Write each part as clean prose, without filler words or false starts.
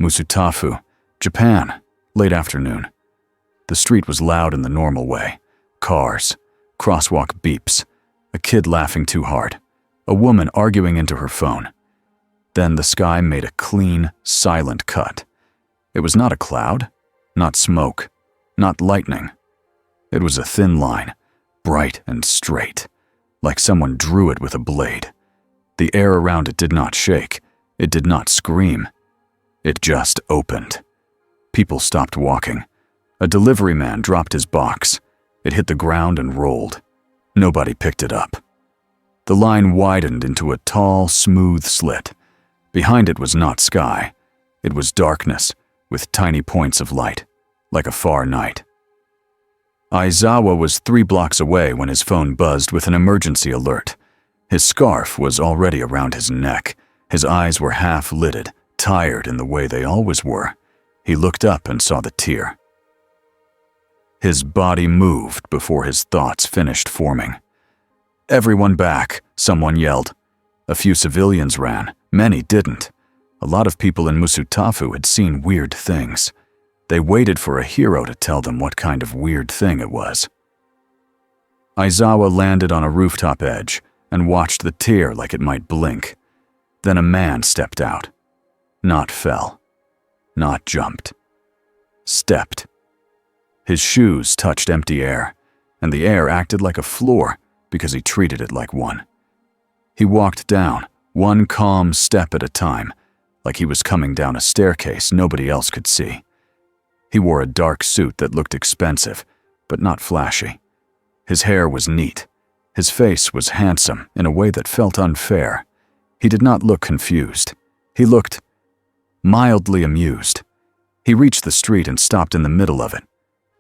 Musutafu, Japan, late afternoon. The street was loud in the normal way. Cars, crosswalk beeps, a kid laughing too hard, a woman arguing into her phone. Then the sky made a clean, silent cut. It was not a cloud, not smoke, not lightning. It was a thin line, bright and straight, like someone drew it with a blade. The air around it did not shake. It did not scream. It just opened. People stopped walking. A delivery man dropped his box. It hit the ground and rolled. Nobody picked it up. The line widened into a tall, smooth slit. Behind it was not sky. It was darkness, with tiny points of light, like a far night. Aizawa was 3 blocks away when his phone buzzed with an emergency alert. His scarf was already around his neck. His eyes were half-lidded, tired in the way they always were. He looked up and saw the tear. His body moved before his thoughts finished forming. "Everyone back," someone yelled. A few civilians ran. Many didn't. A lot of people in Musutafu had seen weird things. They waited for a hero to tell them what kind of weird thing it was. Aizawa landed on a rooftop edge and watched the tear like it might blink. Then a man stepped out. Not fell. Not jumped. Stepped. His shoes touched empty air, and the air acted like a floor because he treated it like one. He walked down, one calm step at a time, like he was coming down a staircase nobody else could see. He wore a dark suit that looked expensive, but not flashy. His hair was neat. His face was handsome in a way that felt unfair. He did not look confused. He looked mildly amused. He reached the street and stopped in the middle of it.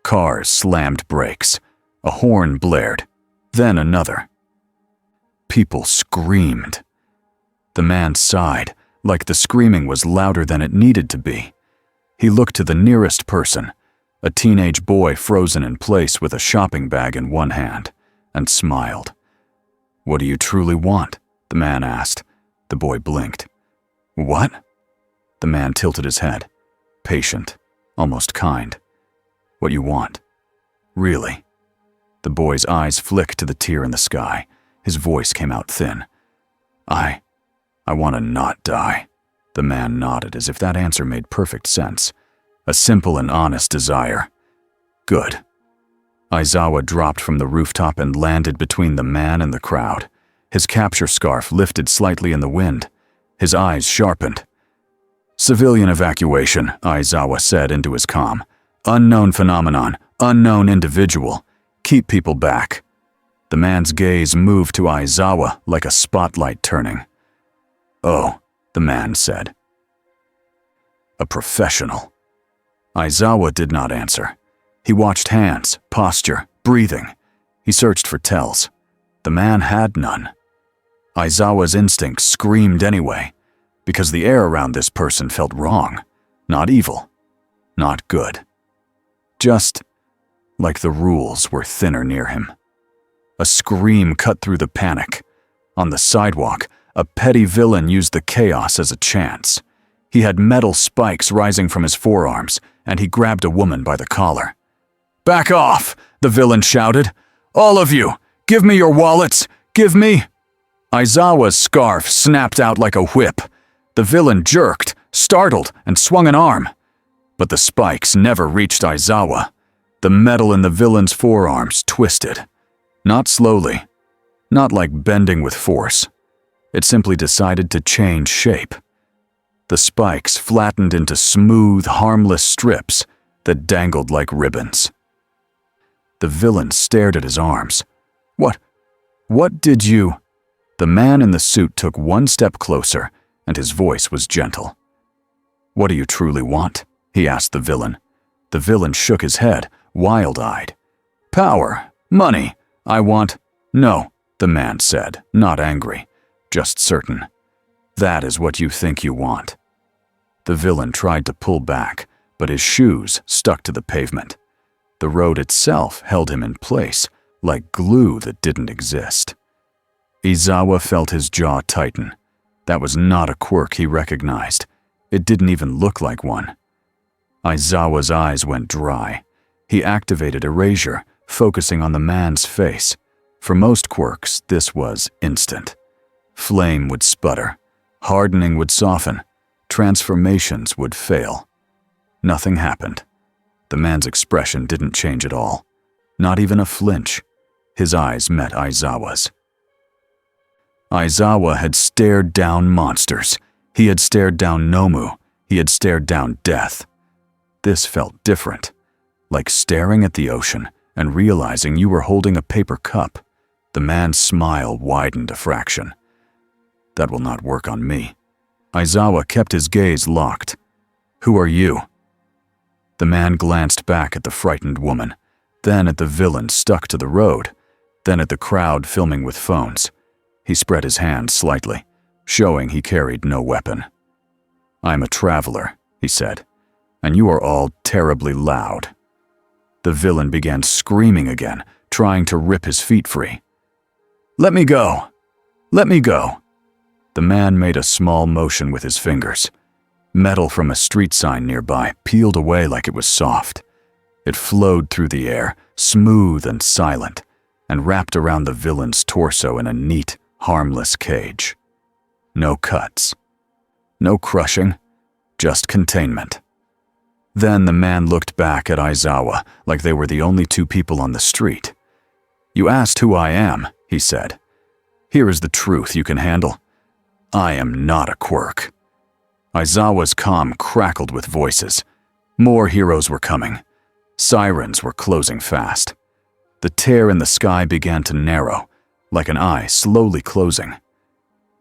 Cars slammed brakes. A horn blared. Then another. People screamed. The man sighed, like the screaming was louder than it needed to be. He looked to the nearest person, a teenage boy frozen in place with a shopping bag in one hand, and smiled. "What do you truly want?" the man asked. The boy blinked. "What?" The man tilted his head, patient, almost kind. "What you want? Really?" The boy's eyes flicked to the tear in the sky. His voice came out thin. I want to not die." The man nodded as if that answer made perfect sense. A simple and honest desire. Good. Aizawa dropped from the rooftop and landed between the man and the crowd. His capture scarf lifted slightly in the wind. His eyes sharpened. "Civilian evacuation," Aizawa said into his comm. "Unknown phenomenon, unknown individual. Keep people back." The man's gaze moved to Aizawa like a spotlight turning. "Oh," the man said. "A professional." Aizawa did not answer. He watched hands, posture, breathing. He searched for tells. The man had none. Aizawa's instincts screamed anyway, because the air around this person felt wrong. Not evil. Not good. Just like the rules were thinner near him. A scream cut through the panic. On the sidewalk, a petty villain used the chaos as a chance. He had metal spikes rising from his forearms, and he grabbed a woman by the collar. "Back off!" the villain shouted. "All of you! Give me your wallets! Give me—" Aizawa's scarf snapped out like a whip. The villain jerked, startled, and swung an arm. But the spikes never reached Aizawa. The metal in the villain's forearms twisted. Not slowly. Not like bending with force. It simply decided to change shape. The spikes flattened into smooth, harmless strips that dangled like ribbons. The villain stared at his arms. What did you—" The man in the suit took one step closer, and his voice was gentle. "What do you truly want?" he asked the villain. The villain shook his head, wild-eyed. "Power, money, I want—" "No," the man said, not angry, just certain. "That is what you think you want." The villain tried to pull back, but his shoes stuck to the pavement. The road itself held him in place, like glue that didn't exist. Aizawa felt his jaw tighten. That was not a quirk he recognized. It didn't even look like one. Aizawa's eyes went dry. He activated erasure, focusing on the man's face. For most quirks, this was instant. Flame would sputter. Hardening would soften. Transformations would fail. Nothing happened. The man's expression didn't change at all. Not even a flinch. His eyes met Aizawa's. Aizawa had stared down monsters. He had stared down Nomu. He had stared down death. This felt different, like staring at the ocean and realizing you were holding a paper cup. The man's smile widened a fraction. That will not work on me. Aizawa kept his gaze locked. Who are you? The man glanced back at the frightened woman, then at the villain stuck to the road, then at the crowd filming with phones. He spread his hand slightly, showing he carried no weapon. I'm a traveler, he said, and you are all terribly loud. The villain began screaming again, trying to rip his feet free. Let me go! Let me go! The man made a small motion with his fingers. Metal from a street sign nearby peeled away like it was soft. It flowed through the air, smooth and silent, and wrapped around the villain's torso in a neat, harmless cage. No cuts. No crushing, just containment. Then the man looked back at Aizawa like they were the only two people on the street. You asked who I am, he said. Here is the truth you can handle. I am not a quirk. Aizawa's comm crackled with voices. More heroes were coming. Sirens were closing fast. The tear in the sky began to narrow, like an eye slowly closing.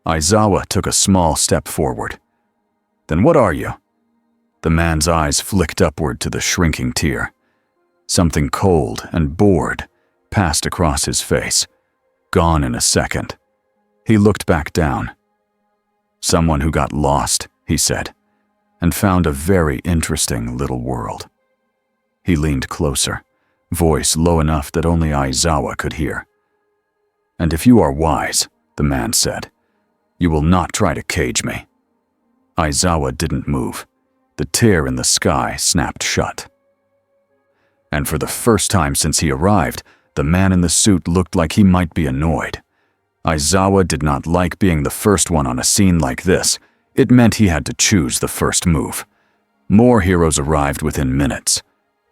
Aizawa took a small step forward. Then what are you? The man's eyes flicked upward to the shrinking tear. Something cold and bored passed across his face, gone in a second. He looked back down. Someone who got lost, he said, and found a very interesting little world. He leaned closer, voice low enough that only Aizawa could hear. And if you are wise, the man said, you will not try to cage me. Aizawa didn't move. The tear in the sky snapped shut. And for the first time since he arrived, the man in the suit looked like he might be annoyed. Aizawa did not like being the first one on a scene like this. It meant he had to choose the first move. More heroes arrived within minutes.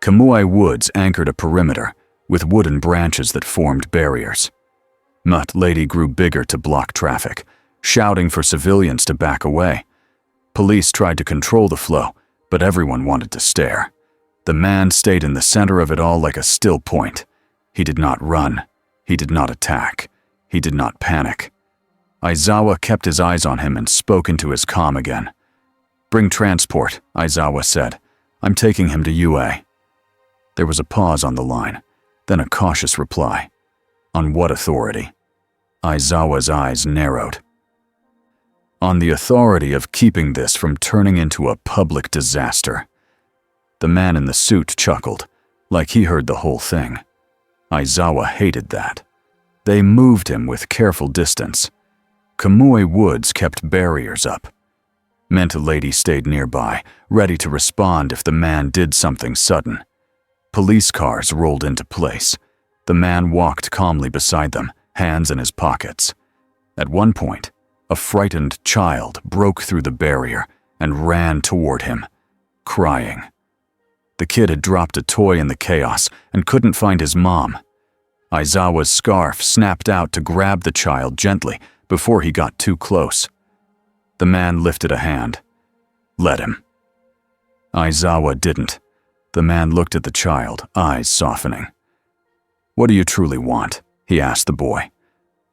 Kamui Woods anchored a perimeter, with wooden branches that formed barriers. Mutt Lady grew bigger to block traffic, shouting for civilians to back away. Police tried to control the flow, but everyone wanted to stare. The man stayed in the center of it all like a still point. He did not run. He did not attack. He did not panic. Aizawa kept his eyes on him and spoke into his comm again. Bring transport, Aizawa said. I'm taking him to UA. There was a pause on the line, then a cautious reply. On what authority? Aizawa's eyes narrowed. On the authority of keeping this from turning into a public disaster. The man in the suit chuckled, like he heard the whole thing. Aizawa hated that. They moved him with careful distance. Kamui Woods kept barriers up. Menta Lady stayed nearby, ready to respond if the man did something sudden. Police cars rolled into place. The man walked calmly beside them, hands in his pockets. At one point, a frightened child broke through the barrier and ran toward him, crying. The kid had dropped a toy in the chaos and couldn't find his mom. Aizawa's scarf snapped out to grab the child gently before he got too close. The man lifted a hand. Let him. Aizawa didn't. The man looked at the child, eyes softening. What do you truly want? He asked the boy.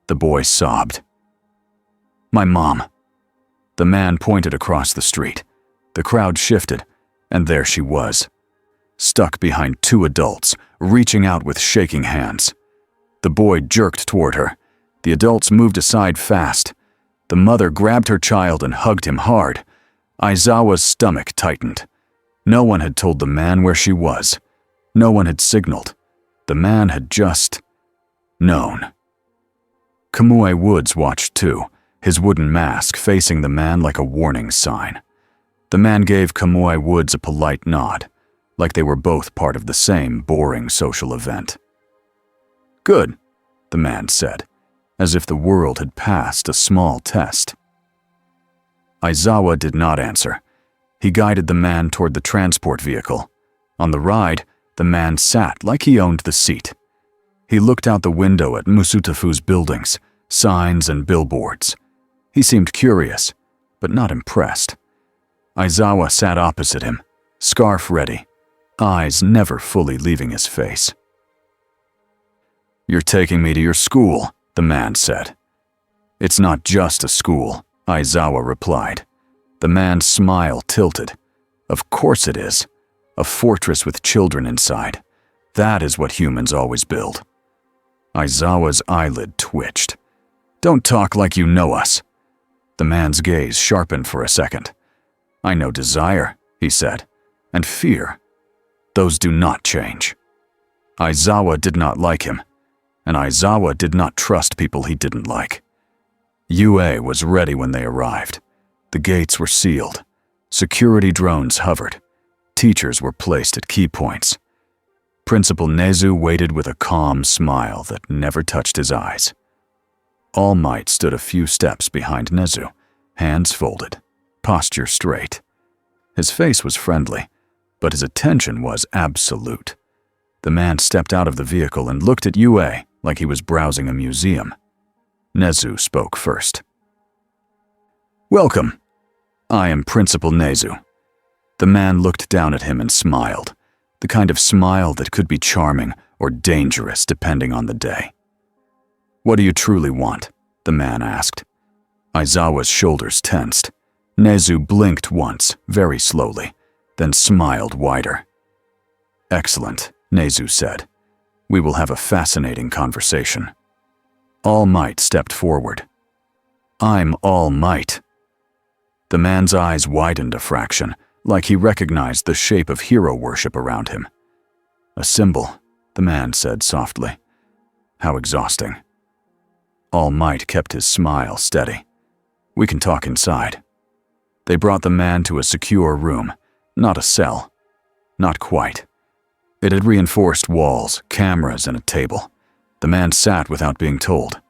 The boy sobbed. My mom. The man pointed across the street. The crowd shifted, and there she was, stuck behind two adults, reaching out with shaking hands. The boy jerked toward her. The adults moved aside fast. The mother grabbed her child and hugged him hard. Aizawa's stomach tightened. No one had told the man where she was. No one had signaled. The man had just known. Kamui Woods watched too, his wooden mask facing the man like a warning sign. The man gave Kamui Woods a polite nod, like they were both part of the same boring social event. "Good," the man said, as if the world had passed a small test. Aizawa did not answer. He guided the man toward the transport vehicle. On the ride, the man sat like he owned the seat. He looked out the window at Musutafu's buildings, signs and billboards. He seemed curious, but not impressed. Aizawa sat opposite him, scarf ready, eyes never fully leaving his face. "You're taking me to your school," the man said. "It's not just a school," Aizawa replied. The man's smile tilted. "Of course it is. A fortress with children inside. That is what humans always build." Aizawa's eyelid twitched. "Don't talk like you know us." The man's gaze sharpened for a second. "I know desire," he said, "and fear. Those do not change." Aizawa did not like him, and Aizawa did not trust people he didn't like. UA was ready when they arrived. The gates were sealed. Security drones hovered. Teachers were placed at key points. Principal Nezu waited with a calm smile that never touched his eyes. All Might stood a few steps behind Nezu, hands folded, posture straight. His face was friendly, but his attention was absolute. The man stepped out of the vehicle and looked at UA like he was browsing a museum. Nezu spoke first. "Welcome. I am Principal Nezu." The man looked down at him and smiled, the kind of smile that could be charming or dangerous depending on the day. "What do you truly want?" the man asked. Aizawa's shoulders tensed. Nezu blinked once, very slowly, then smiled wider. "Excellent," Nezu said. "We will have a fascinating conversation." All Might stepped forward. "I'm All Might." The man's eyes widened a fraction, like he recognized the shape of hero worship around him. "A symbol," the man said softly. "How exhausting." All Might kept his smile steady. "We can talk inside." They brought the man to a secure room, not a cell. Not quite. It had reinforced walls, cameras, and a table. The man sat without being told.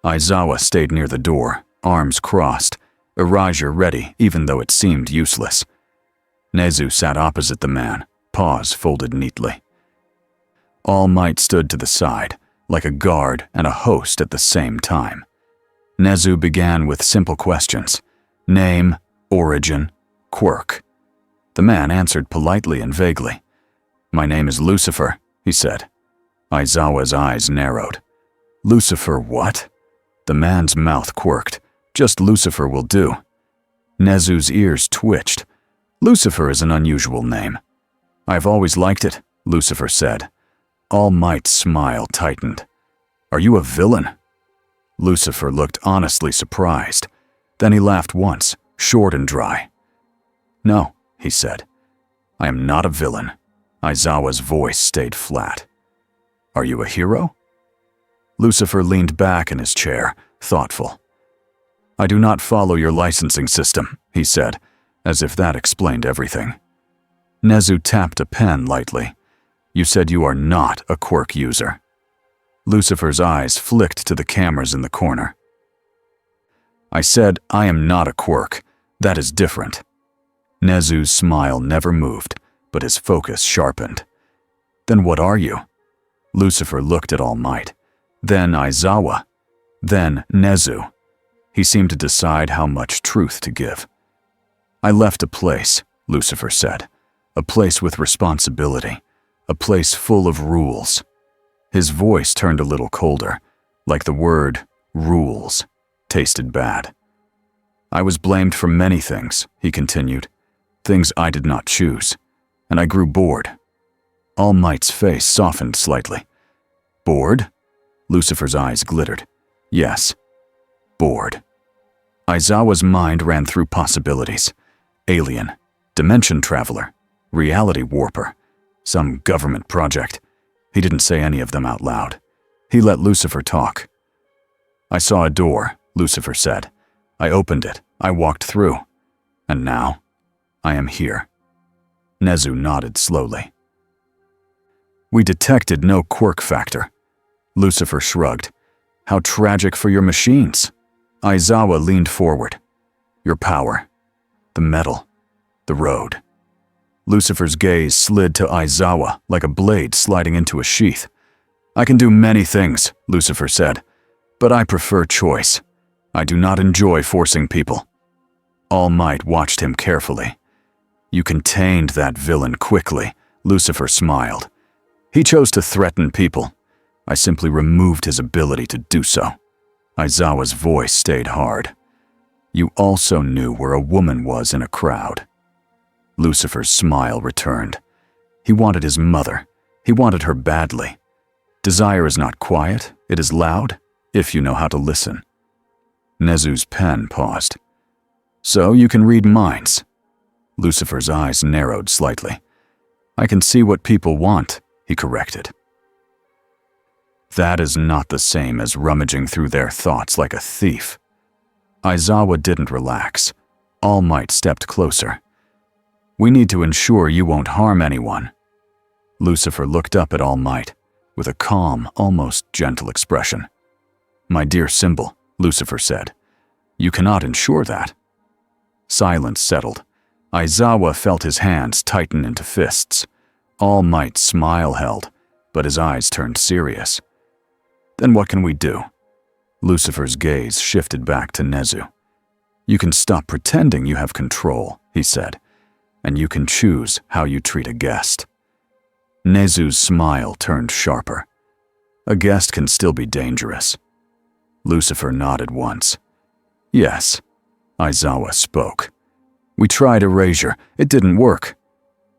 Aizawa stayed near the door, arms crossed, erasure ready even though it seemed useless. Nezu sat opposite the man, paws folded neatly. All Might stood to the side, like a guard and a host at the same time. Nezu began with simple questions. Name, origin, quirk. The man answered politely and vaguely. "My name is Lucifer," he said. Aizawa's eyes narrowed. "Lucifer what?" The man's mouth quirked. "Just Lucifer will do." Nezu's ears twitched. "Lucifer is an unusual name." "I've always liked it," Lucifer said. All Might's smile tightened. "Are you a villain?" Lucifer looked honestly surprised. Then he laughed once, short and dry. "No," he said. "I am not a villain." Aizawa's voice stayed flat. "Are you a hero?" Lucifer leaned back in his chair, thoughtful. "I do not follow your licensing system," he said, as if that explained everything. Nezu tapped a pen lightly. "You said you are not a quirk user." Lucifer's eyes flicked to the cameras in the corner. "I said I am not a quirk. That is different." Nezu's smile never moved, but his focus sharpened. "Then what are you?" Lucifer looked at All Might, then Aizawa, then Nezu. He seemed to decide how much truth to give. "I left a place," Lucifer said. "A place with responsibility. A place full of rules." His voice turned a little colder, like the word rules tasted bad. "I was blamed for many things," he continued. "Things I did not choose. And I grew bored." All Might's face softened slightly. "Bored?" Lucifer's eyes glittered. "Yes, bored." Aizawa's mind ran through possibilities. Alien, dimension traveler, reality warper, some government project. He didn't say any of them out loud. He let Lucifer talk. "I saw a door," Lucifer said. "I opened it. I walked through. And now?" I am here. Nezu nodded slowly. We detected no quirk factor. Lucifer shrugged. How tragic for your machines. Aizawa leaned forward. Your power. The metal. The road. Lucifer's gaze slid to Aizawa like a blade sliding into a sheath. I can do many things, Lucifer said, but I prefer choice. I do not enjoy forcing people. All Might watched him carefully. You contained that villain quickly, Lucifer smiled. He chose to threaten people. I simply removed his ability to do so. Aizawa's voice stayed hard. You also knew where a woman was in a crowd. Lucifer's smile returned. He wanted his mother. He wanted her badly. Desire is not quiet, it is loud, if you know how to listen. Nezu's pen paused. So you can read minds. Lucifer's eyes narrowed slightly. I can see what people want, he corrected. That is not the same as rummaging through their thoughts like a thief. Aizawa didn't relax. All Might stepped closer. We need to ensure you won't harm anyone. Lucifer looked up at All Might with a calm, almost gentle expression. My dear Symbol, Lucifer said, you cannot ensure that. Silence settled. Aizawa felt his hands tighten into fists. All Might's smile held, but his eyes turned serious. Then what can we do? Lucifer's gaze shifted back to Nezu. You can stop pretending you have control, he said, and you can choose how you treat a guest. Nezu's smile turned sharper. A guest can still be dangerous. Lucifer nodded once. Yes, Aizawa spoke. We tried erasure. It didn't work.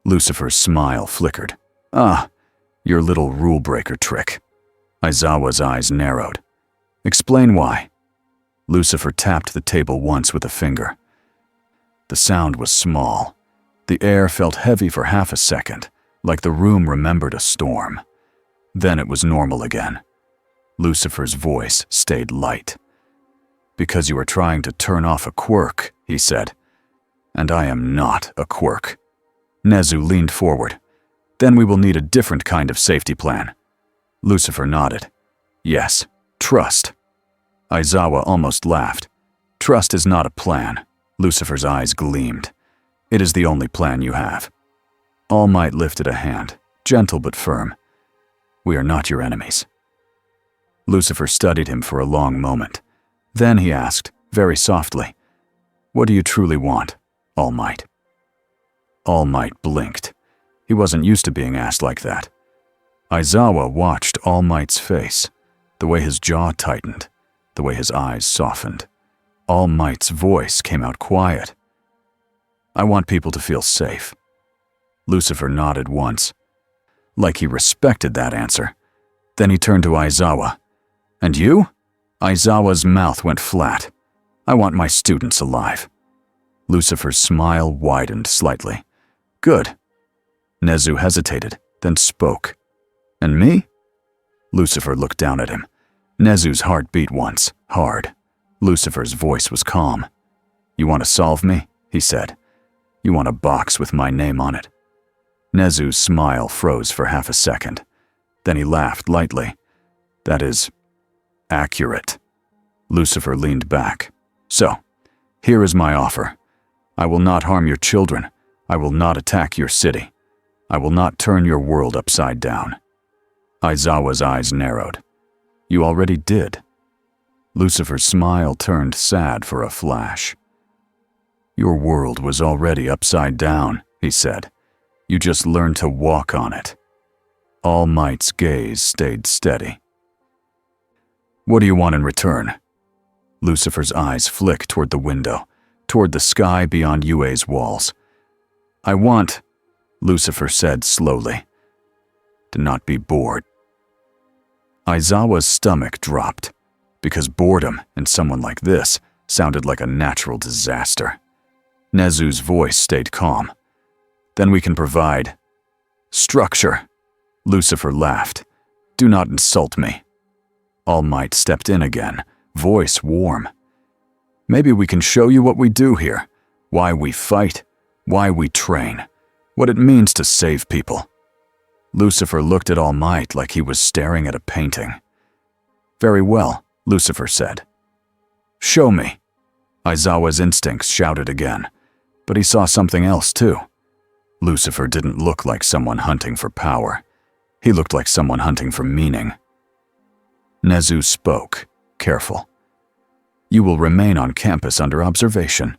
Lucifer's smile flickered. Ah, your little rule-breaker trick. Aizawa's eyes narrowed. Explain why. Lucifer tapped the table once with a finger. The sound was small. The air felt heavy for half a second, like the room remembered a storm. Then it was normal again. Lucifer's voice stayed light. Because you are trying to turn off a quirk, he said. And I am not a quirk. Nezu leaned forward. Then we will need a different kind of safety plan. Lucifer nodded. Yes, trust. Aizawa almost laughed. Trust is not a plan. Lucifer's eyes gleamed. It is the only plan you have. All Might lifted a hand, gentle but firm. We are not your enemies. Lucifer studied him for a long moment. Then he asked, very softly, what do you truly want, All Might? All Might blinked. He wasn't used to being asked like that. Aizawa watched All Might's face, the way his jaw tightened, the way his eyes softened. All Might's voice came out quiet. I want people to feel safe. Lucifer nodded once, like he respected that answer. Then he turned to Aizawa. And you? Aizawa's mouth went flat. I want my students alive. Lucifer's smile widened slightly. Good. Nezu hesitated, then spoke. And me? Lucifer looked down at him. Nezu's heart beat once, hard. Lucifer's voice was calm. You want to solve me? He said. You want a box with my name on it. Nezu's smile froze for half a second. Then he laughed lightly. That is accurate. Lucifer leaned back. So, here is my offer. I will not harm your children. I will not attack your city. I will not turn your world upside down. Aizawa's eyes narrowed. You already did. Lucifer's smile turned sad for a flash. Your world was already upside down, he said. You just learned to walk on it. All Might's gaze stayed steady. What do you want in return? Lucifer's eyes flicked toward the window, toward the sky beyond Yue's walls. I want, Lucifer said slowly, to not be bored. Aizawa's stomach dropped, because boredom in someone like this sounded like a natural disaster. Nezu's voice stayed calm. Then we can provide structure. Lucifer laughed. Do not insult me. All Might stepped in again, voice warm. Maybe we can show you what we do here, why we fight, why we train, what it means to save people. Lucifer looked at All Might like he was staring at a painting. "Very well," Lucifer said. "Show me." Aizawa's instincts shouted again, but he saw something else too. Lucifer didn't look like someone hunting for power. He looked like someone hunting for meaning. Nezu spoke, careful. "You will remain on campus under observation."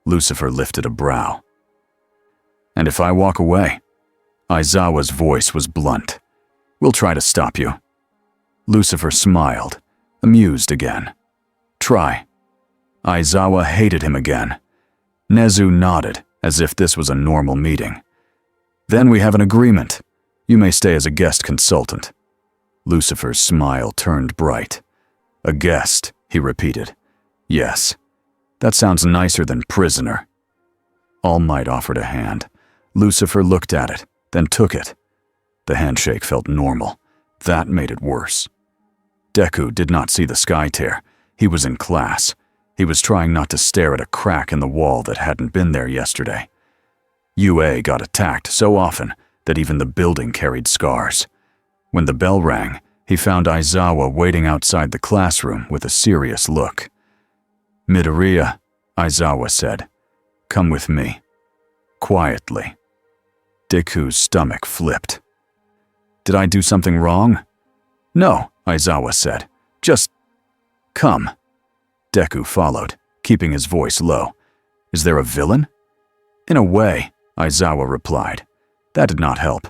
Lucifer lifted a brow. "And if I walk away?" Aizawa's voice was blunt. "We'll try to stop you." Lucifer smiled, amused again. "Try." Aizawa hated him again. Nezu nodded, as if this was a normal meeting. "Then we have an agreement. You may stay as a guest consultant." Lucifer's smile turned bright. "A guest," he repeated. "Yes. That sounds nicer than prisoner." All Might offered a hand. Lucifer looked at it, then took it. The handshake felt normal. That made it worse. Deku did not see the sky tear. He was in class. He was trying not to stare at a crack in the wall that hadn't been there yesterday. UA got attacked so often that even the building carried scars. When the bell rang, he found Aizawa waiting outside the classroom with a serious look. "Midoriya," Aizawa said, "come with me." Quietly. Deku's stomach flipped. "Did I do something wrong?" "No," Aizawa said. "Just come." Deku followed, keeping his voice low. "Is there a villain?" "In a way," Aizawa replied. That did not help.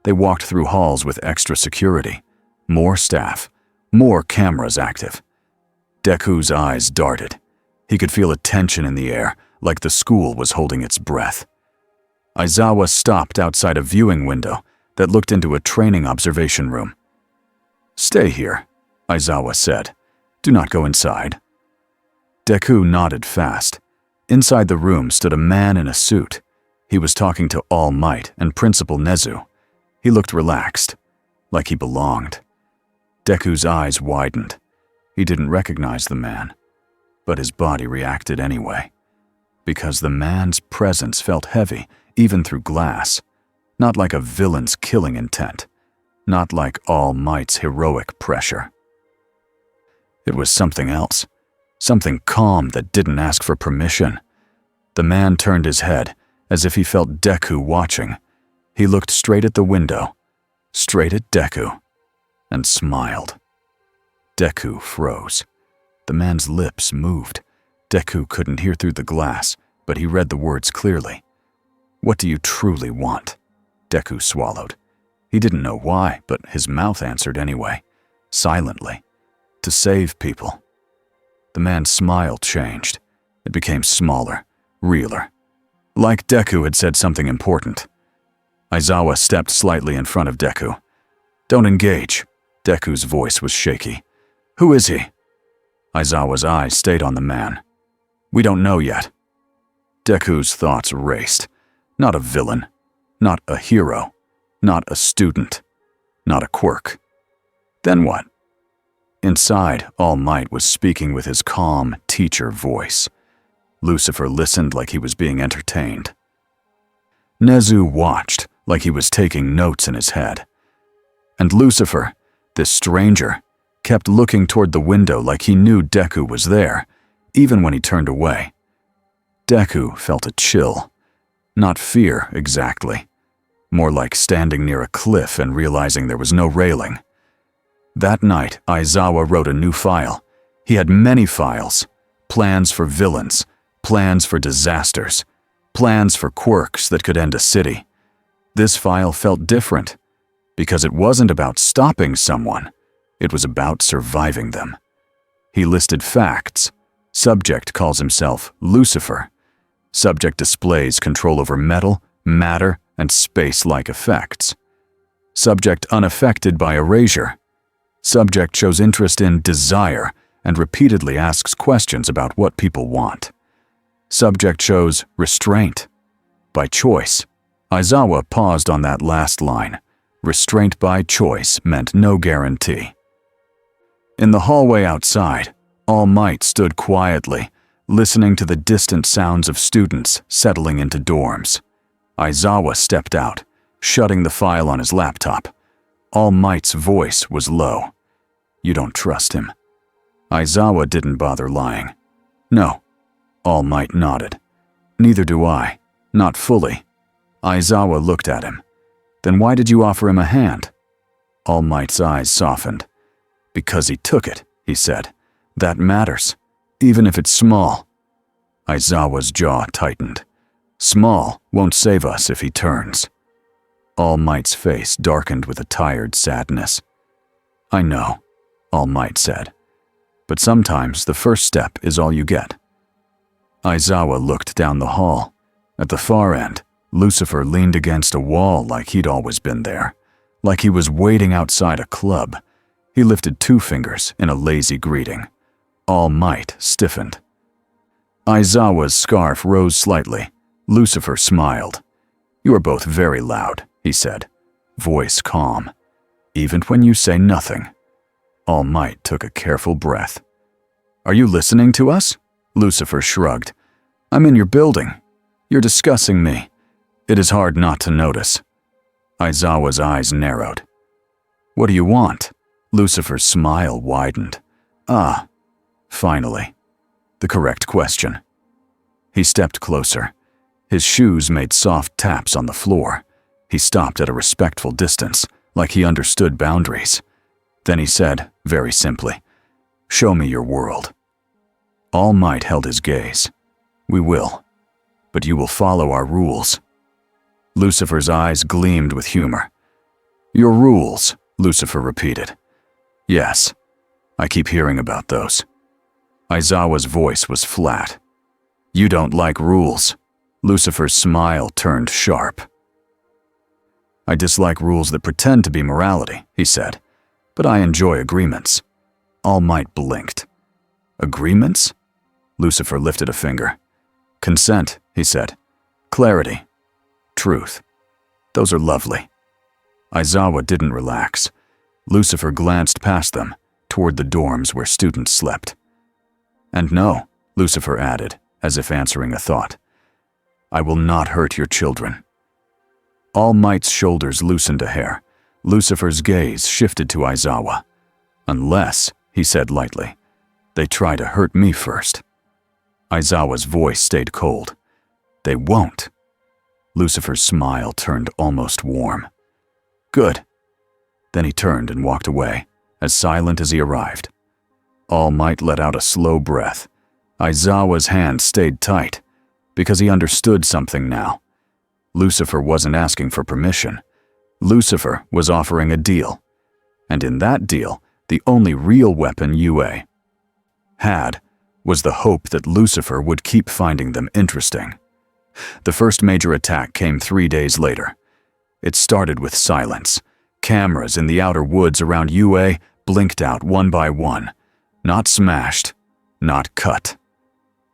They walked through halls with extra security. More staff. More cameras active. Deku's eyes darted. He could feel a tension in the air, like the school was holding its breath. Aizawa stopped outside a viewing window that looked into a training observation room. "Stay here," Aizawa said. "Do not go inside." Deku nodded fast. Inside the room stood a man in a suit. He was talking to All Might and Principal Nezu. He looked relaxed, like he belonged. Deku's eyes widened. He didn't recognize the man, but his body reacted anyway, because the man's presence felt heavy, even through glass, not like a villain's killing intent, not like All Might's heroic pressure. It was something else, something calm that didn't ask for permission. The man turned his head, as if he felt Deku watching. He looked straight at the window, straight at Deku, and smiled. Deku froze. The man's lips moved. Deku couldn't hear through the glass, but he read the words clearly. "What do you truly want?" Deku swallowed. He didn't know why, but his mouth answered anyway, silently. "To save people." The man's smile changed. It became smaller, realer. Like Deku had said something important. Aizawa stepped slightly in front of Deku. "Don't engage." Deku's voice was shaky. "Who is he?" Aizawa's eyes stayed on the man. "We don't know yet." Deku's thoughts raced. Not a villain. Not a hero. Not a student. Not a quirk. Then what? Inside, All Might was speaking with his calm teacher voice. Lucifer listened like he was being entertained. Nezu watched like he was taking notes in his head. And Lucifer, this stranger, kept looking toward the window like he knew Deku was there, even when he turned away. Deku felt a chill. Not fear, exactly. More like standing near a cliff and realizing there was no railing. That night, Aizawa wrote a new file. He had many files. Plans for villains. Plans for disasters. Plans for quirks that could end a city. This file felt different, because it wasn't about stopping someone. It was about surviving them. He listed facts. Subject calls himself Lucifer. Subject displays control over metal, matter, and space-like effects. Subject unaffected by erasure. Subject shows interest in desire and repeatedly asks questions about what people want. Subject shows restraint. By choice. Aizawa paused on that last line. Restraint by choice meant no guarantee. In the hallway outside, All Might stood quietly, listening to the distant sounds of students settling into dorms. Aizawa stepped out, shutting the file on his laptop. All Might's voice was low. "You don't trust him." Aizawa didn't bother lying. "No." All Might nodded. "Neither do I. Not fully." Aizawa looked at him. "Then why did you offer him a hand?" All Might's eyes softened. "Because he took it," he said. "That matters, even if it's small." Aizawa's jaw tightened. "Small won't save us if he turns." All Might's face darkened with a tired sadness. "I know," All Might said. "But sometimes the first step is all you get." Aizawa looked down the hall. At the far end, Lucifer leaned against a wall like he'd always been there, like he was waiting outside a club. He lifted 2 fingers in a lazy greeting. All Might stiffened. Aizawa's scarf rose slightly. Lucifer smiled. "You are both very loud," he said, voice calm. "Even when you say nothing." All Might took a careful breath. "Are you listening to us?" Lucifer shrugged. "I'm in your building. You're discussing me. It is hard not to notice." Aizawa's eyes narrowed. "What do you want?" Lucifer's smile widened. "Ah, finally. The correct question." He stepped closer. His shoes made soft taps on the floor. He stopped at a respectful distance, like he understood boundaries. Then he said, very simply, "Show me your world." All Might held his gaze. "We will. But you will follow our rules." Lucifer's eyes gleamed with humor. "Your rules," Lucifer repeated. "Yes, I keep hearing about those." Aizawa's voice was flat. "You don't like rules." Lucifer's smile turned sharp. "I dislike rules that pretend to be morality," he said, "but I enjoy agreements." All Might blinked. "Agreements?" Lucifer lifted a finger. "Consent," he said. "Clarity. Truth. Those are lovely." Aizawa didn't relax. Lucifer glanced past them, toward the dorms where students slept. "And no," Lucifer added, as if answering a thought, "I will not hurt your children." All Might's shoulders loosened a hair. Lucifer's gaze shifted to Aizawa. "Unless," he said lightly, "they try to hurt me first." Aizawa's voice stayed cold. "They won't." Lucifer's smile turned almost warm. "Good." Then he turned and walked away, as silent as he arrived. All Might let out a slow breath. Aizawa's hand stayed tight, because he understood something now. Lucifer wasn't asking for permission. Lucifer was offering a deal. And in that deal, the only real weapon UA had was the hope that Lucifer would keep finding them interesting. The first major attack came 3 days later. It started with silence. Cameras in the outer woods around UA blinked out one by one. Not smashed, not cut.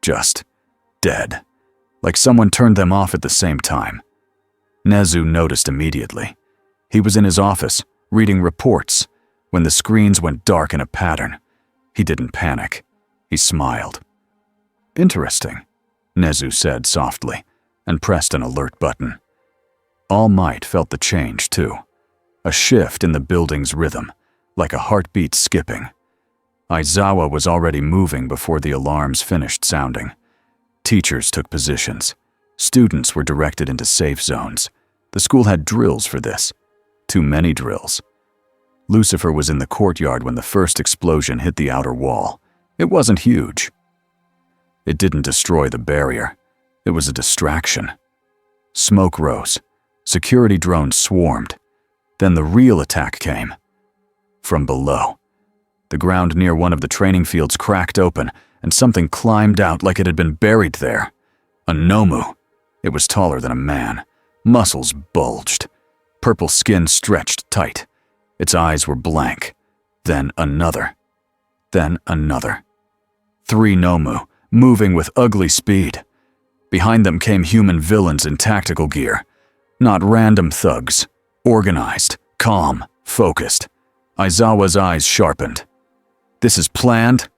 Just dead. Like someone turned them off at the same time. Nezu noticed immediately. He was in his office, reading reports, when the screens went dark in a pattern. He didn't panic. He smiled. "Interesting," Nezu said softly, and pressed an alert button. All Might felt the change, too. A shift in the building's rhythm, like a heartbeat skipping. Aizawa was already moving before the alarms finished sounding. Teachers took positions. Students were directed into safe zones. The school had drills for this. Too many drills. Lucifer was in the courtyard when the first explosion hit the outer wall. It wasn't huge. It didn't destroy the barrier. It was a distraction. Smoke rose. Security drones swarmed. Then the real attack came. From below. The ground near one of the training fields cracked open, and something climbed out like it had been buried there. A Nomu. It was taller than a man. Muscles bulged. Purple skin stretched tight. Its eyes were blank. Then another. Then another. 3 Nomu, moving with ugly speed. Behind them came human villains in tactical gear. Not random thugs. Organized, calm, focused. Aizawa's eyes sharpened. "This is planned?"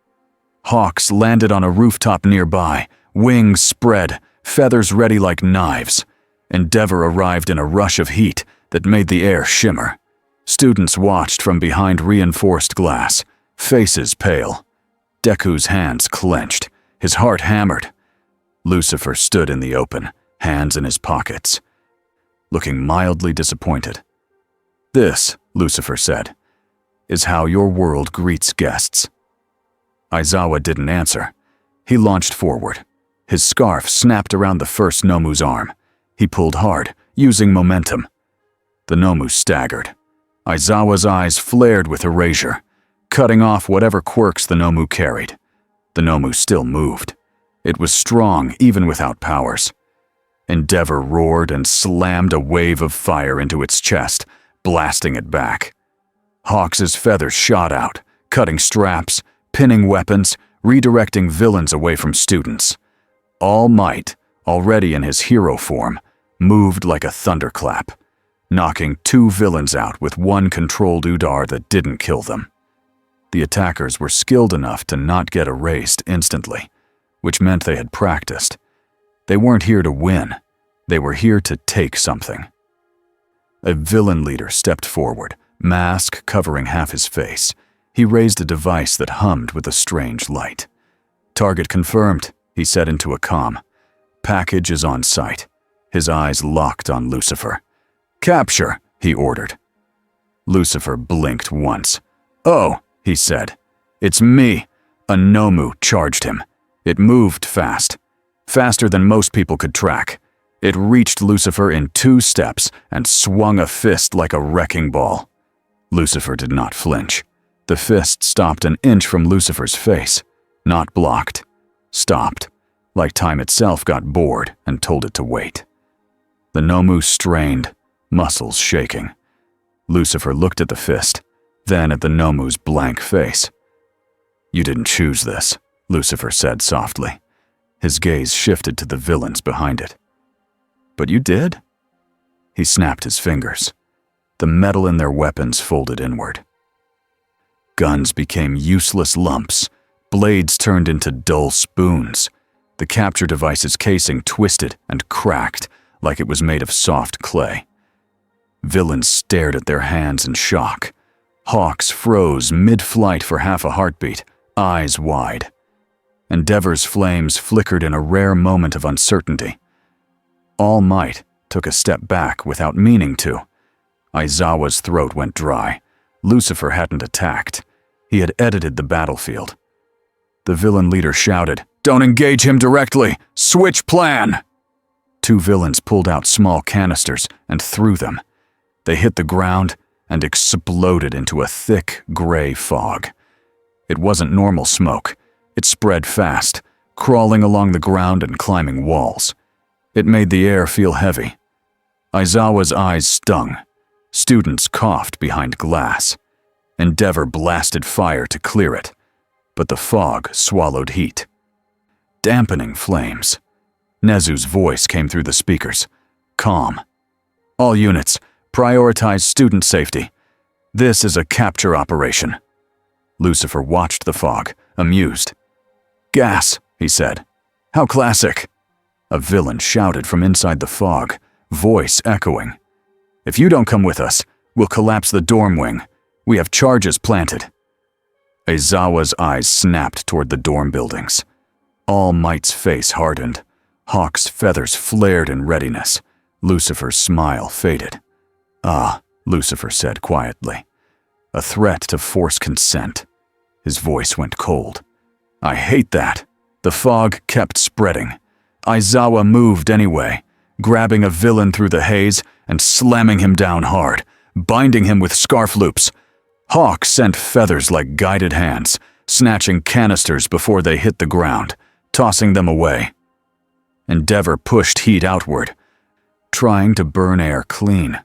Hawks landed on a rooftop nearby, wings spread, feathers ready like knives. Endeavor arrived in a rush of heat that made the air shimmer. Students watched from behind reinforced glass, faces pale. Deku's hands clenched, his heart hammered. Lucifer stood in the open, hands in his pockets, looking mildly disappointed. "This," Lucifer said, "is how your world greets guests." Aizawa didn't answer. He launched forward. His scarf snapped around the first Nomu's arm. He pulled hard, using momentum. The Nomu staggered. Aizawa's eyes flared with erasure, cutting off whatever quirks the Nomu carried. The Nomu still moved. It was strong even without powers. Endeavor roared and slammed a wave of fire into its chest, blasting it back. Hawks's feathers shot out, cutting straps, pinning weapons, redirecting villains away from students. All Might, already in his hero form, moved like a thunderclap, knocking 2 villains out with 1 controlled Udar that didn't kill them. The attackers were skilled enough to not get erased instantly, which meant they had practiced. They weren't here to win. They were here to take something. A villain leader stepped forward, mask covering half his face. He raised a device that hummed with a strange light. "Target confirmed," he said into a comm. "Package is on site." His eyes locked on Lucifer. "Capture," he ordered. Lucifer blinked once. "Oh," he said. "It's me." A Nomu charged him. It moved fast, faster than most people could track. It reached Lucifer in 2 steps and swung a fist like a wrecking ball. Lucifer did not flinch. The fist stopped an inch from Lucifer's face. Not blocked. Stopped, like time itself got bored and told it to wait. The Nomu strained, muscles shaking. Lucifer looked at the fist, then at the Nomu's blank face. "You didn't choose this," Lucifer said softly. His gaze shifted to the villains behind it. "But you did?" He snapped his fingers. The metal in their weapons folded inward. Guns became useless lumps. Blades turned into dull spoons. The capture device's casing twisted and cracked like it was made of soft clay. Villains stared at their hands in shock. Hawks froze mid-flight for half a heartbeat, eyes wide. Endeavor's flames flickered in a rare moment of uncertainty. All Might took a step back without meaning to. Aizawa's throat went dry. Lucifer hadn't attacked. He had edited the battlefield. The villain leader shouted, "Don't engage him directly! Switch plan!" 2 villains pulled out small canisters and threw them. They hit the ground and exploded into a thick, gray fog. It wasn't normal smoke. It spread fast, crawling along the ground and climbing walls. It made the air feel heavy. Aizawa's eyes stung. Students coughed behind glass. Endeavor blasted fire to clear it, but the fog swallowed heat. Dampening flames. Nezu's voice came through the speakers. Calm. "All units, prioritize student safety. This is a capture operation." Lucifer watched the fog, amused. "Gas," he said. "How classic." A villain shouted from inside the fog, voice echoing. "If you don't come with us, we'll collapse the dorm wing. We have charges planted." Aizawa's eyes snapped toward the dorm buildings. All Might's face hardened. Hawk's feathers flared in readiness. Lucifer's smile faded. "Ah," Lucifer said quietly. "A threat to force consent." His voice went cold. "I hate that." The fog kept spreading. Aizawa moved anyway, grabbing a villain through the haze and slamming him down hard, binding him with scarf loops. Hawk sent feathers like guided hands, snatching canisters before they hit the ground, tossing them away. Endeavor pushed heat outward, trying to burn air clean.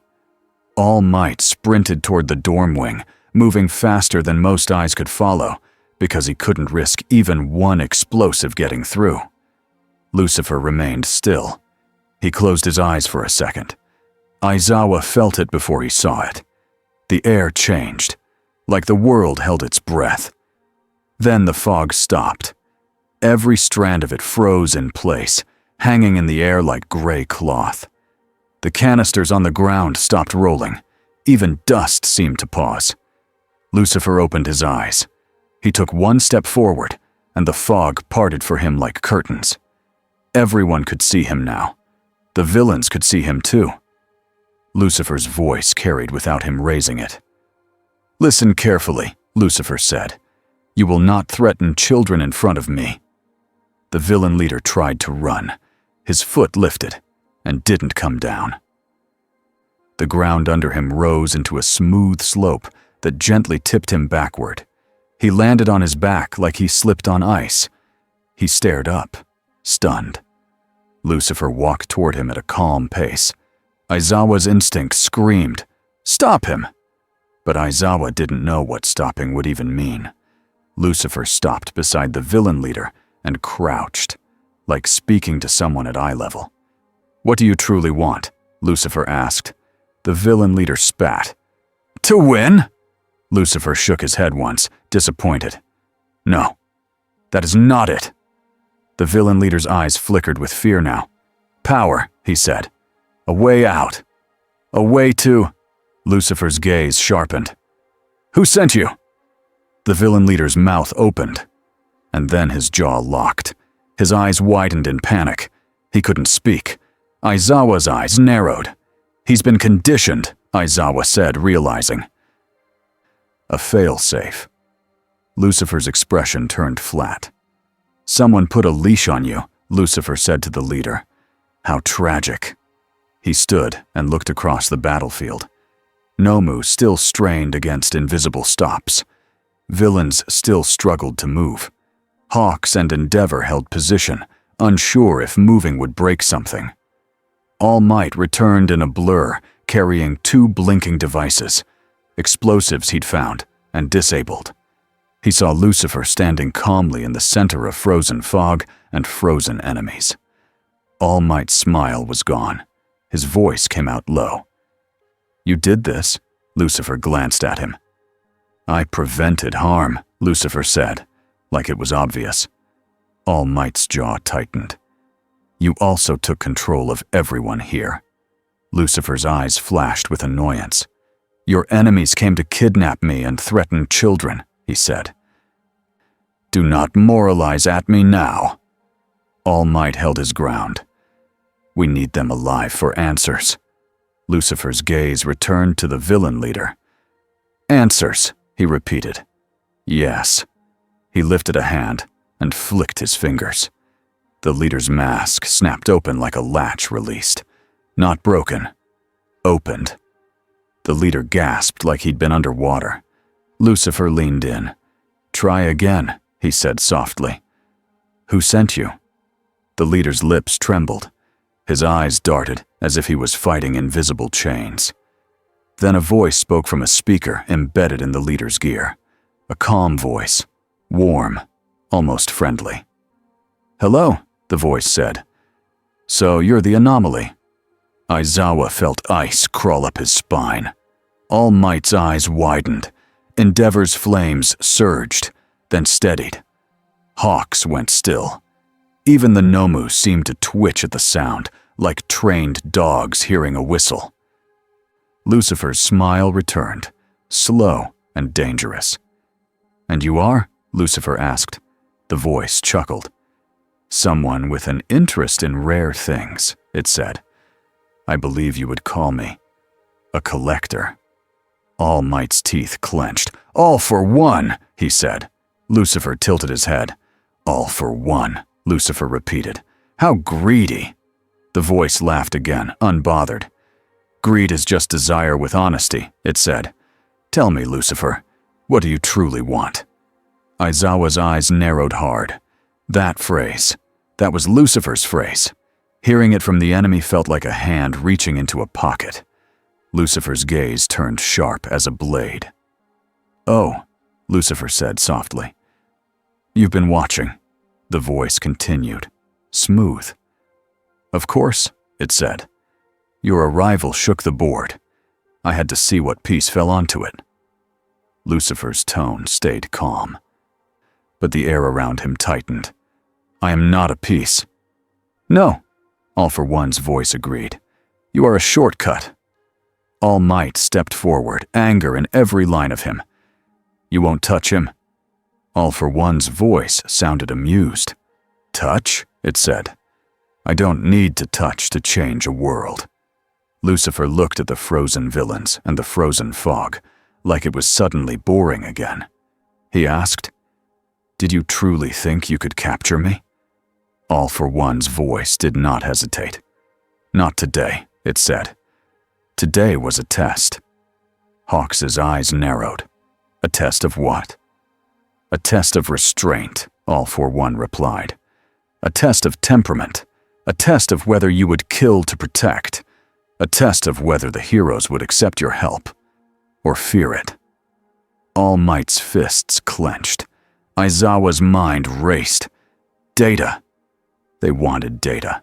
All Might sprinted toward the dorm wing, moving faster than most eyes could follow, because he couldn't risk even one explosive getting through. Lucifer remained still. He closed his eyes for a second. Aizawa felt it before he saw it. The air changed, like the world held its breath. Then the fog stopped. Every strand of it froze in place, hanging in the air like gray cloth. The canisters on the ground stopped rolling. Even dust seemed to pause. Lucifer opened his eyes. He took one step forward, and the fog parted for him like curtains. Everyone could see him now. The villains could see him too. Lucifer's voice carried without him raising it. "Listen carefully," Lucifer said. "You will not threaten children in front of me." The villain leader tried to run. His foot lifted and didn't come down. The ground under him rose into a smooth slope that gently tipped him backward. He landed on his back like he slipped on ice. He stared up, stunned. Lucifer walked toward him at a calm pace. Aizawa's instinct screamed, "Stop him!" But Aizawa didn't know what stopping would even mean. Lucifer stopped beside the villain leader and crouched, like speaking to someone at eye level. "What do you truly want?" Lucifer asked. The villain leader spat. "To win?" Lucifer shook his head once, disappointed. "No, that is not it." The villain leader's eyes flickered with fear now. "Power," he said. "A way out. A way to—" Lucifer's gaze sharpened. "Who sent you?" The villain leader's mouth opened, and then his jaw locked. His eyes widened in panic. He couldn't speak. Aizawa's eyes narrowed. "He's been conditioned," Aizawa said, realizing. A fail-safe. Lucifer's expression turned flat. "Someone put a leash on you," Lucifer said to the leader. "How tragic." He stood and looked across the battlefield. Nomu still strained against invisible stops. Villains still struggled to move. Hawks and Endeavor held position, unsure if moving would break something. All Might returned in a blur, carrying 2 blinking devices, explosives he'd found and disabled. He saw Lucifer standing calmly in the center of frozen fog and frozen enemies. All Might's smile was gone. His voice came out low. "You did this?" Lucifer glanced at him. "I prevented harm," Lucifer said, like it was obvious. All Might's jaw tightened. "You also took control of everyone here." Lucifer's eyes flashed with annoyance. "Your enemies came to kidnap me and threaten children," he said. "Do not moralize at me now." All Might held his ground. "We need them alive for answers." Lucifer's gaze returned to the villain leader. "Answers," he repeated. "Yes." He lifted a hand and flicked his fingers. The leader's mask snapped open like a latch released. Not broken. Opened. The leader gasped like he'd been underwater. Lucifer leaned in. "Try again," he said softly. "Who sent you?" The leader's lips trembled. His eyes darted as if he was fighting invisible chains. Then a voice spoke from a speaker embedded in the leader's gear. A calm voice, warm, almost friendly. "Hello," the voice said. "So you're the anomaly." Aizawa felt ice crawl up his spine. All Might's eyes widened. Endeavor's flames surged, then steadied. Hawks went still. Even the Nomu seemed to twitch at the sound, like trained dogs hearing a whistle. Lucifer's smile returned, slow and dangerous. "And you are?" Lucifer asked. The voice chuckled. "Someone with an interest in rare things," it said. "I believe you would call me a collector." All Might's teeth clenched. "All for one," he said. Lucifer tilted his head. "All for one," Lucifer repeated. "How greedy." The voice laughed again, unbothered. "Greed is just desire with honesty," it said. "Tell me, Lucifer, what do you truly want?" Aizawa's eyes narrowed hard. That phrase, that was Lucifer's phrase. Hearing it from the enemy felt like a hand reaching into a pocket. Lucifer's gaze turned sharp as a blade. "Oh," Lucifer said softly. "You've been watching." The voice continued, smooth. "Of course," it said. "Your arrival shook the board. I had to see what piece fell onto it." Lucifer's tone stayed calm. but the air around him tightened. I am not a piece. No, All for One's voice agreed. You are a shortcut. All Might stepped forward, anger in every line of him. You won't touch him? All for One's voice sounded amused. Touch? It said. I don't need to touch to change a world. Lucifer looked at the frozen villains and the frozen fog, like it was suddenly boring again. He asked, Did you truly think you could capture me? All for One's voice did not hesitate. Not today, it said. Today was a test. Hawks's eyes narrowed. A test of what? A test of restraint, All for One replied. A test of temperament. A test of whether you would kill to protect. A test of whether the heroes would accept your help, or fear it. All Might's fists clenched. Aizawa's mind raced. Data. They wanted data.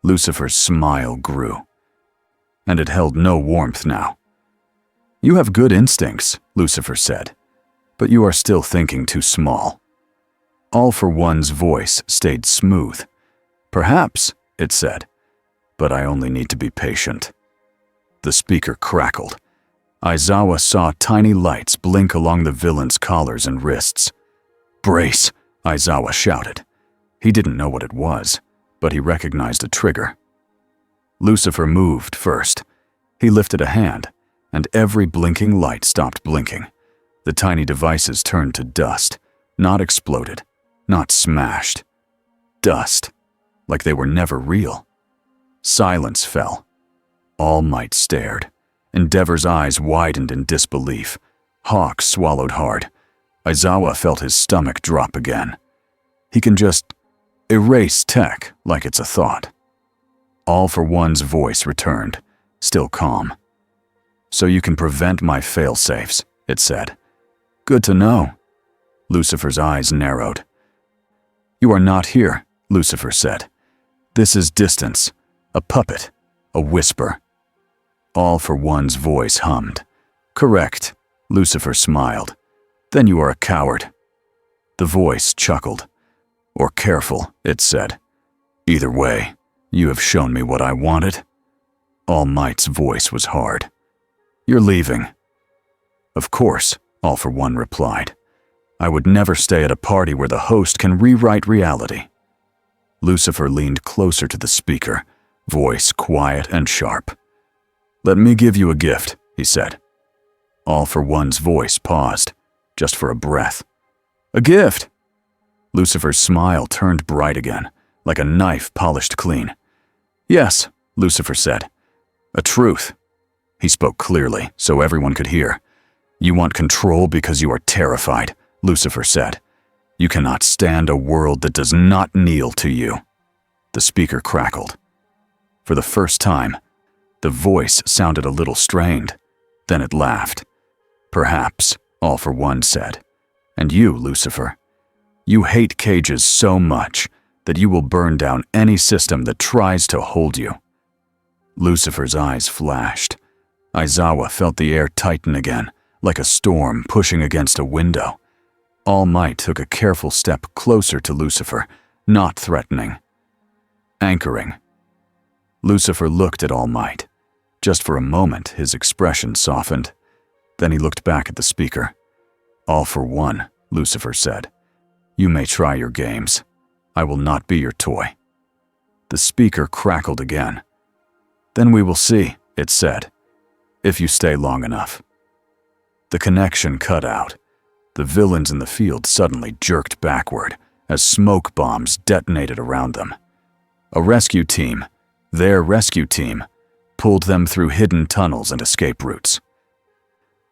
Lucifer's smile grew, and it held no warmth now. You have good instincts, Lucifer said, but you are still thinking too small. All for One's voice stayed smooth. Perhaps, it said, but I only need to be patient. The speaker crackled. Aizawa saw tiny lights blink along the villain's collars and wrists. Brace, Aizawa shouted. He didn't know what it was, but he recognized a trigger. Lucifer moved first. He lifted a hand, and every blinking light stopped blinking. The tiny devices turned to dust, not exploded, not smashed. Dust, like they were never real. Silence fell. All Might stared. Endeavor's eyes widened in disbelief. Hawk swallowed hard. Aizawa felt his stomach drop again. He can just erase tech like it's a thought. All for One's voice returned, still calm. So you can prevent my fail-safes, it said. Good to know. Lucifer's eyes narrowed. You are not here, Lucifer said. This is distance, a puppet, a whisper. All for One's voice hummed. Correct, Lucifer smiled. Then you are a coward. The voice chuckled. Or careful, it said. Either way, you have shown me what I wanted. All Might's voice was hard. You're leaving. Of course, All for One replied. I would never stay at a party where the host can rewrite reality. Lucifer leaned closer to the speaker, voice quiet and sharp. Let me give you a gift, he said. All for One's voice paused, just for a breath. A gift! Lucifer's smile turned bright again, like a knife polished clean. Yes, Lucifer said. A truth. He spoke clearly, so everyone could hear. You want control because you are terrified, Lucifer said. You cannot stand a world that does not kneel to you. The speaker crackled. For the first time, the voice sounded a little strained. Then it laughed. Perhaps, All for One said. And you, Lucifer. You hate cages so much that you will burn down any system that tries to hold you. Lucifer's eyes flashed. Aizawa felt the air tighten again, like a storm pushing against a window. All Might took a careful step closer to Lucifer, not threatening. Anchoring. Lucifer looked at All Might. Just for a moment, his expression softened. Then he looked back at the speaker. All for One, Lucifer said. You may try your games. I will not be your toy. The speaker crackled again. Then we will see, it said, if you stay long enough. The connection cut out. The villains in the field suddenly jerked backward as smoke bombs detonated around them. A rescue team, their rescue team, pulled them through hidden tunnels and escape routes.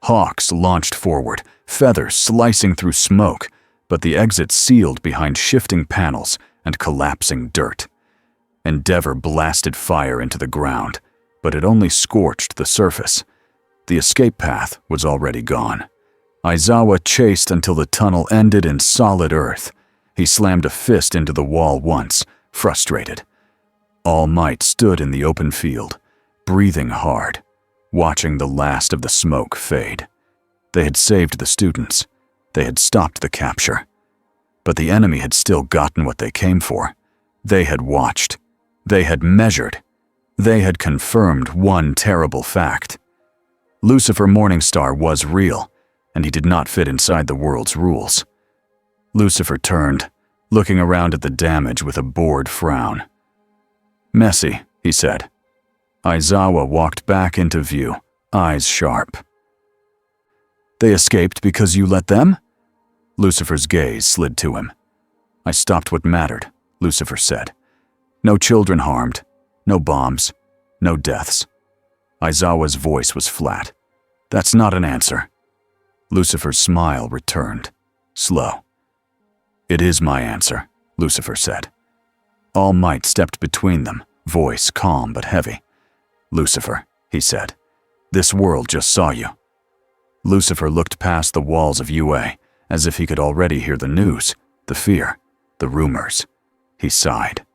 Hawks launched forward, feathers slicing through smoke, but the exit sealed behind shifting panels and collapsing dirt. Endeavor blasted fire into the ground, but it only scorched the surface. The escape path was already gone. Aizawa chased until the tunnel ended in solid earth. He slammed a fist into the wall once, frustrated. All Might stood in the open field, breathing hard, watching the last of the smoke fade. They had saved the students. They had stopped the capture. But the enemy had still gotten what they came for. They had watched. They had measured. They had confirmed one terrible fact. Lucifer Morningstar was real, and he did not fit inside the world's rules. Lucifer turned, looking around at the damage with a bored frown. "Messy," he said. Aizawa walked back into view, eyes sharp. "They escaped because you let them?" Lucifer's gaze slid to him. "I stopped what mattered," Lucifer said. "No children harmed, no bombs, no deaths." Aizawa's voice was flat. "That's not an answer." Lucifer's smile returned, slow. "It is my answer," Lucifer said. All Might stepped between them, voice calm but heavy. "Lucifer," he said, "this world just saw you." Lucifer looked past the walls of UA, as if he could already hear the news, the fear, the rumors. He sighed.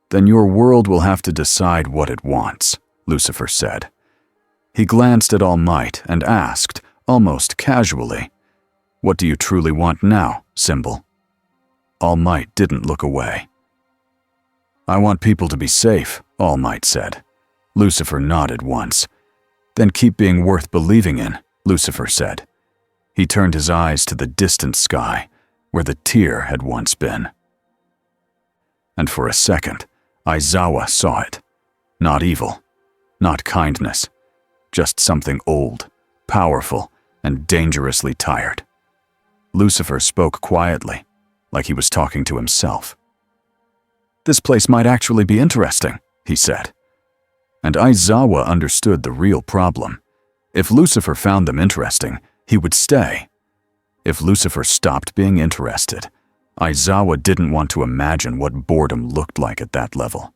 "Then your world will have to decide what it wants," Lucifer said. He glanced at All Might and asked, almost casually, "What do you truly want now, Symbol?" All Might didn't look away. "I want people to be safe," All Might said. Lucifer nodded once. "Then keep being worth believing in," Lucifer said. He turned his eyes to the distant sky, where the tear had once been. And for a second, Aizawa saw it. Not evil, not kindness, just something old, powerful, and dangerously tired. Lucifer spoke quietly, like he was talking to himself. "This place might actually be interesting," he said. And Aizawa understood the real problem. If Lucifer found them interesting, he would stay. If Lucifer stopped being interested, Aizawa didn't want to imagine what boredom looked like at that level.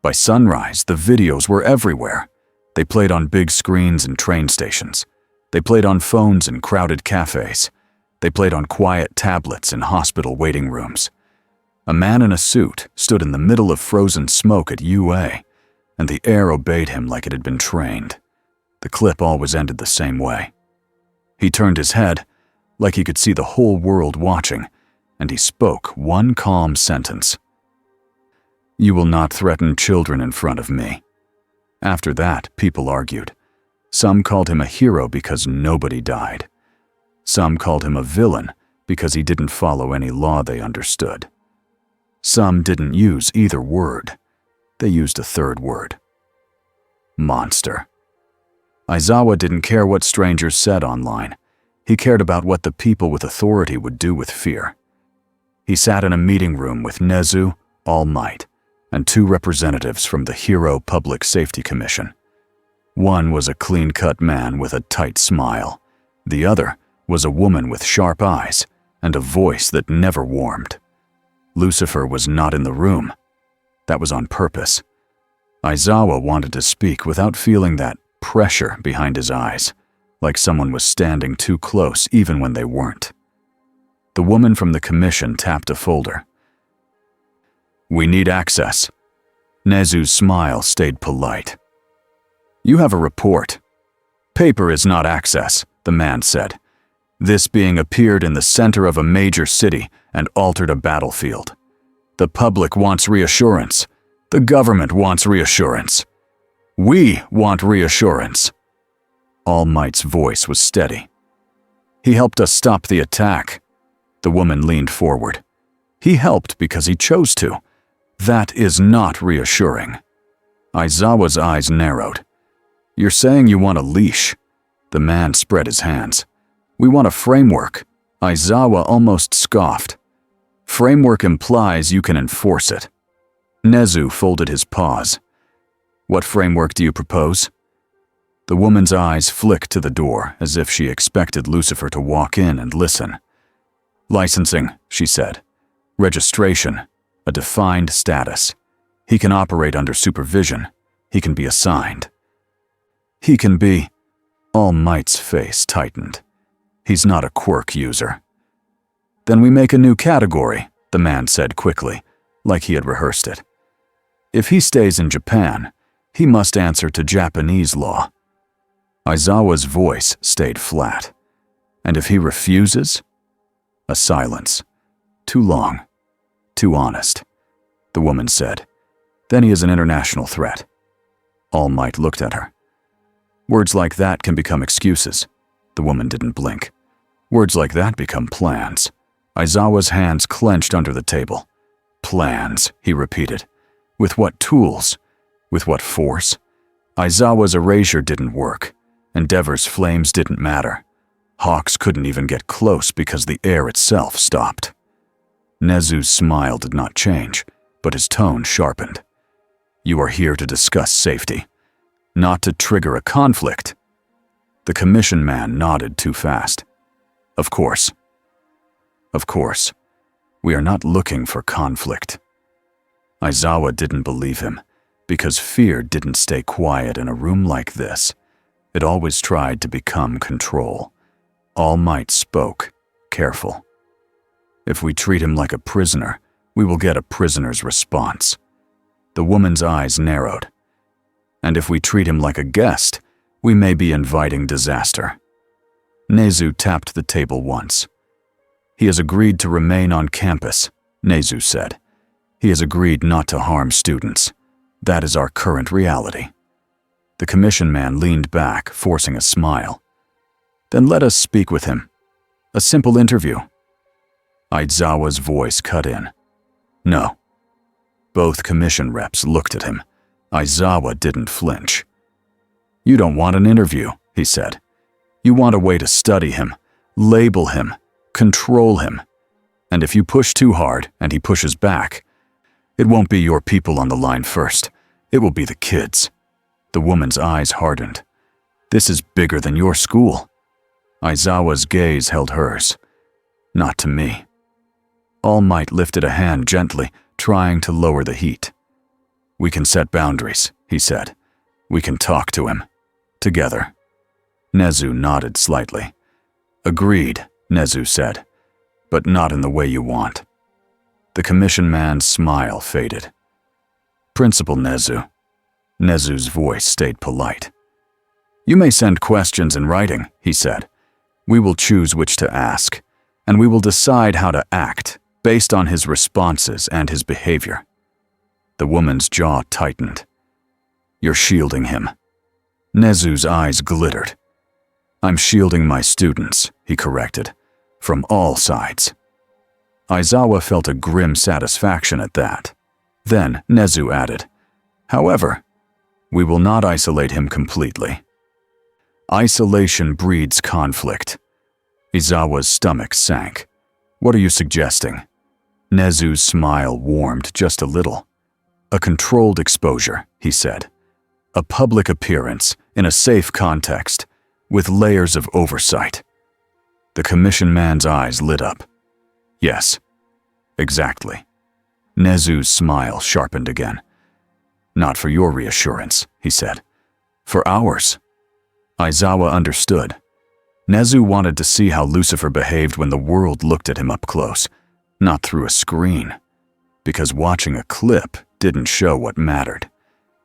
By sunrise, the videos were everywhere. They played on big screens in train stations. They played on phones in crowded cafes. They played on quiet tablets in hospital waiting rooms. A man in a suit stood in the middle of frozen smoke at UA, and the air obeyed him like it had been trained. The clip always ended the same way. He turned his head, like he could see the whole world watching, and he spoke one calm sentence. "You will not threaten children in front of me." After that, people argued. Some called him a hero because nobody died. Some called him a villain because he didn't follow any law they understood. Some didn't use either word. They used a third word. Monster. Aizawa didn't care what strangers said online. He cared about what the people with authority would do with fear. He sat in a meeting room with Nezu, All Might, and two representatives from the Hero Public Safety Commission. One was a clean-cut man with a tight smile. The other was a woman with sharp eyes and a voice that never warmed. Lucifer was not in the room. That was on purpose. Aizawa wanted to speak without feeling that pressure behind his eyes, like someone was standing too close even when they weren't. The woman from the commission tapped a folder. "We need access." Nezu's smile stayed polite. "You have a report." "Paper is not access," the man said. "This being appeared in the center of a major city and altered a battlefield. The public wants reassurance. The government wants reassurance. We want reassurance." All Might's voice was steady. "He helped us stop the attack." The woman leaned forward. "He helped because he chose to. That is not reassuring." Aizawa's eyes narrowed. "You're saying you want a leash?" The man spread his hands. "We want a framework." Aizawa almost scoffed. "Framework implies you can enforce it." Nezu folded his paws. "What framework do you propose?" The woman's eyes flicked to the door as if she expected Lucifer to walk in and listen. "Licensing," she said. "Registration. A defined status. He can operate under supervision. He can be assigned. He can be—" All Might's face tightened. "He's not a quirk user." "Then we make a new category," the man said quickly, like he had rehearsed it. "If he stays in Japan, he must answer to Japanese law." Aizawa's voice stayed flat. "And if he refuses?" A silence. Too long. Too honest, the woman said. Then he is an international threat. All Might looked at her. Words like that can become excuses. The woman didn't blink. Words like that become plans. Aizawa's hands clenched under the table. Plans, he repeated. With what tools? With what force? Aizawa's erasure didn't work. Endeavor's flames didn't matter. Hawks couldn't even get close because the air itself stopped. Nezu's smile did not change, but his tone sharpened. You are here to discuss safety, not to trigger a conflict. The commission man nodded too fast. Of course. Of course. We are not looking for conflict. Aizawa didn't believe him, because fear didn't stay quiet in a room like this. It always tried to become control. All Might spoke, careful. If we treat him like a prisoner, we will get a prisoner's response. The woman's eyes narrowed. And if we treat him like a guest, we may be inviting disaster. Nezu tapped the table once. He has agreed to remain on campus, Nezu said. He has agreed not to harm students. That is our current reality. The commission man leaned back, forcing a smile. Then let us speak with him. A simple interview. Aizawa's voice cut in. No. Both commission reps looked at him. Aizawa didn't flinch. You don't want an interview, he said. You want a way to study him, label him, control him. And if you push too hard and he pushes back, it won't be your people on the line first. It will be the kids. The woman's eyes hardened. This is bigger than your school. Aizawa's gaze held hers. Not to me. All Might lifted a hand gently, trying to lower the heat. We can set boundaries, he said. We can talk to him. Together. Nezu nodded slightly. Agreed, Nezu said. But not in the way you want. The commission man's smile faded. Principal Nezu. Nezu's voice stayed polite. You may send questions in writing, he said. We will choose which to ask, and we will decide how to act based on his responses and his behavior. The woman's jaw tightened. You're shielding him. Nezu's eyes glittered. I'm shielding my students, he corrected, from all sides. Aizawa felt a grim satisfaction at that. Then Nezu added, however, we will not isolate him completely. Isolation breeds conflict. Aizawa's stomach sank. What are you suggesting? Nezu's smile warmed just a little. A controlled exposure, he said. A public appearance in a safe context, with layers of oversight. The commission man's eyes lit up. Yes, exactly. Nezu's smile sharpened again. Not for your reassurance, he said. For ours. Aizawa understood. Nezu wanted to see how Lucifer behaved when the world looked at him up close, not through a screen. Because watching a clip didn't show what mattered.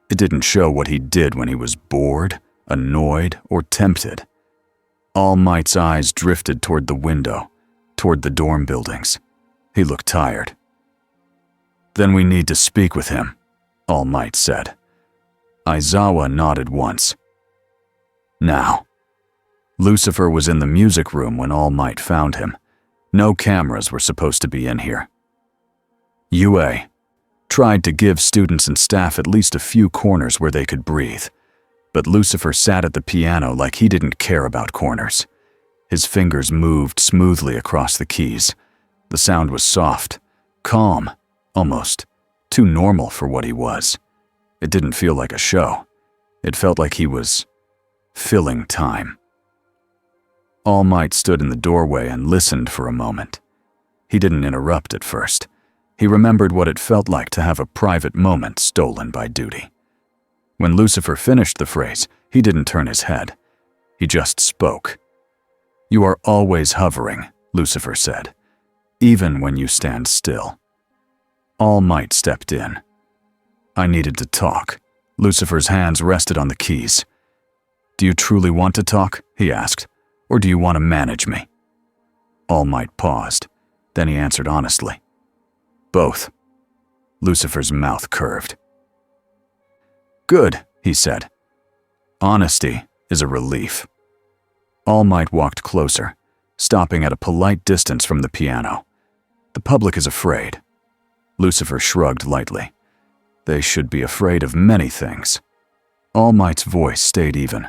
It didn't show what he did when he was bored, annoyed, or tempted. All Might's eyes drifted toward the window, toward the dorm buildings. He looked tired. Then we need to speak with him, All Might said. Aizawa nodded once. Now. Lucifer was in the music room when All Might found him. No cameras were supposed to be in here. UA tried to give students and staff at least a few corners where they could breathe, but Lucifer sat at the piano like he didn't care about corners. His fingers moved smoothly across the keys. The sound was soft, calm, almost too normal for what he was. It didn't feel like a show. It felt like he was filling time. All Might stood in the doorway and listened for a moment. He didn't interrupt at first. He remembered what it felt like to have a private moment stolen by duty. When Lucifer finished the phrase, he didn't turn his head. He just spoke. You are always hovering, Lucifer said, even when you stand still. All Might stepped in. I needed to talk. Lucifer's hands rested on the keys. Do you truly want to talk? He asked. Or do you want to manage me? All Might paused. Then he answered honestly. Both. Lucifer's mouth curved. Good, he said. Honesty is a relief. All Might walked closer, stopping at a polite distance from the piano. The public is afraid. Lucifer shrugged lightly. They should be afraid of many things. All Might's voice stayed even.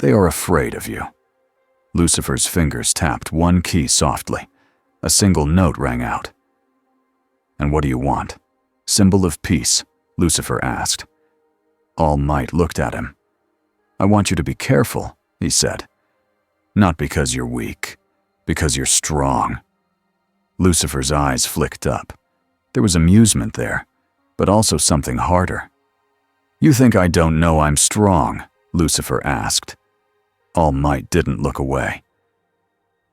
They are afraid of you. Lucifer's fingers tapped one key softly. A single note rang out. And what do you want? Symbol of peace, Lucifer asked. All Might looked at him. I want you to be careful, he said. Not because you're weak, because you're strong. Lucifer's eyes flicked up. There was amusement there, but also something harder. You think I don't know I'm strong? Lucifer asked. All Might didn't look away.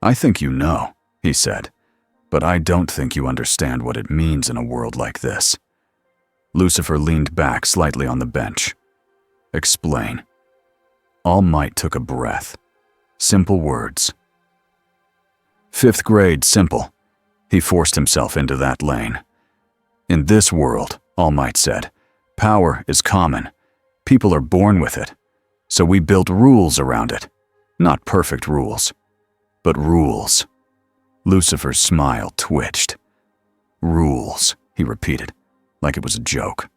I think you know, he said, but I don't think you understand what it means in a world like this. Lucifer leaned back slightly on the bench. Explain. All Might took a breath. Simple words. 5th grade simple. He forced himself into that lane. In this world, All Might said, power is common. People are born with it. So we built rules around it. Not perfect rules, but rules. Lucifer's smile twitched. Rules, he repeated, like it was a joke.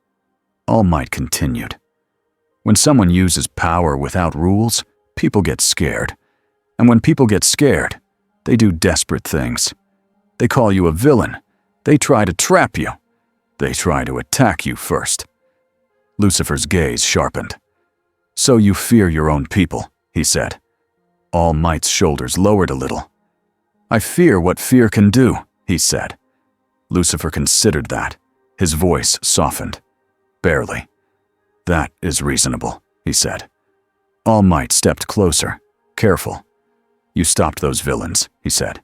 All Might continued. When someone uses power without rules, people get scared. And when people get scared, they do desperate things. They call you a villain. They try to trap you. They try to attack you first. Lucifer's gaze sharpened. So you fear your own people, he said. All Might's shoulders lowered a little. I fear what fear can do, he said. Lucifer considered that. His voice softened. Barely. That is reasonable, he said. All Might stepped closer, careful. You stopped those villains, he said.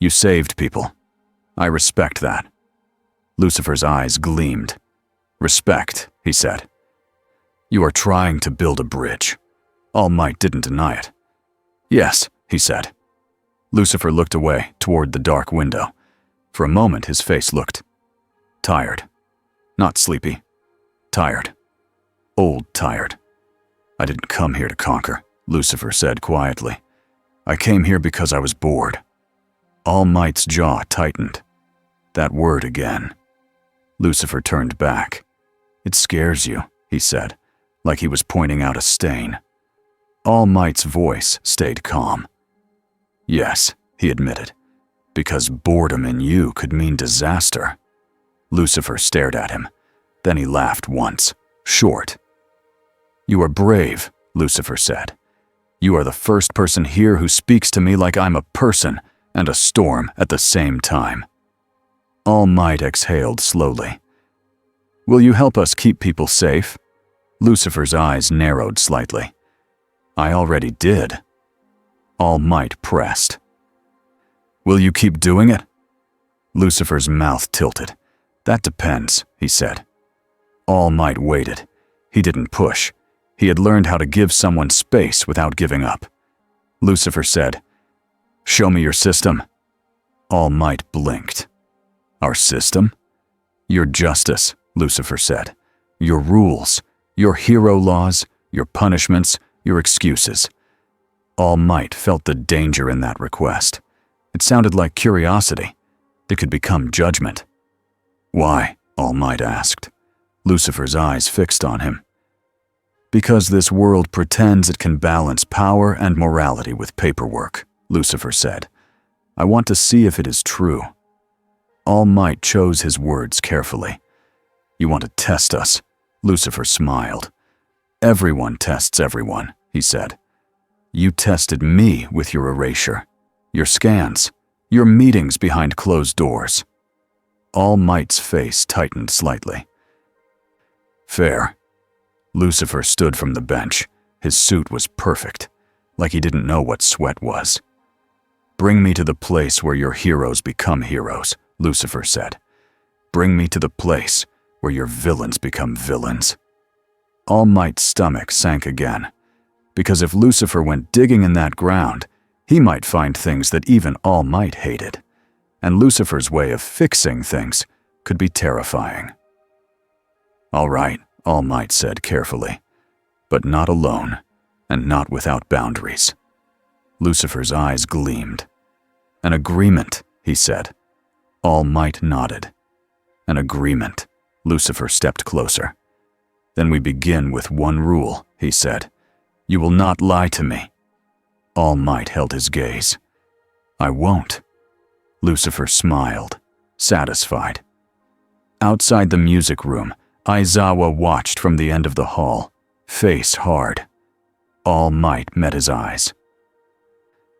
You saved people. I respect that. Lucifer's eyes gleamed. Respect, he said. You are trying to build a bridge. All Might didn't deny it. Yes, he said. Lucifer looked away toward the dark window. For a moment his face looked tired. Not sleepy. Tired. Old tired. I didn't come here to conquer, Lucifer said quietly. I came here because I was bored. All Might's jaw tightened. That word again. Lucifer turned back. It scares you, he said, like he was pointing out a stain. All Might's voice stayed calm. Yes, he admitted, because boredom in you could mean disaster. Lucifer stared at him. Then he laughed once, short. You are brave, Lucifer said. You are the first person here who speaks to me like I'm a person and a storm at the same time. All Might exhaled slowly. Will you help us keep people safe? Lucifer's eyes narrowed slightly. I already did. All Might pressed. Will you keep doing it? Lucifer's mouth tilted. That depends, he said. All Might waited. He didn't push. He had learned how to give someone space without giving up. Lucifer said, Show me your system. All Might blinked. Our system? Your justice, Lucifer said. Your rules, your hero laws, your punishments, your excuses. All Might felt the danger in that request. It sounded like curiosity. It could become judgment. Why? All Might asked. Lucifer's eyes fixed on him. Because this world pretends it can balance power and morality with paperwork, Lucifer said. I want to see if it is true. All Might chose his words carefully. You want to test us? Lucifer smiled. Everyone tests everyone, he said. You tested me with your erasure, your scans, your meetings behind closed doors. All Might's face tightened slightly. Fair. Lucifer stood from the bench. His suit was perfect, like he didn't know what sweat was. Bring me to the place where your heroes become heroes, Lucifer said. Bring me to the place where your villains become villains. All Might's stomach sank again, because if Lucifer went digging in that ground, he might find things that even All Might hated. and Lucifer's way of fixing things could be terrifying. "All right," All Might said carefully, "but not alone, and not without boundaries." Lucifer's eyes gleamed. "An agreement," he said. All Might nodded. "An agreement." Lucifer stepped closer. "Then we begin with one rule," he said. "You will not lie to me." All Might held his gaze. "I won't." Lucifer smiled, satisfied. Outside the music room, Aizawa watched from the end of the hall, face hard. All Might met his eyes.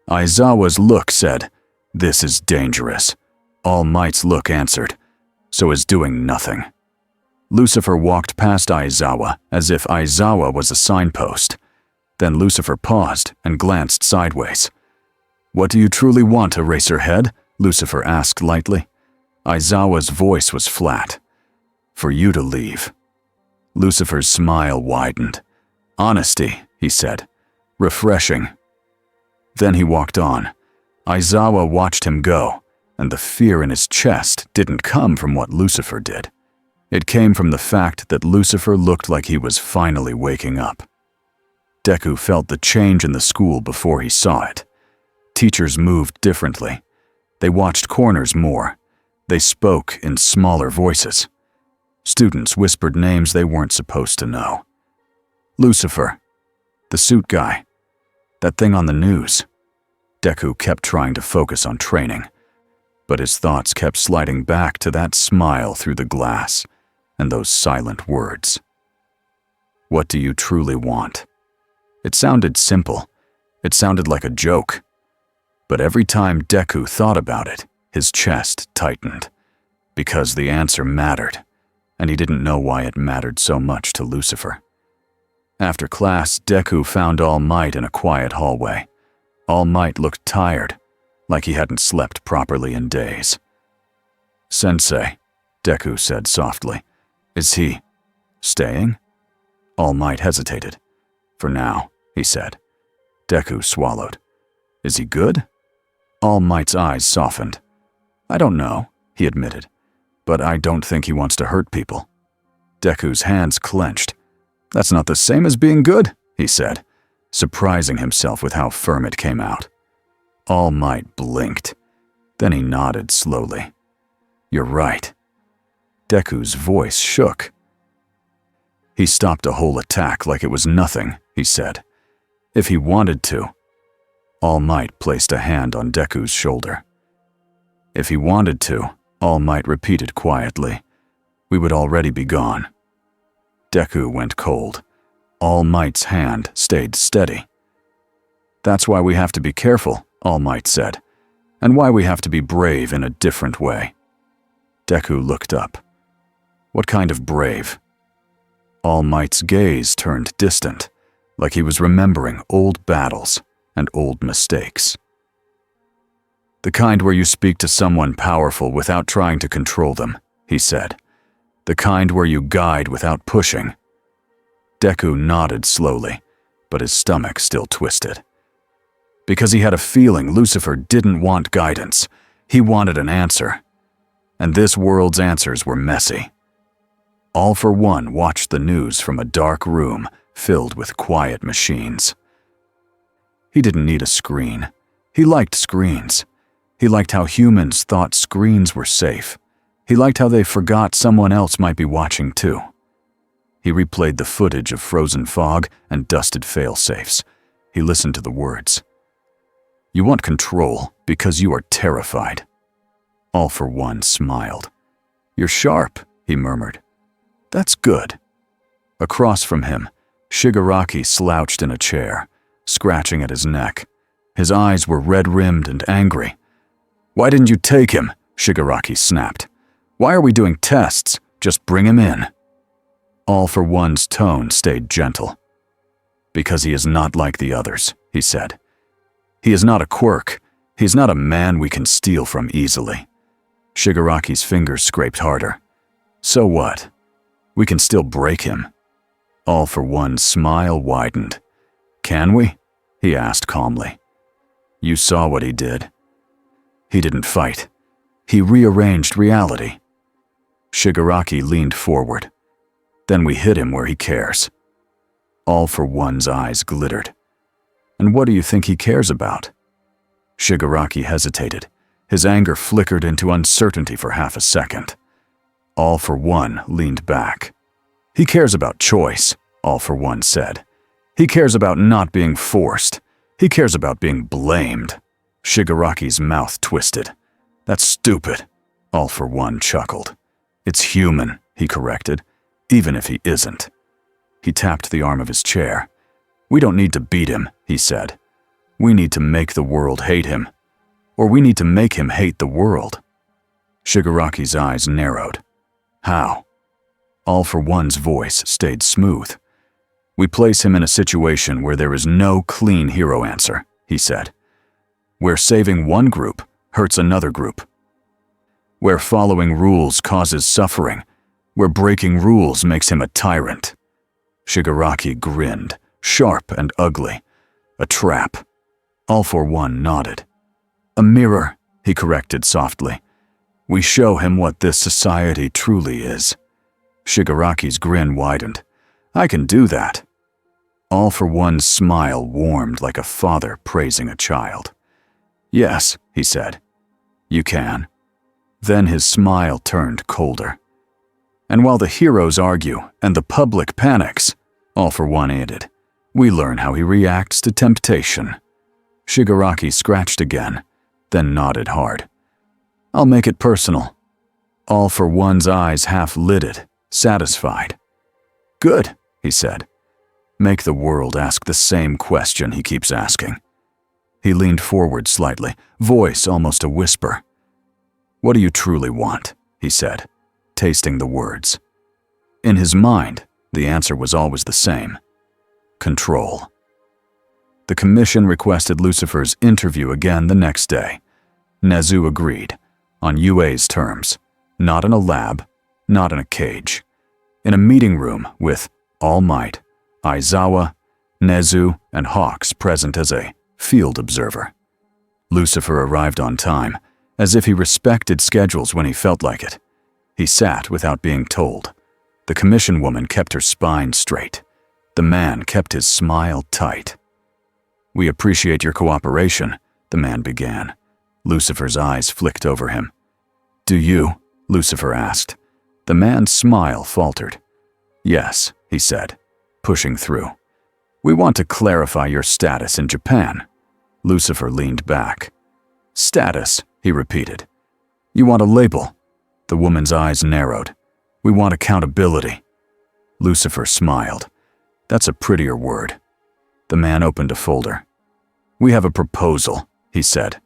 Aizawa's look said, "This is dangerous." All Might's look answered, "So is doing nothing." Lucifer walked past Aizawa as if Aizawa was a signpost. Then Lucifer paused and glanced sideways. "What do you truly want, Eraserhead?" Lucifer asked lightly. Aizawa's voice was flat. "For you to leave." Lucifer's smile widened. "Honesty," he said. "Refreshing." Then he walked on. Aizawa watched him go, and the fear in his chest didn't come from what Lucifer did. It came from the fact that Lucifer looked like he was finally waking up. Deku felt the change in the school before he saw it. Teachers moved differently. They watched corners more. They spoke in smaller voices. Students whispered names they weren't supposed to know. Lucifer. The suit guy. That thing on the news. Deku kept trying to focus on training, but his thoughts kept sliding back to that smile through the glass and those silent words. "What do you truly want?" It sounded simple. It sounded like a joke. But every time Deku thought about it, his chest tightened, because the answer mattered, and he didn't know why it mattered so much to Lucifer. After class, Deku found All Might in a quiet hallway. All Might looked tired, like he hadn't slept properly in days. "Sensei," Deku said softly. "Is he staying?" All Might hesitated. "For now," he said. Deku swallowed. "Is he good?" All Might's eyes softened. "I don't know," he admitted, "but I don't think he wants to hurt people." Deku's hands clenched. "That's not the same as being good," he said, surprising himself with how firm it came out. All Might blinked. Then he nodded slowly. "You're right." Deku's voice shook. "He stopped a whole attack like it was nothing," he said. "If he wanted to." All Might placed a hand on Deku's shoulder. "If he wanted to," All Might repeated quietly, "we would already be gone." Deku went cold. All Might's hand stayed steady. "That's why we have to be careful," All Might said, "and why we have to be brave in a different way." Deku looked up. "What kind of brave?" All Might's gaze turned distant, like he was remembering old battles and old mistakes. "The kind where you speak to someone powerful without trying to control them," he said. "The kind where you guide without pushing." Deku nodded slowly, but his stomach still twisted. Because he had a feeling Lucifer didn't want guidance. He wanted an answer. And this world's answers were messy. All for One watched the news from a dark room filled with quiet machines. He didn't need a screen. He liked screens. He liked how humans thought screens were safe. He liked how they forgot someone else might be watching too. He replayed the footage of frozen fog and dusted fail-safes. He listened to the words. "You want control because you are terrified." All for One smiled. "You're sharp," he murmured. "That's good." Across from him, Shigaraki slouched in a chair, scratching at his neck. His eyes were red-rimmed and angry. "Why didn't you take him?" Shigaraki snapped. "Why are we doing tests? Just bring him in." All for One's tone stayed gentle. "Because he is not like the others," he said. "He is not a quirk. He is not a man we can steal from easily." Shigaraki's fingers scraped harder. "So what? We can still break him." All for One's smile widened. "Can we?" he asked calmly. "You saw what he did. He didn't fight. He rearranged reality. Shigaraki leaned forward. Then we hit him where he cares. All for One's eyes glittered. And what do you think he cares about? Shigaraki hesitated. His anger flickered into uncertainty for half a second. All for One leaned back. He cares about choice, All for One said. He cares about not being forced. He cares about being blamed. Shigaraki's mouth twisted. That's stupid, All for One chuckled. It's human, he corrected, even if he isn't. He tapped the arm of his chair. We don't need to beat him, he said. We need to make the world hate him. Or we need to make him hate the world. Shigaraki's eyes narrowed. How? All for One's voice stayed smooth. We place him in a situation where there is no clean hero answer, he said. Where saving one group hurts another group. Where following rules causes suffering. Where breaking rules makes him a tyrant. Shigaraki grinned, sharp and ugly. A trap. All for One nodded. A mirror, he corrected softly. We show him what this society truly is. Shigaraki's grin widened. I can do that. All for One's smile warmed like a father praising a child. Yes, he said. You can. Then his smile turned colder. And while the heroes argue and the public panics, All for One added, we learn how he reacts to temptation. Shigaraki scratched again, then nodded hard. I'll make it personal. All for One's eyes half lidded, satisfied. Good, he said. Make the world ask the same question he keeps asking. He leaned forward slightly, voice almost a whisper. What do you truly want? He said, tasting the words. In his mind, the answer was always the same. Control. The commission requested Lucifer's interview again the next day. Nezu agreed, on UA's terms, not in a lab, not in a cage. In a meeting room with All Might, Aizawa, Nezu, and Hawks present as a field observer. Lucifer arrived on time, as if he respected schedules when he felt like it. He sat without being told. The commission woman kept her spine straight. The man kept his smile tight. We appreciate your cooperation, the man began. Lucifer's eyes flicked over him. Do you? Lucifer asked. The man's smile faltered. Yes, he said, pushing through. We want to clarify your status in Japan. Lucifer leaned back. Status, he repeated. You want a label? The woman's eyes narrowed. We want accountability. Lucifer smiled. That's a prettier word. The man opened a folder. We have a proposal, he said.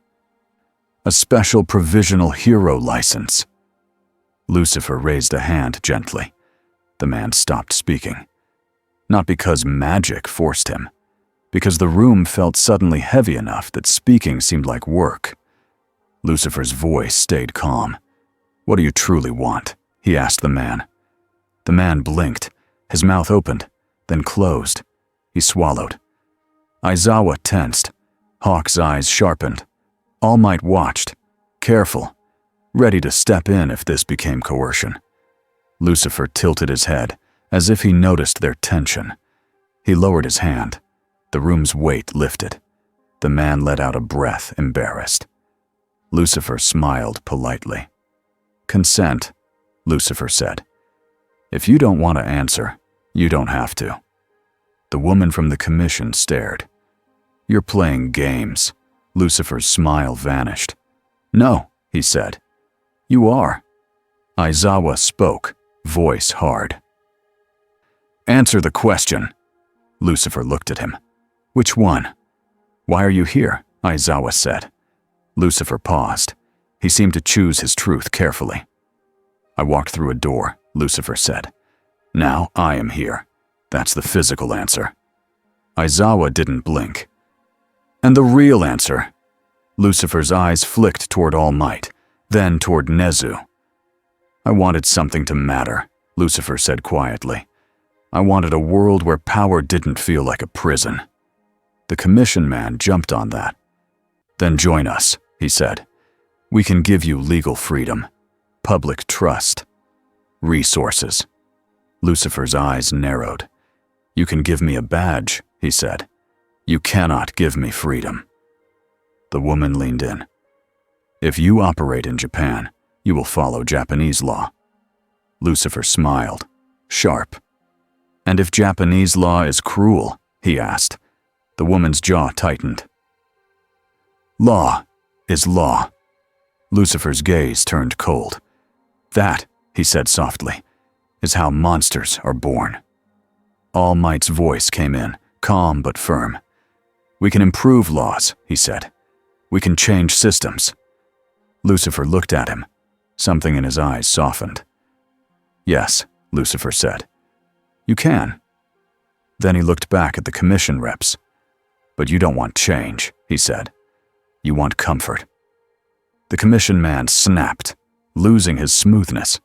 A special provisional hero license. Lucifer raised a hand gently. The man stopped speaking. Not because magic forced him, because the room felt suddenly heavy enough that speaking seemed like work. Lucifer's voice stayed calm. What do you truly want? He asked the man. The man blinked, his mouth opened, then closed. He swallowed. Aizawa tensed. Hawk's eyes sharpened. All Might watched, careful, ready to step in if this became coercion. Lucifer tilted his head, as if he noticed their tension. He lowered his hand. The room's weight lifted. The man let out a breath, embarrassed. Lucifer smiled politely. Consent, Lucifer said. If you don't want to answer, you don't have to. The woman from the commission stared. You're playing games. Lucifer's smile vanished. No, he said. You are. Aizawa spoke, voice hard. Answer the question. Lucifer looked at him. Which one? Why are you here? Aizawa said. Lucifer paused. He seemed to choose his truth carefully. I walked through a door, Lucifer said. Now I am here. That's the physical answer. Aizawa didn't blink. And the real answer? Lucifer's eyes flicked toward All Might, then toward Nezu. I wanted something to matter, Lucifer said quietly. I wanted a world where power didn't feel like a prison. The commission man jumped on that. Then join us, he said. We can give you legal freedom, public trust, resources. Lucifer's eyes narrowed. You can give me a badge, he said. You cannot give me freedom. The woman leaned in. If you operate in Japan, you will follow Japanese law. Lucifer smiled, sharp. And if Japanese law is cruel, he asked. The woman's jaw tightened. Law is law. Lucifer's gaze turned cold. That, he said softly, is how monsters are born. All Might's voice came in, calm but firm. We can improve laws, he said. We can change systems. Lucifer looked at him. Something in his eyes softened. Yes, Lucifer said. You can. Then he looked back at the commission reps. But you don't want change, he said. You want comfort. The commission man snapped, losing his smoothness.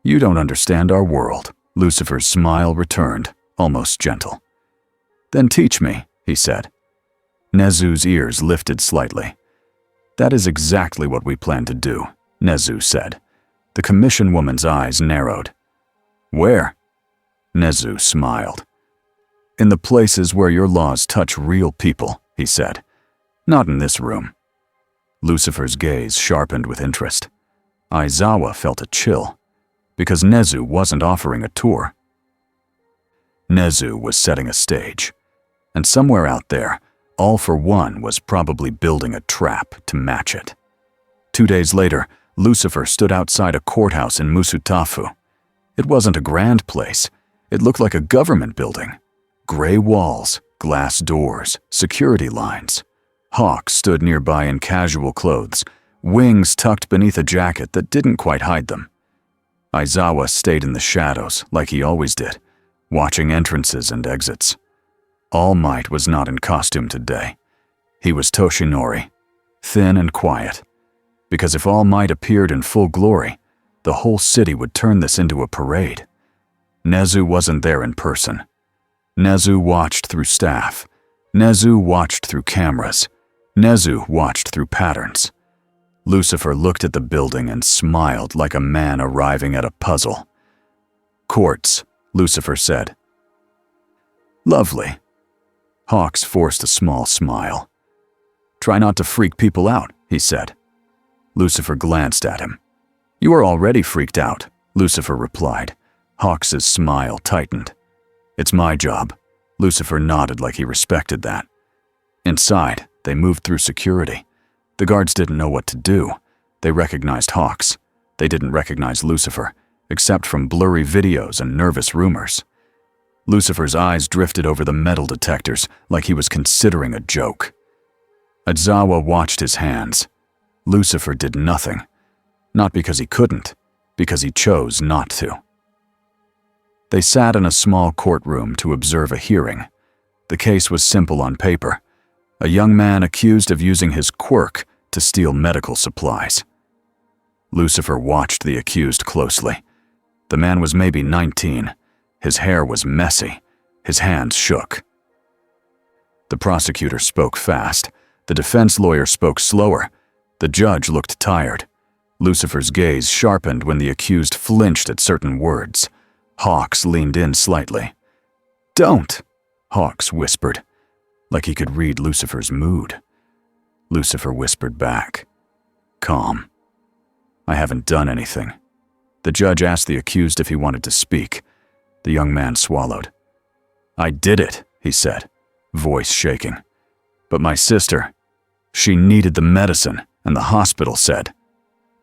You don't understand our world. Lucifer's smile returned, almost gentle. Then teach me, he said. Nezu's ears lifted slightly. That is exactly what we plan to do, Nezu said. The commission woman's eyes narrowed. Where? Nezu smiled. In the places where your laws touch real people, he said. Not in this room. Lucifer's gaze sharpened with interest. Aizawa felt a chill, because Nezu wasn't offering a tour. Nezu was setting a stage, and somewhere out there, All for One was probably building a trap to match it. 2 days later, Lucifer stood outside a courthouse in Musutafu. It wasn't a grand place. It looked like a government building. Gray walls, glass doors, security lines. Hawk stood nearby in casual clothes, wings tucked beneath a jacket that didn't quite hide them. Aizawa stayed in the shadows like he always did, watching entrances and exits. All Might was not in costume today. He was Toshinori, thin and quiet, because if All Might appeared in full glory, the whole city would turn this into a parade. Nezu wasn't there in person. Nezu watched through staff. Nezu watched through cameras. Nezu watched through patterns. Lucifer looked at the building and smiled like a man arriving at a puzzle. Courts, Lucifer said. Lovely. Hawks forced a small smile. Try not to freak people out, he said. Lucifer glanced at him. You are already freaked out, Lucifer replied. Hawks's smile tightened. It's my job. Lucifer nodded like he respected that. Inside, they moved through security. The guards didn't know what to do. They recognized Hawks. They didn't recognize Lucifer, except from blurry videos and nervous rumors. Lucifer's eyes drifted over the metal detectors like he was considering a joke. Aizawa watched his hands. Lucifer did nothing. Not because he couldn't, because he chose not to. They sat in a small courtroom to observe a hearing. The case was simple on paper. A young man accused of using his quirk to steal medical supplies. Lucifer watched the accused closely. The man was maybe 19. His hair was messy. His hands shook. The prosecutor spoke fast. The defense lawyer spoke slower. The judge looked tired. Lucifer's gaze sharpened when the accused flinched at certain words. Hawks leaned in slightly. Don't, Hawks whispered, like he could read Lucifer's mood. Lucifer whispered back. Calm. I haven't done anything. The judge asked the accused if he wanted to speak. The young man swallowed. I did it, he said, voice shaking. But my sister, she needed the medicine, and the hospital said.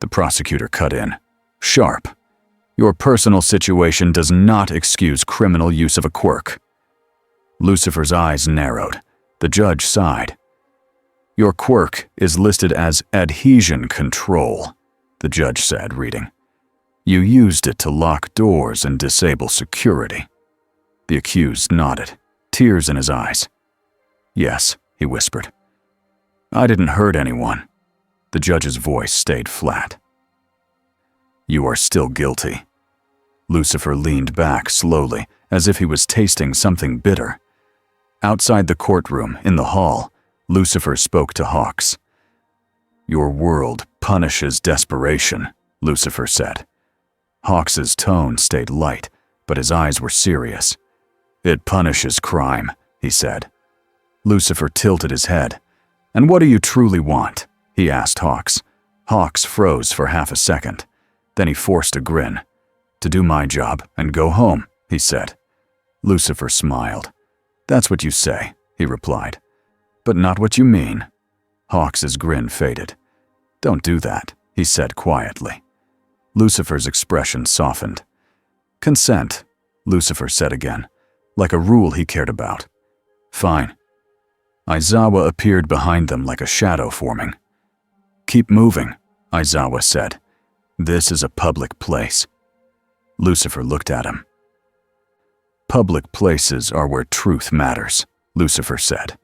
The prosecutor cut in. Sharp. Your personal situation does not excuse criminal use of a quirk. Lucifer's eyes narrowed. The judge sighed. Your quirk is listed as adhesion control, the judge said, reading. You used it to lock doors and disable security. The accused nodded, tears in his eyes. Yes, he whispered. I didn't hurt anyone. The judge's voice stayed flat. You are still guilty. Lucifer leaned back slowly, as if he was tasting something bitter. Outside the courtroom, in the hall, Lucifer spoke to Hawks. "Your world punishes desperation," Lucifer said. Hawks's tone stayed light, but his eyes were serious. "It punishes crime," he said. Lucifer tilted his head. "And what do you truly want?" he asked Hawks. Hawks froze for half a second. Then he forced a grin. "To do my job and go home," he said. Lucifer smiled. "That's what you say," he replied. "But not what you mean." Hawks's grin faded. "Don't do that," he said quietly. Lucifer's expression softened. "Consent," Lucifer said again, like a rule he cared about. "Fine." Aizawa appeared behind them like a shadow forming. "Keep moving," Aizawa said. "This is a public place." Lucifer looked at him. "Public places are where truth matters," Lucifer said.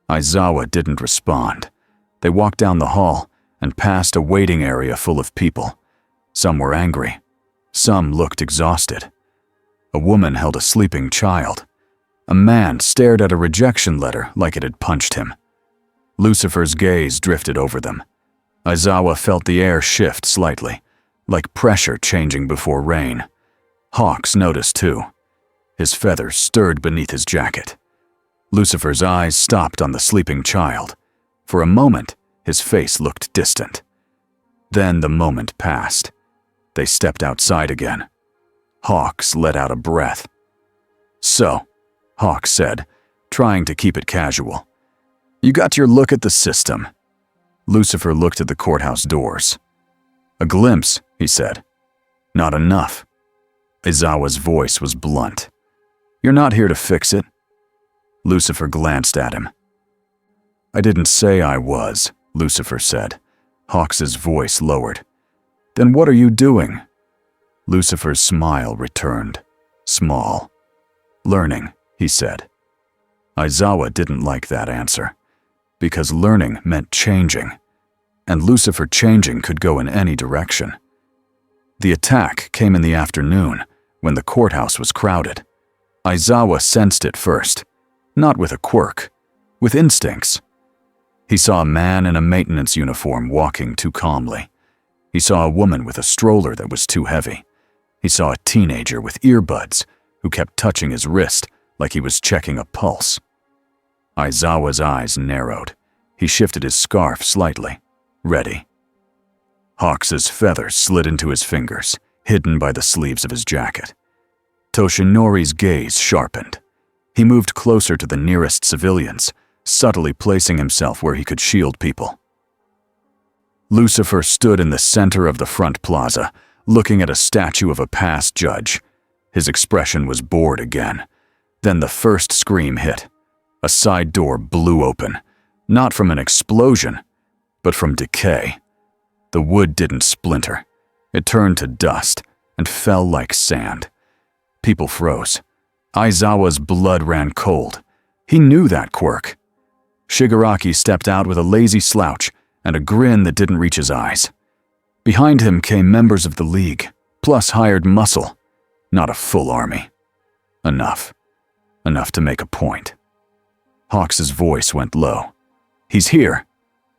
Aizawa didn't respond. They walked down the hall and passed a waiting area full of people. Some were angry. Some looked exhausted. A woman held a sleeping child. A man stared at a rejection letter like it had punched him. Lucifer's gaze drifted over them. Aizawa felt the air shift slightly, like pressure changing before rain. Hawks noticed too. His feathers stirred beneath his jacket. Lucifer's eyes stopped on the sleeping child. For a moment, his face looked distant. Then the moment passed. They stepped outside again. Hawks let out a breath. "So," Hawks said, trying to keep it casual, "you got your look at the system." Lucifer looked at the courthouse doors. "A glimpse," he said. "Not enough." Aizawa's voice was blunt. "You're not here to fix it." Lucifer glanced at him. "I didn't say I was," Lucifer said. Hawks's voice lowered. "Then what are you doing?" Lucifer's smile returned, small. "Learning," he said. Aizawa didn't like that answer, because learning meant changing, and Lucifer changing could go in any direction. The attack came in the afternoon, when the courthouse was crowded. Aizawa sensed it first, not with a quirk, with instincts. He saw a man in a maintenance uniform walking too calmly. He saw a woman with a stroller that was too heavy. He saw a teenager with earbuds who kept touching his wrist like he was checking a pulse. Aizawa's eyes narrowed. He shifted his scarf slightly. Ready. Hawks's feathers slid into his fingers, hidden by the sleeves of his jacket. Toshinori's gaze sharpened. He moved closer to the nearest civilians, subtly placing himself where he could shield people. Lucifer stood in the center of the front plaza, looking at a statue of a past judge. His expression was bored again. Then the first scream hit. A side door blew open, not from an explosion, but from decay. The wood didn't splinter. It turned to dust and fell like sand. People froze. Aizawa's blood ran cold. He knew that quirk. Shigaraki stepped out with a lazy slouch and a grin that didn't reach his eyes. Behind him came members of the League, plus hired muscle. Not a full army. Enough. Enough to make a point. Hawks's voice went low. "He's here."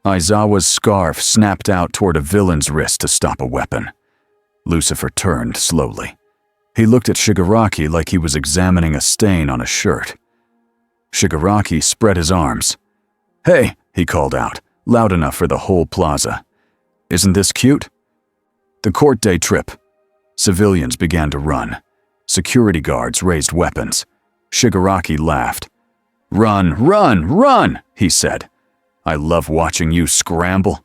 Aizawa's scarf snapped out toward a villain's wrist to stop a weapon. Lucifer turned slowly. He looked at Shigaraki like he was examining a stain on a shirt. Shigaraki spread his arms. "Hey," he called out, loud enough for the whole plaza. "Isn't this cute?" The court day trip. Civilians began to run. Security guards raised weapons. Shigaraki laughed. "Run, run, run," he said. "I love watching you scramble."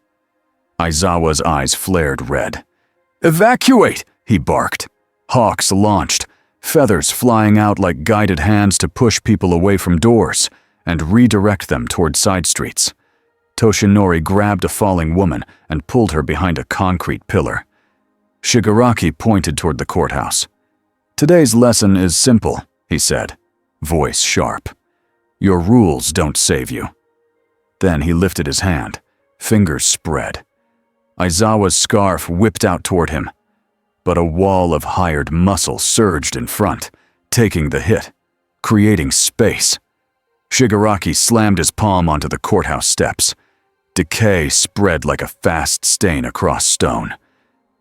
Aizawa's eyes flared red. "Evacuate," he barked. Hawks launched, feathers flying out like guided hands to push people away from doors and redirect them toward side streets. Toshinori grabbed a falling woman and pulled her behind a concrete pillar. Shigaraki pointed toward the courthouse. "Today's lesson is simple," he said, voice sharp. "Your rules don't save you." Then he lifted his hand, fingers spread. Aizawa's scarf whipped out toward him, but a wall of hired muscle surged in front, taking the hit, creating space. Shigaraki slammed his palm onto the courthouse steps. Decay spread like a fast stain across stone.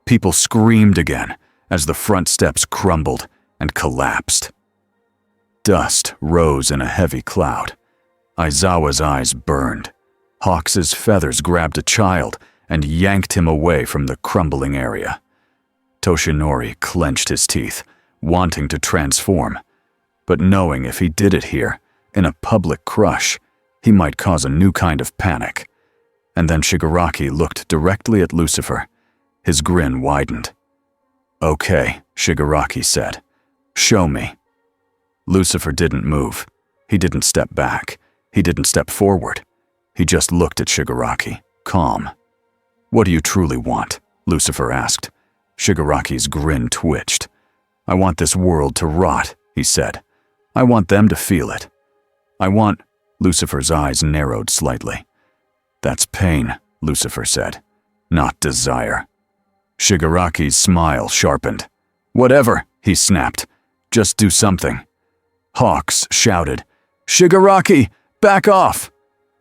People screamed again as the front steps crumbled and collapsed. Dust rose in a heavy cloud. Aizawa's eyes burned. Hawks's feathers grabbed a child and yanked him away from the crumbling area. Toshinori clenched his teeth, wanting to transform, but knowing if he did it here, in a public crush, he might cause a new kind of panic. And then Shigaraki looked directly at Lucifer. His grin widened. "Okay," Shigaraki said. "Show me." Lucifer didn't move. He didn't step back. He didn't step forward. He just looked at Shigaraki, calm. "What do you truly want?" Lucifer asked. Shigaraki's grin twitched. "I want this world to rot," he said. "I want them to feel it. I want—" Lucifer's eyes narrowed slightly. "That's pain," Lucifer said, "not desire." Shigaraki's smile sharpened. "Whatever," he snapped. "Just do something." Hawks shouted, "Shigaraki, back off!"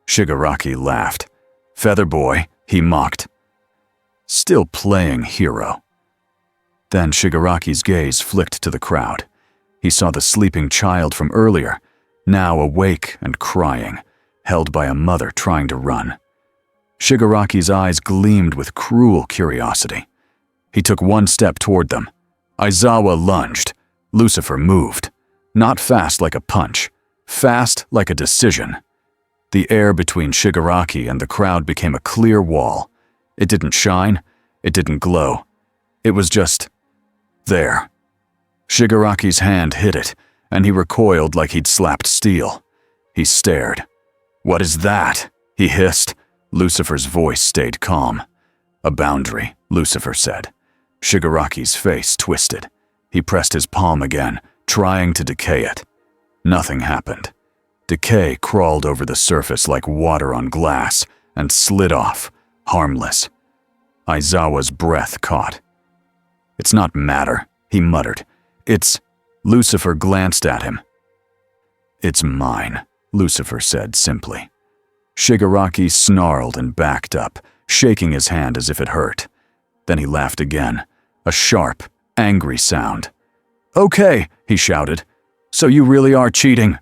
Shigaraki laughed. "Feather boy," he mocked. Still playing hero. Then Shigaraki's gaze flicked to the crowd. He saw the sleeping child from earlier, now awake and crying, held by a mother trying to run. Shigaraki's eyes gleamed with cruel curiosity. He took one step toward them. Aizawa lunged. Lucifer moved. Not fast like a punch, fast like a decision. The air between Shigaraki and the crowd became a clear wall. It didn't shine. It didn't glow. It was just there. Shigaraki's hand hit it, and he recoiled like he'd slapped steel. He stared. "What is that?" he hissed. Lucifer's voice stayed calm. "A boundary," Lucifer said. Shigaraki's face twisted. He pressed his palm again, trying to decay it. Nothing happened. Decay crawled over the surface like water on glass and slid off, harmless. Aizawa's breath caught. "It's not matter," he muttered. "It's—" Lucifer glanced at him. "It's mine," Lucifer said simply. Shigaraki snarled and backed up, shaking his hand as if it hurt. Then he laughed again, a sharp, angry sound. "Okay," he shouted. "So you really are cheating."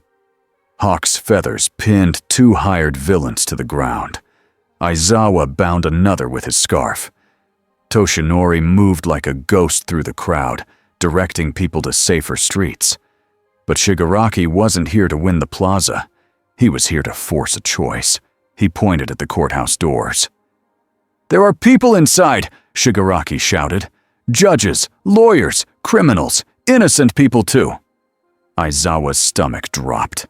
Hawk's feathers pinned two hired villains to the ground. Aizawa bound another with his scarf. Toshinori moved like a ghost through the crowd, directing people to safer streets. But Shigaraki wasn't here to win the plaza. He was here to force a choice. He pointed at the courthouse doors. "There are people inside," Shigaraki shouted. "Judges, lawyers, criminals, innocent people too." Aizawa's stomach dropped.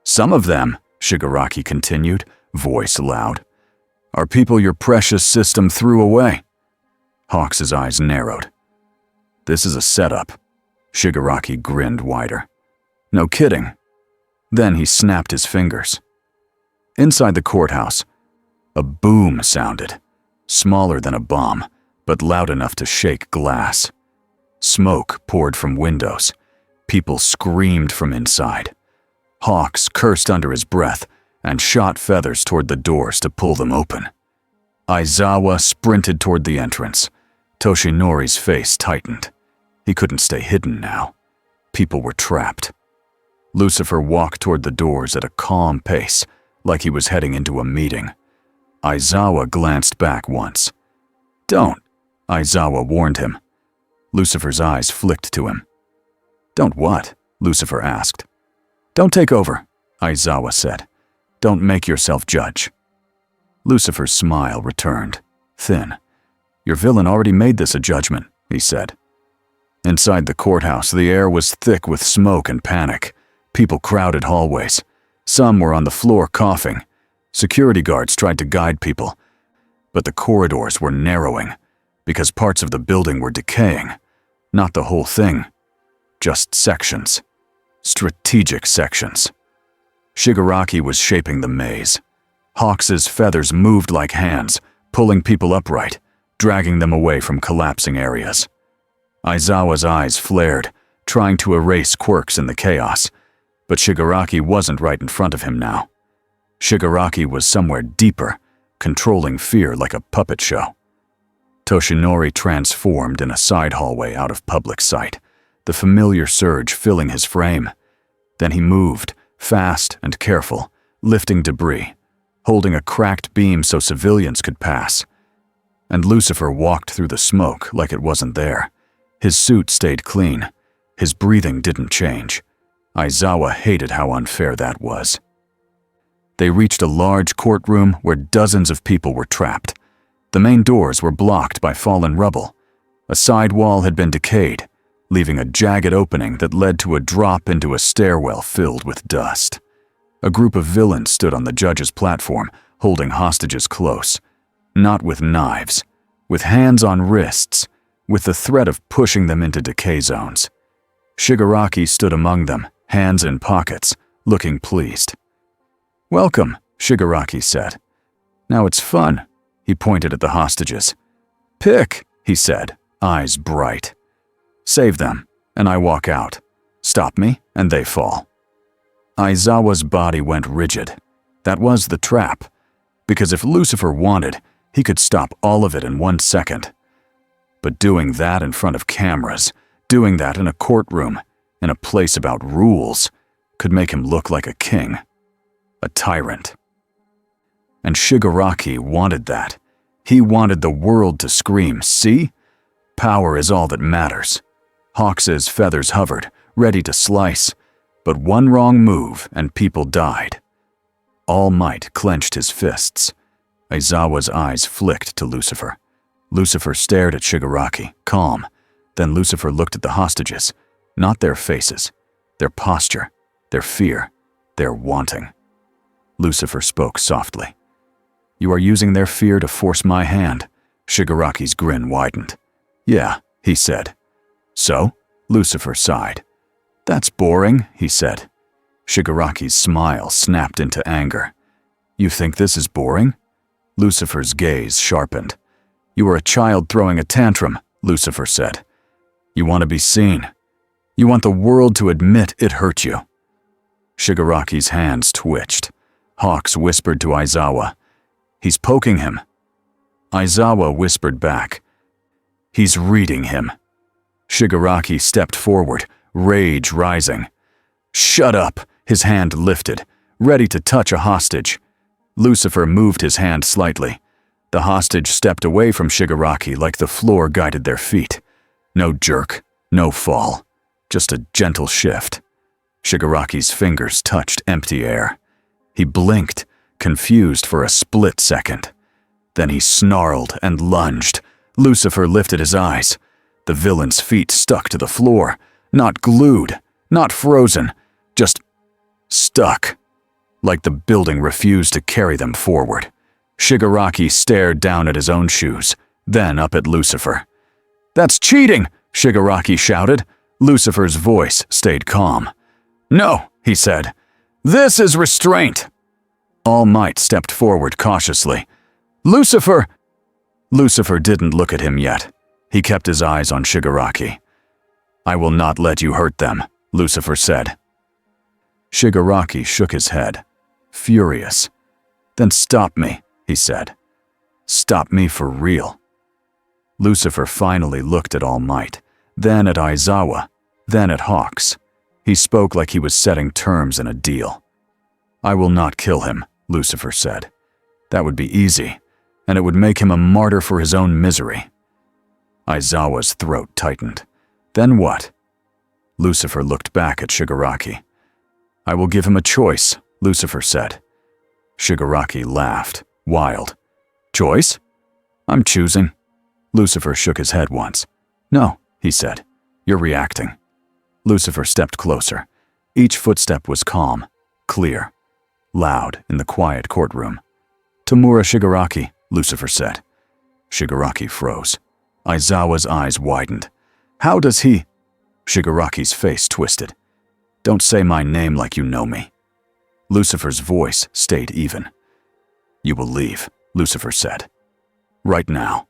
"Some of them," Shigaraki continued, voice loud, "are people your precious system threw away." Hawks's eyes narrowed. "This is a setup." Shigaraki grinned wider. "No kidding." Then he snapped his fingers. Inside the courthouse, a boom sounded, smaller than a bomb, but loud enough to shake glass. Smoke poured from windows. People screamed from inside. Hawks cursed under his breath and shot feathers toward the doors to pull them open. Aizawa sprinted toward the entrance. Toshinori's face tightened. He couldn't stay hidden now. People were trapped. Lucifer walked toward the doors at a calm pace, like he was heading into a meeting. Aizawa glanced back once. "Don't," Aizawa warned him. Lucifer's eyes flicked to him. "Don't what?" Lucifer asked. "Don't take over," Aizawa said. "Don't make yourself judge." Lucifer's smile returned, thin. "Your villain already made this a judgment," he said. Inside the courthouse, the air was thick with smoke and panic. People crowded hallways. Some were on the floor coughing. Security guards tried to guide people. But the corridors were narrowing, because parts of the building were decaying. Not the whole thing. Just sections. Strategic sections. Shigaraki was shaping the maze. Hawks's feathers moved like hands, pulling people upright, dragging them away from collapsing areas. Aizawa's eyes flared, trying to erase quirks in the chaos, but Shigaraki wasn't right in front of him now. Shigaraki was somewhere deeper, controlling fear like a puppet show. Toshinori transformed in a side hallway out of public sight, the familiar surge filling his frame. Then he moved, fast and careful, lifting debris, holding a cracked beam so civilians could pass. And Lucifer walked through the smoke like it wasn't there. His suit stayed clean. His breathing didn't change. Aizawa hated how unfair that was. They reached a large courtroom where dozens of people were trapped. The main doors were blocked by fallen rubble. A side wall had been decayed, leaving a jagged opening that led to a drop into a stairwell filled with dust. A group of villains stood on the judge's platform, holding hostages close. Not with knives, with hands on wrists, with the threat of pushing them into decay zones. Shigaraki stood among them, hands in pockets, looking pleased. "Welcome," Shigaraki said. "Now it's fun." He pointed at the hostages. "Pick," he said, eyes bright. "Save them, and I walk out. Stop me, and they fall." Aizawa's body went rigid. That was the trap, because if Lucifer wanted, he could stop all of it in 1 second. But doing that in front of cameras, doing that in a courtroom, in a place about rules, could make him look like a king, a tyrant. And Shigaraki wanted that. He wanted the world to scream, "See? Power is all that matters." Hawks's feathers hovered, ready to slice, but one wrong move and people died. All Might clenched his fists. Aizawa's eyes flicked to Lucifer. Lucifer stared at Shigaraki, calm. Then Lucifer looked at the hostages, not their faces, their posture, their fear, their wanting. Lucifer spoke softly. "You are using their fear to force my hand." Shigaraki's grin widened. "Yeah," he said. "So?" Lucifer sighed. "That's boring," he said. Shigaraki's smile snapped into anger. "You think this is boring?" Lucifer's gaze sharpened. "You are a child throwing a tantrum," Lucifer said. "You want to be seen. You want the world to admit it hurt you." Shigaraki's hands twitched. Hawks whispered to Aizawa, "He's poking him." Aizawa whispered back, "He's reading him." Shigaraki stepped forward, rage rising. "Shut up!" His hand lifted, ready to touch a hostage. Lucifer moved his hand slightly. The hostage stepped away from Shigaraki like the floor guided their feet. No jerk, no fall, just a gentle shift. Shigaraki's fingers touched empty air. He blinked, confused for a split second. Then he snarled and lunged. Lucifer lifted his eyes. The villain's feet stuck to the floor, not glued, not frozen, just stuck, like the building refused to carry them forward. Shigaraki stared down at his own shoes, then up at Lucifer. "That's cheating!" Shigaraki shouted. Lucifer's voice stayed calm. "No," he said. "This is restraint." All Might stepped forward cautiously. "Lucifer!" Lucifer didn't look at him yet. He kept his eyes on Shigaraki. "I will not let you hurt them," Lucifer said. Shigaraki shook his head, furious. "Then stop me," he said. "Stop me for real." Lucifer finally looked at All Might, then at Aizawa, then at Hawks. He spoke like he was setting terms in a deal. "I will not kill him," Lucifer said. "That would be easy, and it would make him a martyr for his own misery." Aizawa's throat tightened. "Then what?" Lucifer looked back at Shigaraki. "I will give him a choice," Lucifer said. Shigaraki laughed, wild. "Choice? I'm choosing." Lucifer shook his head once. "No," he said. "You're reacting." Lucifer stepped closer. Each footstep was calm, clear, loud in the quiet courtroom. "Tamura Shigaraki," Lucifer said. Shigaraki froze. Aizawa's eyes widened. "How does he—" Shigaraki's face twisted. "Don't say my name like you know me." Lucifer's voice stayed even. "You will leave," Lucifer said. "Right now.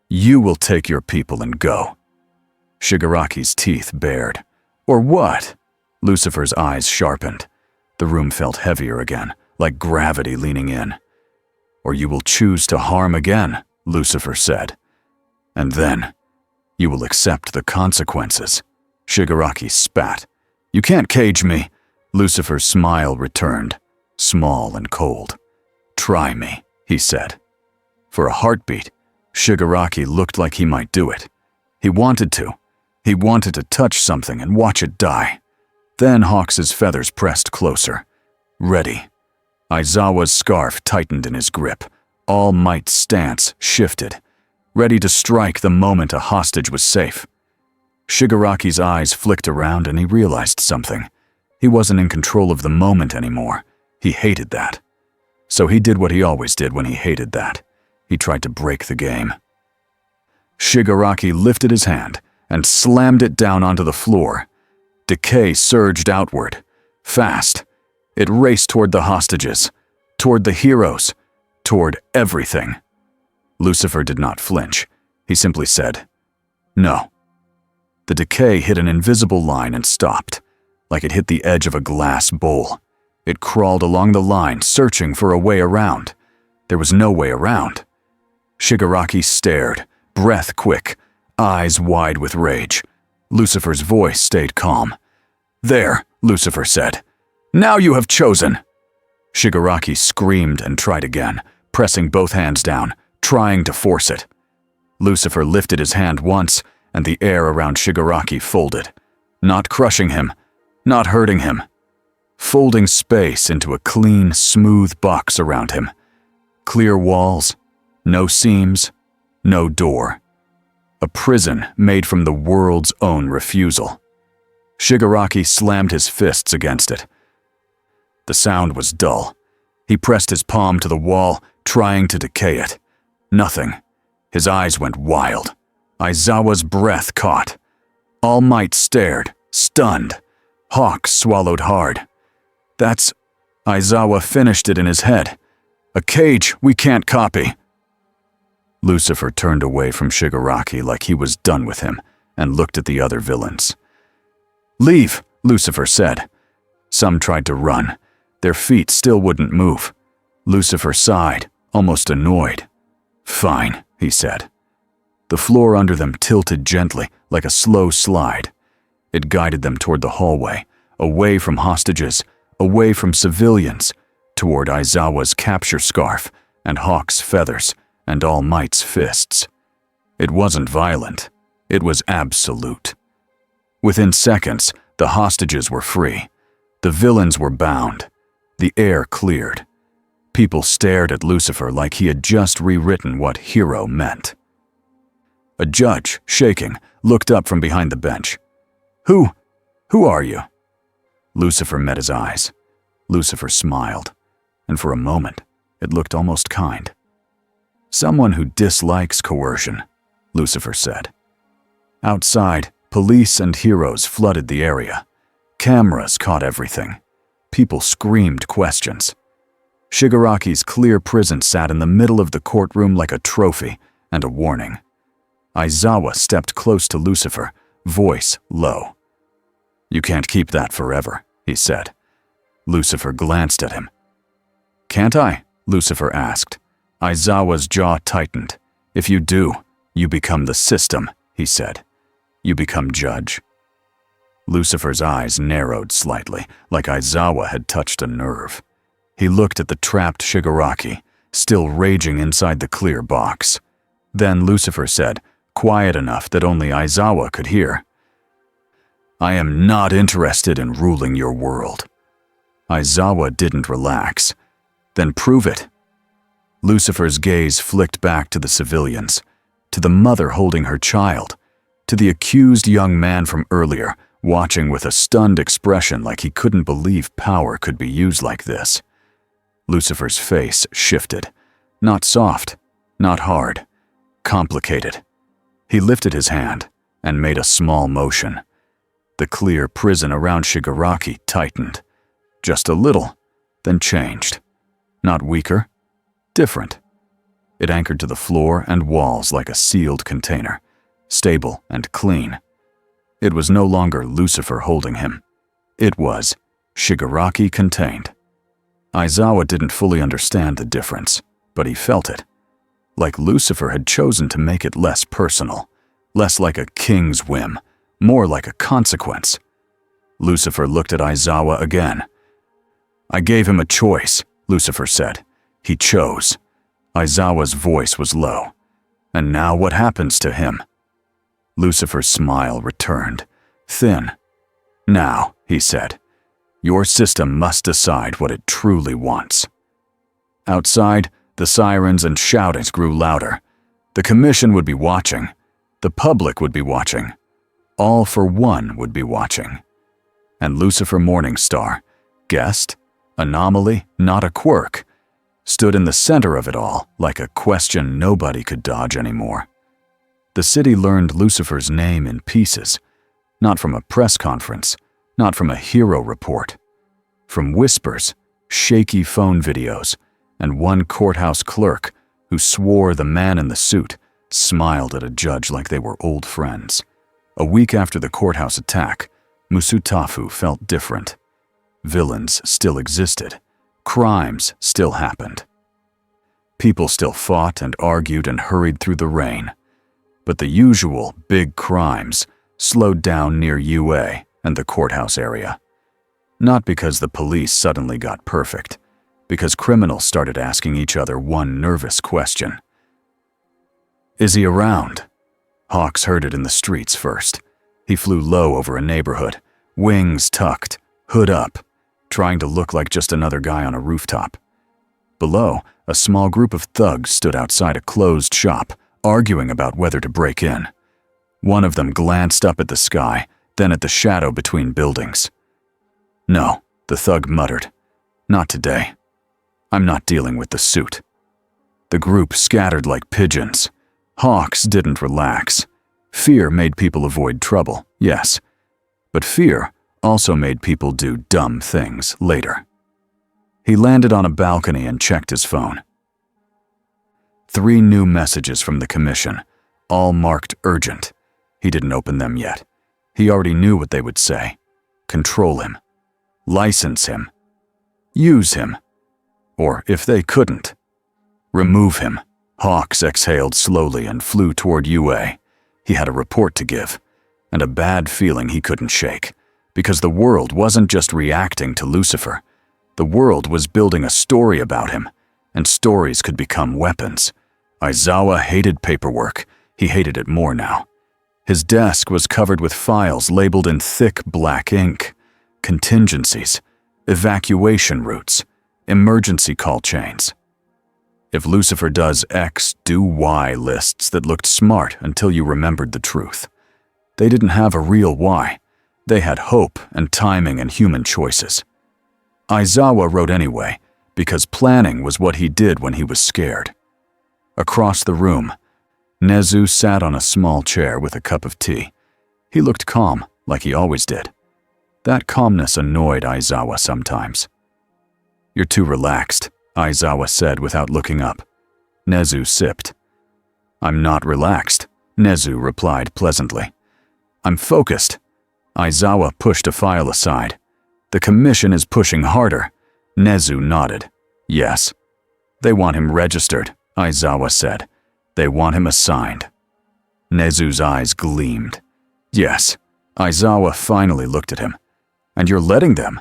You will take your people and go." Shigaraki's teeth bared. "Or what?" Lucifer's eyes sharpened. The room felt heavier again, like gravity leaning in. or you will choose to harm again, Lucifer said. And then, you will accept the consequences. Shigaraki spat. You can't cage me. Lucifer's smile returned, small and cold. Try me, he said. For a heartbeat, Shigaraki looked like he might do it. He wanted to. He wanted to touch something and watch it die. Then Hawks's feathers pressed closer. Ready. Aizawa's scarf tightened in his grip. All Might's stance shifted, ready to strike the moment a hostage was safe. Shigaraki's eyes flicked around and he realized something. He wasn't in control of the moment anymore. He hated that. So he did what he always did when he hated that. He tried to break the game. Shigaraki lifted his hand and slammed it down onto the floor. Decay surged outward, fast. It raced toward the hostages, toward the heroes, toward everything. Lucifer did not flinch. He simply said, "No." The decay hit an invisible line and stopped, like it hit the edge of a glass bowl. It crawled along the line, searching for a way around. There was no way around. Shigaraki stared, breath quick, eyes wide with rage. Lucifer's voice stayed calm. "There," Lucifer said. "Now you have chosen." Shigaraki screamed and tried again, pressing both hands down, trying to force it. Lucifer lifted his hand once, and the air around Shigaraki folded, not crushing him, not hurting him, folding space into a clean, smooth box around him. Clear walls, no seams, no door. A prison made from the world's own refusal. Shigaraki slammed his fists against it. The sound was dull. He pressed his palm to the wall, trying to decay it. Nothing. His eyes went wild. Aizawa's breath caught. All Might stared, stunned. Hawk swallowed hard. "That's..." Aizawa finished it in his head. "A cage we can't copy." Lucifer turned away from Shigaraki like he was done with him and looked at the other villains. "Leave," Lucifer said. Some tried to run. Their feet still wouldn't move. Lucifer sighed, almost annoyed. "Fine," he said. The floor under them tilted gently, like a slow slide. It guided them toward the hallway, away from hostages, away from civilians, toward Aizawa's capture scarf and Hawk's feathers and All Might's fists. It wasn't violent. It was absolute. Within seconds, the hostages were free. The villains were bound. The air cleared. People stared at Lucifer like he had just rewritten what hero meant. A judge, shaking, looked up from behind the bench. Who are you?" Lucifer met his eyes. Lucifer smiled, and for a moment, it looked almost kind. "Someone who dislikes coercion," Lucifer said. Outside, police and heroes flooded the area. Cameras caught everything. People screamed questions. Shigaraki's clear prison sat in the middle of the courtroom like a trophy and a warning. Aizawa stepped close to Lucifer, voice low. "You can't keep that forever," he said. Lucifer glanced at him. "Can't I?" Lucifer asked. Aizawa's jaw tightened. "If you do, you become the system," he said. "You become judge." Lucifer's eyes narrowed slightly, like Aizawa had touched a nerve. He looked at the trapped Shigaraki, still raging inside the clear box. Then Lucifer said, quiet enough that only Aizawa could hear, "I am not interested in ruling your world." Aizawa didn't relax. "Then prove it." Lucifer's gaze flicked back to the civilians, to the mother holding her child, to the accused young man from earlier, watching with a stunned expression like he couldn't believe power could be used like this. Lucifer's face shifted. Not soft, not hard, complicated. He lifted his hand and made a small motion. The clear prison around Shigaraki tightened. Just a little, then changed. Not weaker, different. It anchored to the floor and walls like a sealed container, stable and clean. It was no longer Lucifer holding him. It was Shigaraki contained. Aizawa didn't fully understand the difference, but he felt it. Like Lucifer had chosen to make it less personal, less like a king's whim, more like a consequence. Lucifer looked at Aizawa again. "I gave him a choice," Lucifer said. "He chose." Aizawa's voice was low. "And now what happens to him?" Lucifer's smile returned, thin. "Now," he said, "your system must decide what it truly wants." Outside, the sirens and shoutings grew louder. The commission would be watching. The public would be watching. All for One would be watching. And Lucifer Morningstar, guest, anomaly, not a quirk, stood in the center of it all like a question nobody could dodge anymore. The city learned Lucifer's name in pieces, not from a press conference, not from a hero report, from whispers, shaky phone videos, and one courthouse clerk who swore the man in the suit smiled at a judge like they were old friends. A week after the courthouse attack, Musutafu felt different. Villains still existed. Crimes still happened. People still fought and argued and hurried through the rain. But the usual big crimes slowed down near UA and the courthouse area. Not because the police suddenly got perfect, because criminals started asking each other one nervous question. "Is he around?" Hawks heard it in the streets first. He flew low over a neighborhood, wings tucked, hood up, trying to look like just another guy on a rooftop. Below, a small group of thugs stood outside a closed shop, arguing about whether to break in. One of them glanced up at the sky, then at the shadow between buildings. "No," the thug muttered. "Not today. I'm not dealing with the suit." The group scattered like pigeons. Hawks didn't relax. Fear made people avoid trouble, yes. But fear also made people do dumb things later. He landed on a balcony and checked his phone. 3 new messages from the commission, all marked urgent. He didn't open them yet. He already knew what they would say. Control him. License him. Use him. Or if they couldn't, remove him. Hawks exhaled slowly and flew toward UA. He had a report to give, and a bad feeling he couldn't shake, because the world wasn't just reacting to Lucifer. The world was building a story about him, and stories could become weapons. Aizawa hated paperwork. He hated it more now. His desk was covered with files labeled in thick black ink. Contingencies, evacuation routes, emergency call chains. If Lucifer does X, do Y lists that looked smart until you remembered the truth. They didn't have a real why. They had hope and timing and human choices. Aizawa wrote anyway, because planning was what he did when he was scared. Across the room, Nezu sat on a small chair with a cup of tea. He looked calm, like he always did. That calmness annoyed Aizawa sometimes. "You're too relaxed," Aizawa said without looking up. Nezu sipped. "I'm not relaxed," Nezu replied pleasantly. "I'm focused." Aizawa pushed a file aside. "The commission is pushing harder." Nezu nodded. "Yes. They want him registered," Aizawa said. "They want him assigned." Nezu's eyes gleamed. "Yes." Aizawa finally looked at him. "And you're letting them?"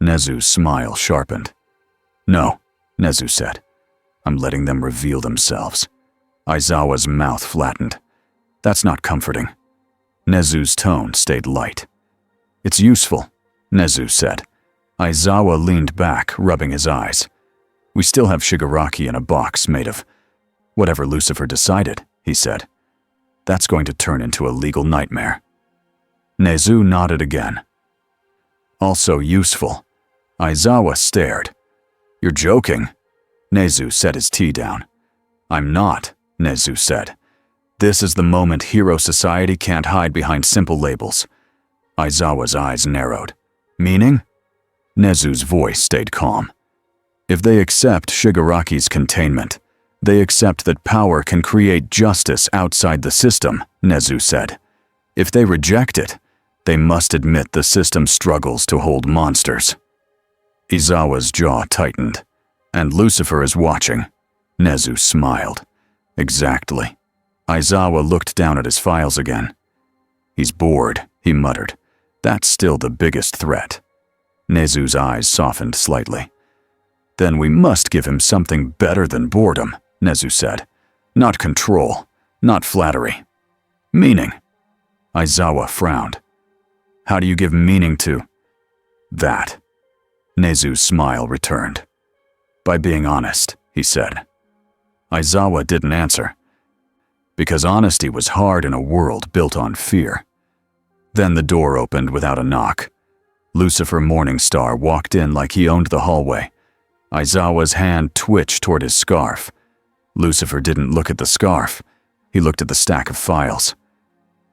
Nezu's smile sharpened. "No," Nezu said. "I'm letting them reveal themselves." Aizawa's mouth flattened. "That's not comforting." Nezu's tone stayed light. "It's useful," Nezu said. Aizawa leaned back, rubbing his eyes. "We still have Shigaraki in a box made of whatever Lucifer decided," he said. "That's going to turn into a legal nightmare." Nezu nodded again. "Also useful." Aizawa stared. "You're joking." Nezu set his tea down. "I'm not," Nezu said. "This is the moment hero society can't hide behind simple labels." Aizawa's eyes narrowed. "Meaning?" Nezu's voice stayed calm. "If they accept Shigaraki's containment, they accept that power can create justice outside the system," Nezu said. "If they reject it, they must admit the system struggles to hold monsters." Aizawa's jaw tightened. "And Lucifer is watching," Nezu smiled. Exactly. Aizawa looked down at his files again. He's bored, he muttered. That's still the biggest threat. Nezu's eyes softened slightly. Then we must give him something better than boredom, Nezu said. Not control, not flattery. Meaning. Aizawa frowned. How do you give meaning to that? Nezu's smile returned. By being honest, he said. Aizawa didn't answer. Because honesty was hard in a world built on fear. Then the door opened without a knock. Lucifer Morningstar walked in like he owned the hallway. Aizawa's hand twitched toward his scarf. Lucifer didn't look at the scarf. He looked at the stack of files.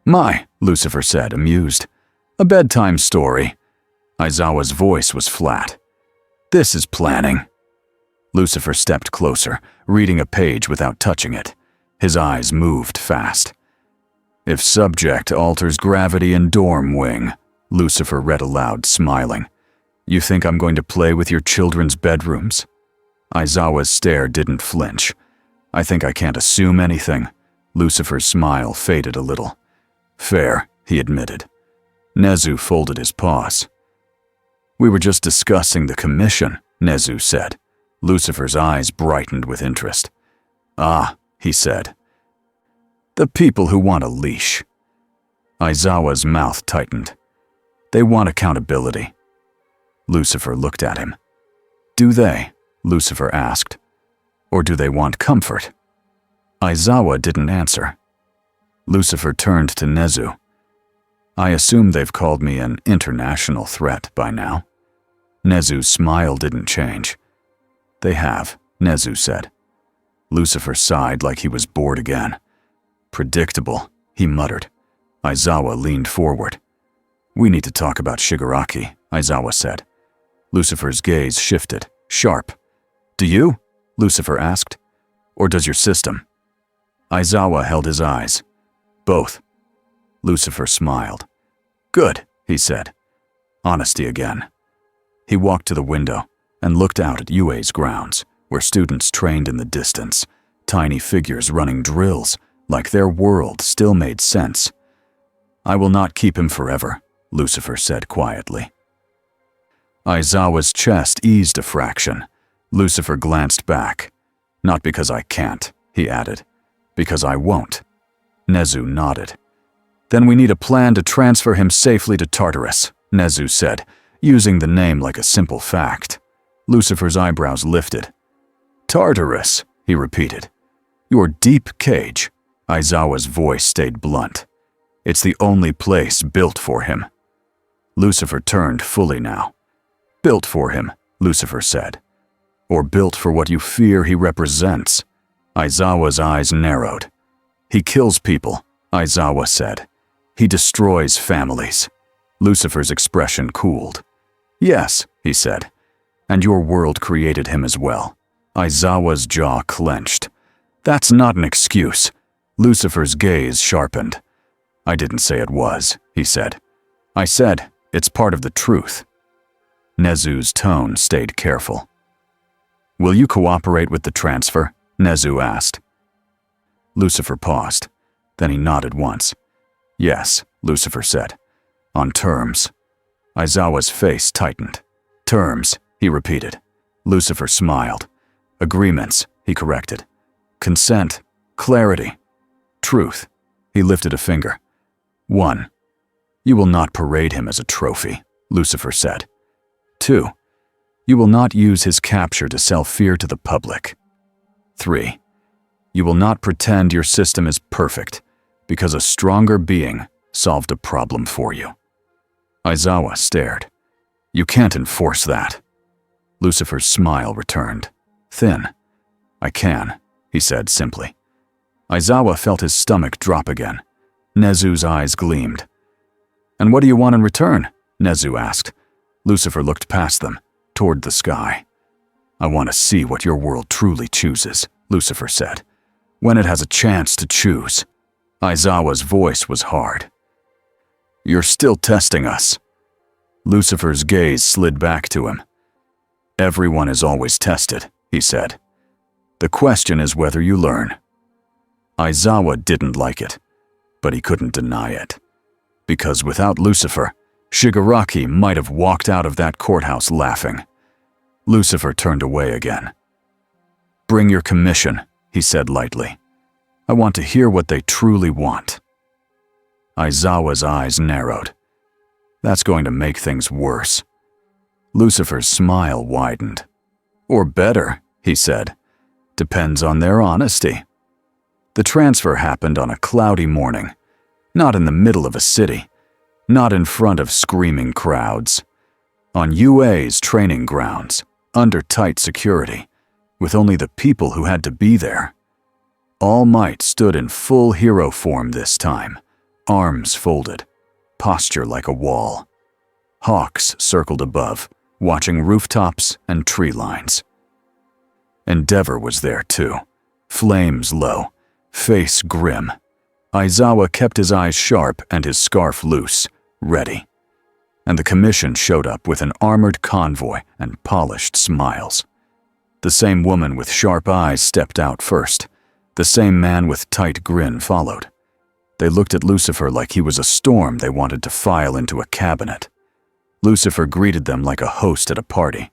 My, Lucifer said, amused. A bedtime story. Aizawa's voice was flat. This is planning. Lucifer stepped closer, reading a page without touching it. His eyes moved fast. If subject alters gravity in dorm wing, Lucifer read aloud, smiling. You think I'm going to play with your children's bedrooms? Aizawa's stare didn't flinch. I think I can't assume anything. Lucifer's smile faded a little. Fair, he admitted. Nezu folded his paws. We were just discussing the commission, Nezu said. Lucifer's eyes brightened with interest. Ah, he said. The people who want a leash. Aizawa's mouth tightened. They want accountability. Lucifer looked at him. Do they? Lucifer asked. Or do they want comfort? Aizawa didn't answer. Lucifer turned to Nezu. I assume they've called me an international threat by now. Nezu's smile didn't change. They have, Nezu said. Lucifer sighed like he was bored again. Predictable, he muttered. Aizawa leaned forward. We need to talk about Shigaraki, Aizawa said. Lucifer's gaze shifted, sharp. Do you? Lucifer asked. Or does your system? Aizawa held his eyes. Both. Lucifer smiled. Good, he said. Honesty again. He walked to the window and looked out at UA's grounds, where students trained in the distance, tiny figures running drills, like their world still made sense. I will not keep him forever, Lucifer said quietly. Aizawa's chest eased a fraction. Lucifer glanced back. Not because I can't, he added. Because I won't. Nezu nodded. Then we need a plan to transfer him safely to Tartarus, Nezu said, using the name like a simple fact. Lucifer's eyebrows lifted. Tartarus, he repeated. Your deep cage. Aizawa's voice stayed blunt. It's the only place built for him. Lucifer turned fully now. Built for him, Lucifer said. Or built for what you fear he represents. Aizawa's eyes narrowed. He kills people, Aizawa said. He destroys families. Lucifer's expression cooled. Yes, he said. And your world created him as well. Aizawa's jaw clenched. That's not an excuse. Lucifer's gaze sharpened. I didn't say it was, he said. I said, it's part of the truth. Nezu's tone stayed careful. Will you cooperate with the transfer? Nezu asked. Lucifer paused. Then he nodded once. Yes, Lucifer said. On terms. Aizawa's face tightened. Terms, he repeated. Lucifer smiled. Agreements, he corrected. Consent, clarity, truth. He lifted a finger. 1. You will not parade him as a trophy, Lucifer said. 2. You will not use his capture to sell fear to the public. 3. You will not pretend your system is perfect because a stronger being solved a problem for you. Aizawa stared. You can't enforce that. Lucifer's smile returned. Thin. I can, he said simply. Aizawa felt his stomach drop again. Nezu's eyes gleamed. And what do you want in return? Nezu asked. Lucifer looked past them, toward the sky. I want to see what your world truly chooses, Lucifer said. When it has a chance to choose. Aizawa's voice was hard. You're still testing us. Lucifer's gaze slid back to him. Everyone is always tested, he said. The question is whether you learn. Aizawa didn't like it, but he couldn't deny it. Because without Lucifer, Shigaraki might have walked out of that courthouse laughing. Lucifer turned away again. "Bring your commission," he said lightly. "I want to hear what they truly want." Aizawa's eyes narrowed. "That's going to make things worse." Lucifer's smile widened. "Or better," he said. "Depends on their honesty." The transfer happened on a cloudy morning, not in the middle of a city, not in front of screaming crowds. On UA's training grounds, under tight security, with only the people who had to be there. All Might stood in full hero form this time, arms folded, posture like a wall. Hawks circled above, watching rooftops and tree lines. Endeavor was there too, flames low, face grim. Aizawa kept his eyes sharp and his scarf loose, ready. And the commission showed up with an armored convoy and polished smiles. The same woman with sharp eyes stepped out first. The same man with tight grin followed. They looked at Lucifer like he was a storm they wanted to file into a cabinet. Lucifer greeted them like a host at a party.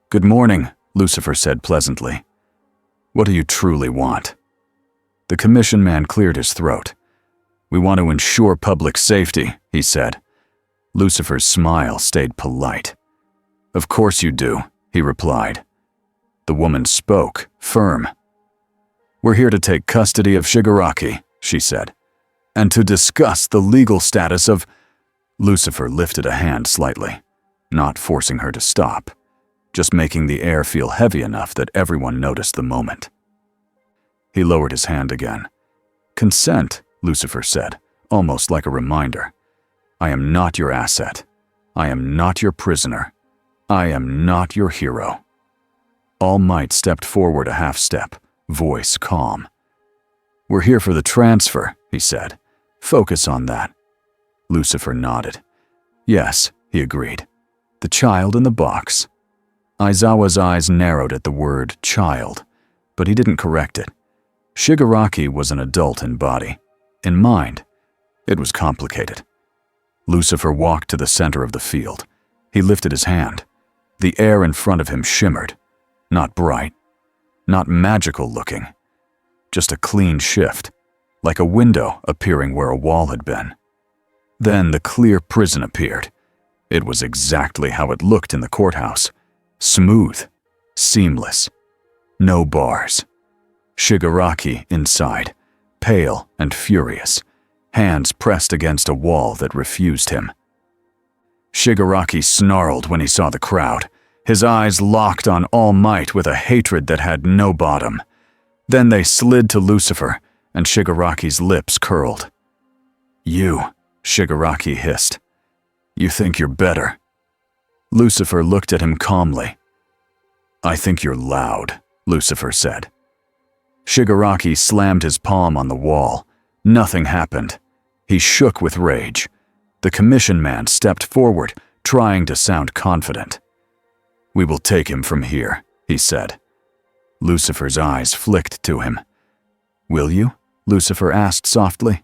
"Good morning," Lucifer said pleasantly. "What do you truly want?" The commission man cleared his throat. "We want to ensure public safety," he said. Lucifer's smile stayed polite. "Of course you do," he replied. The woman spoke, firm. "We're here to take custody of Shigaraki," she said, "and to discuss the legal status of—" Lucifer lifted a hand slightly, not forcing her to stop, just making the air feel heavy enough that everyone noticed the moment. He lowered his hand again. "Consent," Lucifer said, almost like a reminder. "I am not your asset. I am not your prisoner. I am not your hero." All Might stepped forward a half step, voice calm. "We're here for the transfer," he said. "Focus on that." Lucifer nodded. "Yes," he agreed. "The child in the box." Aizawa's eyes narrowed at the word child, but he didn't correct it. Shigaraki was an adult in body. In mind, it was complicated. Lucifer walked to the center of the field. He lifted his hand. The air in front of him shimmered. Not bright, not magical looking. Just a clean shift, like a window appearing where a wall had been. Then the clear prison appeared. It was exactly how it looked in the courthouse. Smooth, seamless, no bars. Shigaraki inside, pale and furious, hands pressed against a wall that refused him. Shigaraki snarled when he saw the crowd, his eyes locked on All Might with a hatred that had no bottom. Then they slid to Lucifer, and Shigaraki's lips curled. "You," Shigaraki hissed. "You think you're better." Lucifer looked at him calmly. "I think you're loud," Lucifer said. Shigaraki slammed his palm on the wall. Nothing happened. He shook with rage. The commission man stepped forward, trying to sound confident. "We will take him from here," he said. Lucifer's eyes flicked to him. "Will you?" Lucifer asked softly.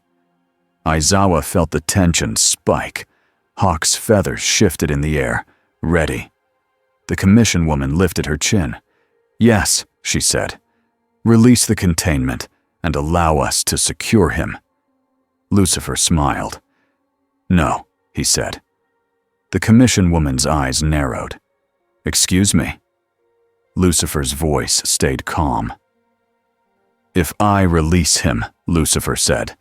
Aizawa felt the tension spike. Hawk's feathers shifted in the air, ready. The commission woman lifted her chin. "Yes," she said. "Release the containment and allow us to secure him." Lucifer smiled. "No," he said. The commission woman's eyes narrowed. "Excuse me." Lucifer's voice stayed calm. "If I release him," Lucifer said,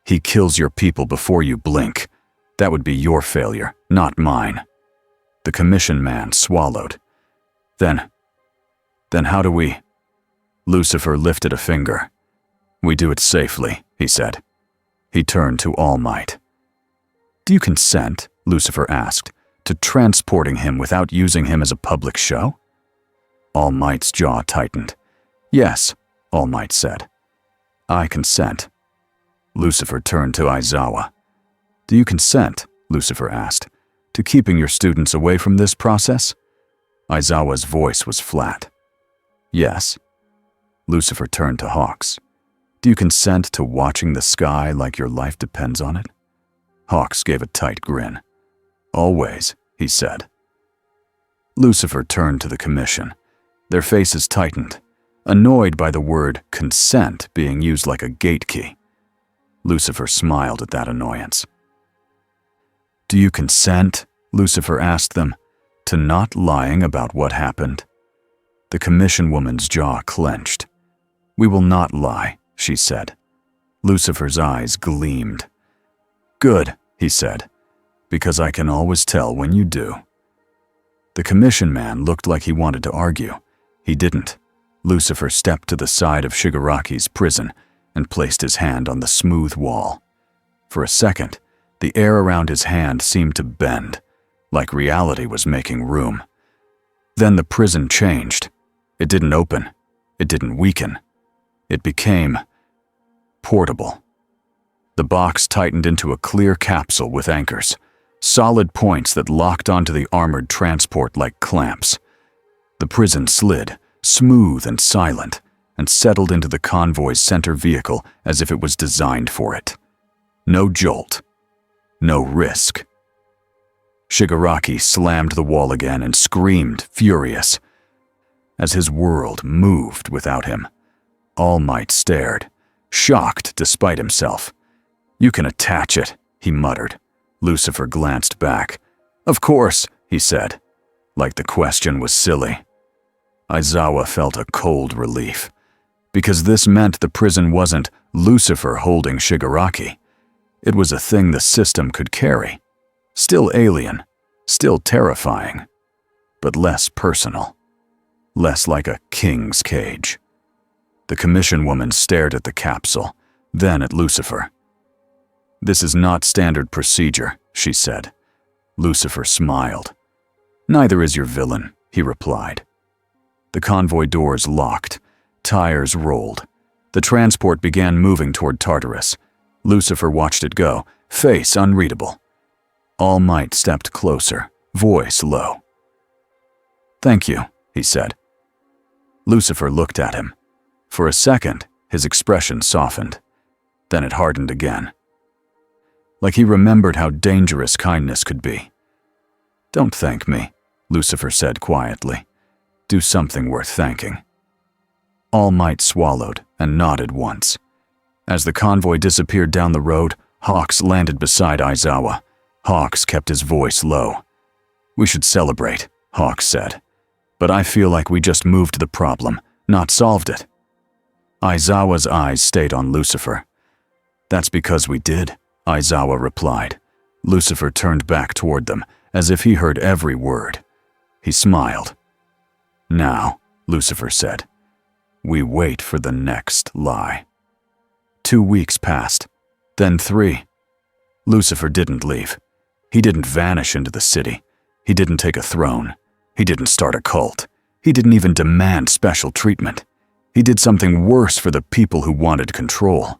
"he kills your people before you blink. That would be your failure, not mine." The commission man swallowed. Then how do we—" Lucifer lifted a finger. "We do it safely," he said. He turned to All Might. "Do you consent," Lucifer asked, "to transporting him without using him as a public show?" All Might's jaw tightened. "Yes," All Might said. "I consent." Lucifer turned to Aizawa. "Do you consent," Lucifer asked, "to keeping your students away from this process?" Aizawa's voice was flat. "Yes." Lucifer turned to Hawks. Do you consent to watching the sky like your life depends on it? Hawks gave a tight grin. Always, he said. Lucifer turned to the commission. Their faces tightened, annoyed by the word consent being used like a gate key. Lucifer smiled at that annoyance. Do you consent, Lucifer asked them, to not lying about what happened? The commission woman's jaw clenched. We will not lie, she said. Lucifer's eyes gleamed. Good, he said, because I can always tell when you do. The commission man looked like he wanted to argue. He didn't. Lucifer stepped to the side of Shigaraki's prison and placed his hand on the smooth wall. For a second, the air around his hand seemed to bend, like reality was making room. Then the prison changed. It didn't open. It didn't weaken. It became portable. The box tightened into a clear capsule with anchors, solid points that locked onto the armored transport like clamps. The prison slid, smooth and silent, and settled into the convoy's center vehicle as if it was designed for it. No jolt. No risk. Shigaraki slammed the wall again and screamed, furious. As his world moved without him, All Might stared, shocked despite himself. You can attach it, he muttered. Lucifer glanced back. Of course, he said, like the question was silly. Aizawa felt a cold relief, because this meant the prison wasn't Lucifer holding Shigaraki. It was a thing the system could carry. Still alien, still terrifying, but less personal. Less like a king's cage. The commission woman stared at the capsule, then at Lucifer. This is not standard procedure, she said. Lucifer smiled. Neither is your villain, he replied. The convoy doors locked. Tires rolled. The transport began moving toward Tartarus. Lucifer watched it go, face unreadable. All Might stepped closer, voice low. Thank you, he said. Lucifer looked at him. For a second, his expression softened. Then it hardened again. Like he remembered how dangerous kindness could be. Don't thank me, Lucifer said quietly. Do something worth thanking. All Might swallowed and nodded once. As the convoy disappeared down the road, Hawks landed beside Aizawa. Hawks kept his voice low. We should celebrate, Hawks said. But I feel like we just moved the problem, not solved it. Aizawa's eyes stayed on Lucifer. That's because we did, Aizawa replied. Lucifer turned back toward them, as if he heard every word. He smiled. Now, Lucifer said, we wait for the next lie. 2 weeks passed, then 3. Lucifer didn't leave. He didn't vanish into the city. He didn't take a throne. He didn't start a cult. He didn't even demand special treatment. He did something worse for the people who wanted control.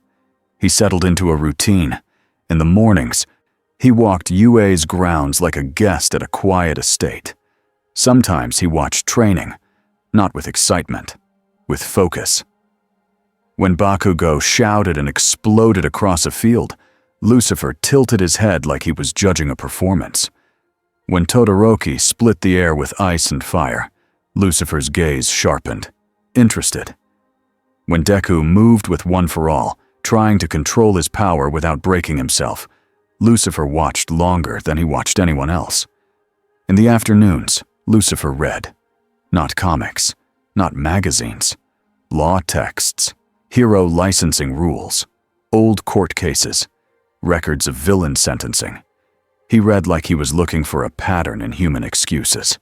He settled into a routine. In the mornings, he walked UA's grounds like a guest at a quiet estate. Sometimes he watched training, not with excitement, with focus. When Bakugo shouted and exploded across a field, Lucifer tilted his head like he was judging a performance. When Todoroki split the air with ice and fire, Lucifer's gaze sharpened, interested. When Deku moved with One for All, trying to control his power without breaking himself, Lucifer watched longer than he watched anyone else. In the afternoons, Lucifer read. Not comics, not magazines. Law texts, hero licensing rules, old court cases, records of villain sentencing. He read like he was looking for a pattern in human excuses.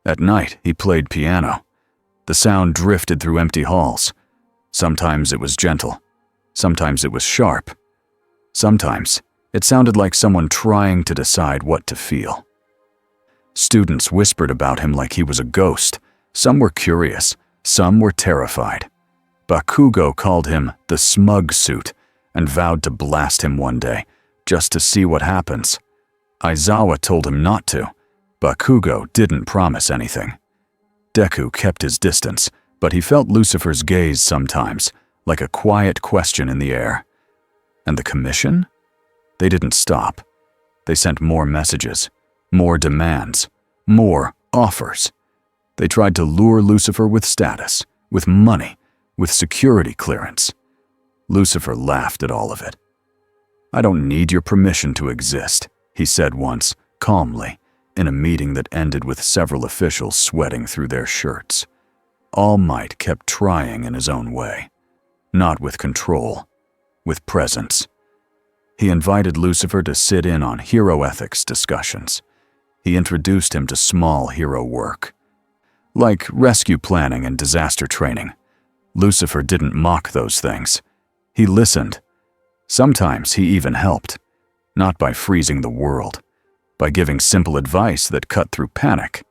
At night, he played piano. The sound drifted through empty halls. Sometimes it was gentle. Sometimes it was sharp. Sometimes it sounded like someone trying to decide what to feel. Students whispered about him like he was a ghost. Some were curious, some were terrified. Bakugo called him the smug suit and vowed to blast him one day, just to see what happens. Aizawa told him not to. Bakugo didn't promise anything. Deku kept his distance, But he felt Lucifer's gaze sometimes, like a quiet question in the air. And the commission? They didn't stop. They sent more messages, more demands, more offers. They tried to lure Lucifer with status, with money, with security clearance. Lucifer laughed at all of it. "I don't need your permission to exist," he said once, calmly, in a meeting that ended with several officials sweating through their shirts. All Might kept trying in his own way. Not with control, with presence. He invited Lucifer to sit in on hero ethics discussions. He introduced him to small hero work, like rescue planning and disaster training. Lucifer didn't mock those things. He listened. Sometimes he even helped, not by freezing the world, by giving simple advice that cut through panic.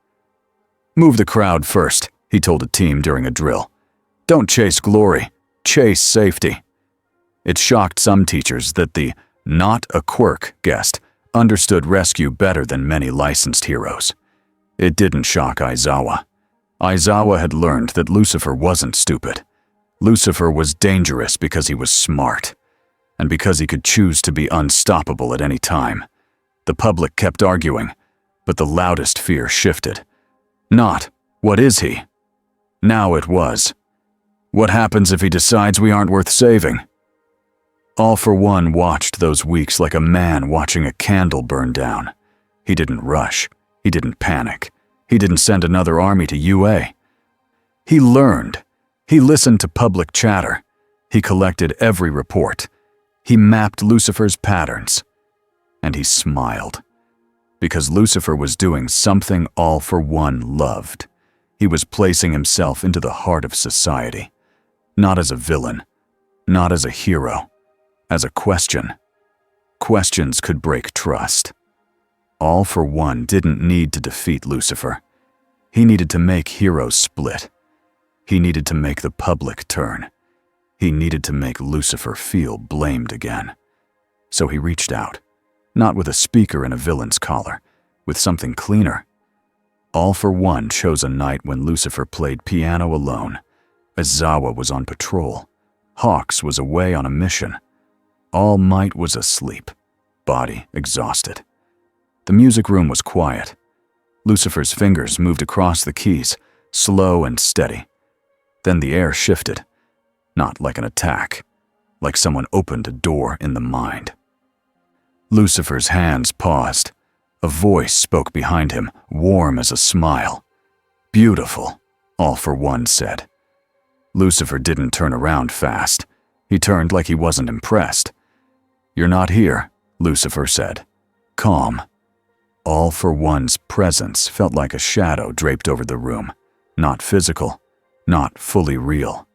"Move the crowd first," he told a team during a drill. "Don't chase glory, chase safety." It shocked some teachers that the "not a quirk" guest understood rescue better than many licensed heroes. It didn't shock Aizawa. Aizawa had learned that Lucifer wasn't stupid. Lucifer was dangerous because he was smart, and because he could choose to be unstoppable at any time. The public kept arguing, but the loudest fear shifted. Not, "What is he?" Now it was, "What happens if he decides we aren't worth saving?" All for One watched those weeks like a man watching a candle burn down. He didn't rush. He didn't panic. He didn't send another army to UA. He learned. He listened to public chatter. He collected every report. He mapped Lucifer's patterns. And he smiled. Because Lucifer was doing something All for One loved. He was placing himself into the heart of society. Not as a villain. Not as a hero. As a question. Questions could break trust. All for One didn't need to defeat Lucifer. He needed to make heroes split. He needed to make the public turn. He needed to make Lucifer feel blamed again. So he reached out, not with a speaker in a villain's collar, with something cleaner. All for One chose a night when Lucifer played piano alone. Aizawa was on patrol. Hawks was away on a mission. All Might was asleep, body exhausted. The music room was quiet. Lucifer's fingers moved across the keys, slow and steady. Then the air shifted, not like an attack, like someone opened a door in the mind. Lucifer's hands paused. A voice spoke behind him, warm as a smile. "Beautiful," All for One said. Lucifer didn't turn around fast. He turned like he wasn't impressed. "You're not here," Lucifer said. Calm. All for One's presence felt like a shadow draped over the room. Not physical, not fully real.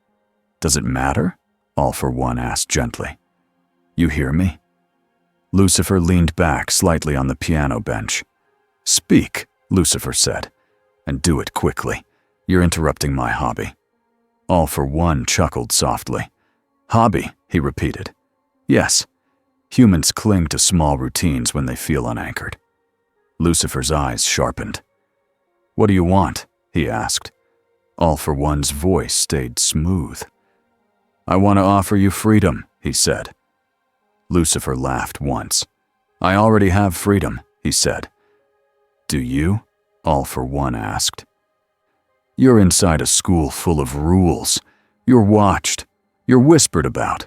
"Does it matter?" All for One asked gently. "You hear me?" Lucifer leaned back slightly on the piano bench. "Speak," Lucifer said, "and do it quickly. You're interrupting my hobby." All for One chuckled softly. "Hobby," he repeated. "Yes, humans cling to small routines when they feel unanchored." Lucifer's eyes sharpened. "What do you want?" he asked. All for One's voice stayed smooth. "I want to offer you freedom," he said. Lucifer laughed once. "I already have freedom," he said. "Do you?" All for One asked. "You're inside a school full of rules. You're watched. You're whispered about.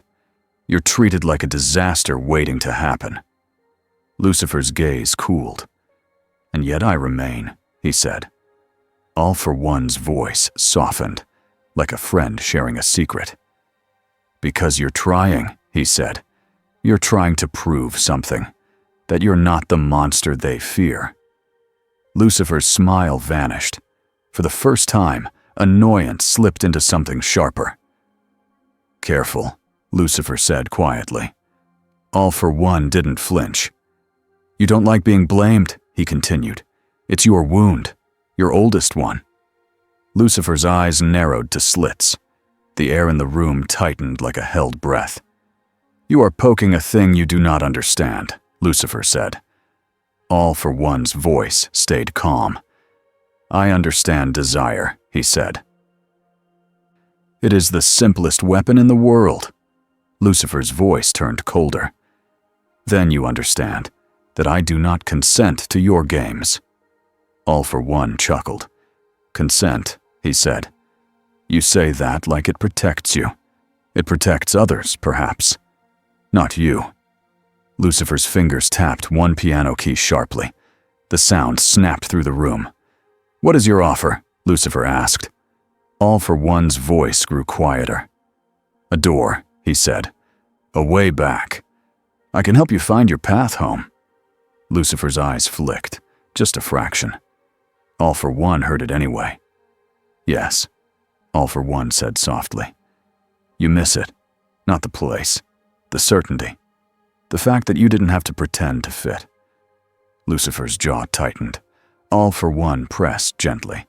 You're treated like a disaster waiting to happen." Lucifer's gaze cooled. "And yet I remain," he said. All for One's voice softened, like a friend sharing a secret. "Because you're trying," he said. "You're trying to prove something, that you're not the monster they fear." Lucifer's smile vanished. For the first time, annoyance slipped into something sharper. "Careful," Lucifer said quietly. All for One didn't flinch. "You don't like being blamed," he continued. "It's your wound, your oldest one." Lucifer's eyes narrowed to slits. The air in the room tightened like a held breath. "You are poking a thing you do not understand," Lucifer said. All for One's voice stayed calm. "I understand desire," he said. It is the simplest weapon in the world." Lucifer's voice turned colder. "Then you understand that I do not consent to your games." All for One chuckled. "Consent," he said. "You say that like it protects you. It protects others, perhaps. Not you." Lucifer's fingers tapped one piano key sharply. The sound snapped through the room. "What is your offer?" Lucifer asked. All for One's voice grew quieter. "A door," he said. "A way back. I can help you find your path home." Lucifer's eyes flicked, just a fraction. All for One heard it anyway. "Yes," All for One said softly. "You miss it. Not the place. The certainty. The fact that you didn't have to pretend to fit." Lucifer's jaw tightened. All for One pressed gently.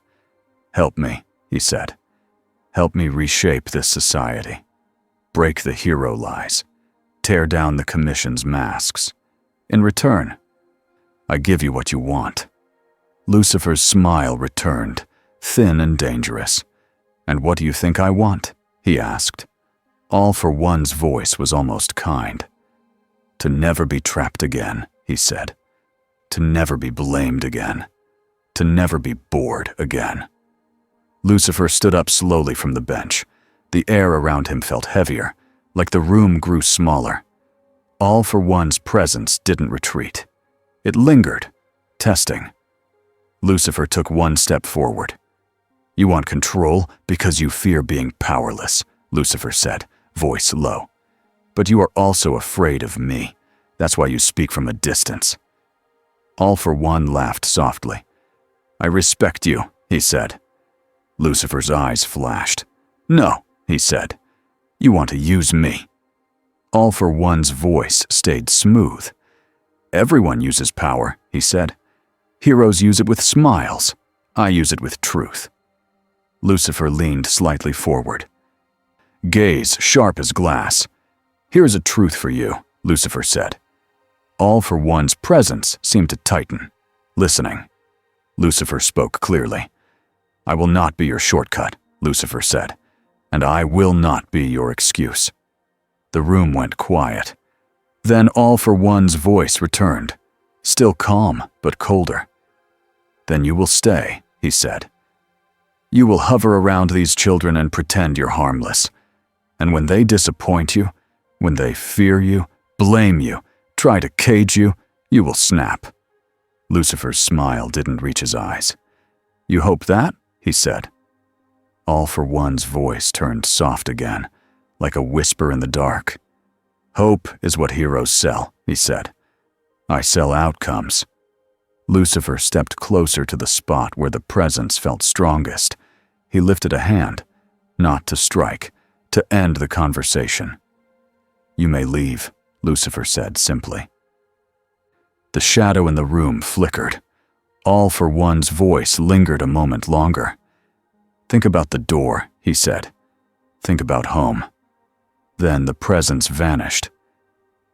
"Help me," he said. "Help me reshape this society. Break the hero lies. Tear down the Commission's masks. In return, I give you what you want." Lucifer's smile returned, thin and dangerous. "And what do you think I want?" he asked. All for One's voice was almost kind. "To never be trapped again," he said. "To never be blamed again. To never be bored again." Lucifer stood up slowly from the bench. The air around him felt heavier, like the room grew smaller. All for One's presence didn't retreat. It lingered, testing. Lucifer took one step forward. "You want control because you fear being powerless," Lucifer said, voice low. "But you are also afraid of me. That's why you speak from a distance." All for One laughed softly. "I respect you," he said. Lucifer's eyes flashed. "No," he said. "You want to use me." All for One's voice stayed smooth. "Everyone uses power," he said. "Heroes use it with smiles. I use it with truth." Lucifer leaned slightly forward. Gaze sharp as glass. "Here's a truth for you," Lucifer said. All for One's presence seemed to tighten, listening. Lucifer spoke clearly. "I will not be your shortcut," Lucifer said, "and I will not be your excuse." The room went quiet. Then All for One's voice returned, still calm but colder. "Then you will stay," he said. "You will hover around these children and pretend you're harmless. And when they disappoint you, when they fear you, blame you, try to cage you, you will snap." Lucifer's smile didn't reach his eyes. "You hope that?" he said. All for One's voice turned soft again, like a whisper in the dark. "Hope is what heroes sell," he said. "I sell outcomes." Lucifer stepped closer to the spot where the presence felt strongest. He lifted a hand, not to strike, to end the conversation. "You may leave," Lucifer said simply. The shadow in the room flickered. All for One's voice lingered a moment longer. "Think about the door," he said. "Think about home." Then the presence vanished.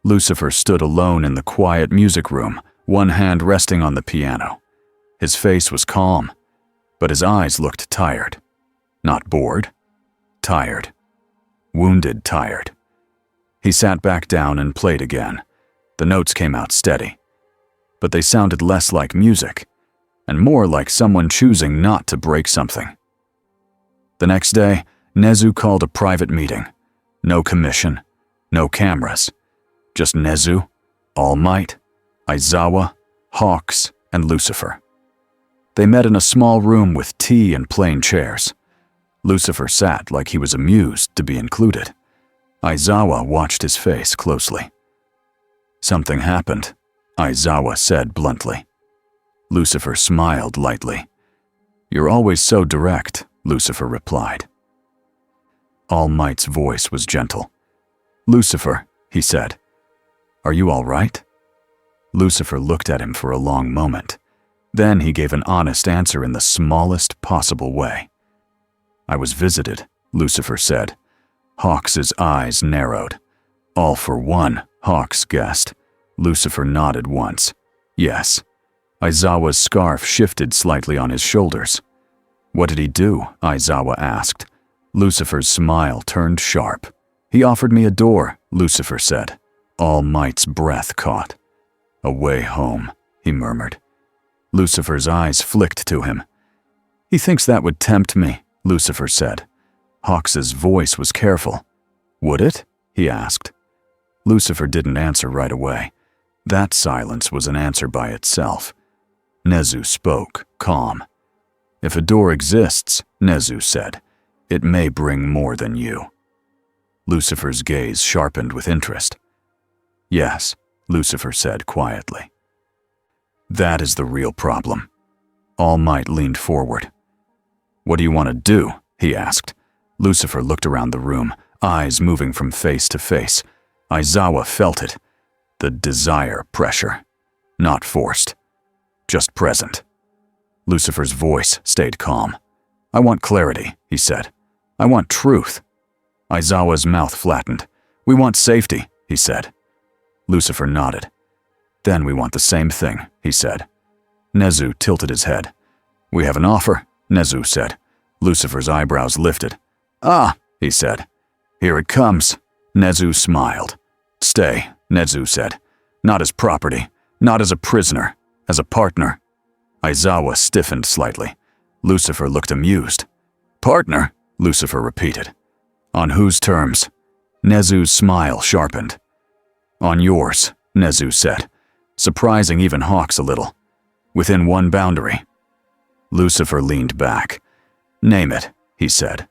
Lucifer stood alone in the quiet music room, one hand resting on the piano. His face was calm, but his eyes looked tired. Not bored, tired. Wounded tired. He sat back down and played again. The notes came out steady, but they sounded less like music and more like someone choosing not to break something. The next day, Nezu called a private meeting. No commission, no cameras. Just Nezu, All Might, Aizawa, Hawks, and Lucifer. They met in a small room with tea and plain chairs. Lucifer sat like he was amused to be included. Aizawa watched his face closely. "Something happened," Aizawa said bluntly. Lucifer smiled lightly. "You're always so direct," Lucifer replied. All Might's voice was gentle. "Lucifer," he said, "are you all right?" Lucifer looked at him for a long moment. Then he gave an honest answer in the smallest possible way. "I was visited," Lucifer said. Hawks's eyes narrowed. All for One, Hawks guessed. Lucifer nodded once. "Yes." Aizawa's scarf shifted slightly on his shoulders. "What did he do?" Aizawa asked. Lucifer's smile turned sharp. He offered me a door, Lucifer said. All Might's breath caught. A way home, he murmured. Lucifer's eyes flicked to him. He thinks that would tempt me, Lucifer said. Hawks's voice was careful. Would it? He asked. Lucifer didn't answer right away. That silence was an answer by itself. Nezu spoke, calm. If a door exists, Nezu said, it may bring more than you. Lucifer's gaze sharpened with interest. Yes, Lucifer said quietly. That is the real problem. All Might leaned forward. What do you want to do? He asked. Lucifer looked around the room, eyes moving from face to face. Aizawa felt it. The desire pressure. Not forced. Just present. Lucifer's voice stayed calm. I want clarity, he said. I want truth. Aizawa's mouth flattened. We want safety, he said. Lucifer nodded. Then we want the same thing, he said. Nezu tilted his head. We have an offer, Nezu said. Lucifer's eyebrows lifted. Ah, he said. Here it comes. Nezu smiled. Stay, Nezu said. Not as property, not as a prisoner, as a partner. Aizawa stiffened slightly. Lucifer looked amused. Partner, Lucifer repeated. On whose terms? Nezu's smile sharpened. On yours, Nezu said, surprising even Hawks a little. Within one boundary. Lucifer leaned back. Name it, he said.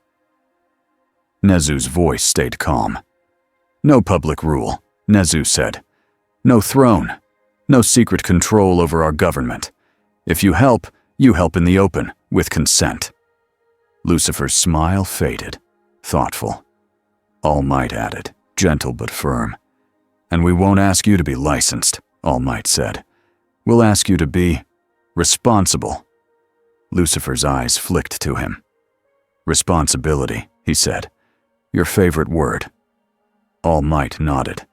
Nezu's voice stayed calm. No public rule, Nezu said. No throne. No secret control over our government. If you help in the open, with consent. Lucifer's smile faded, thoughtful. All Might added, gentle but firm. And we won't ask you to be licensed, All Might said. We'll ask you to be responsible. Lucifer's eyes flicked to him. Responsibility, he said. Your favorite word. All Might nodded.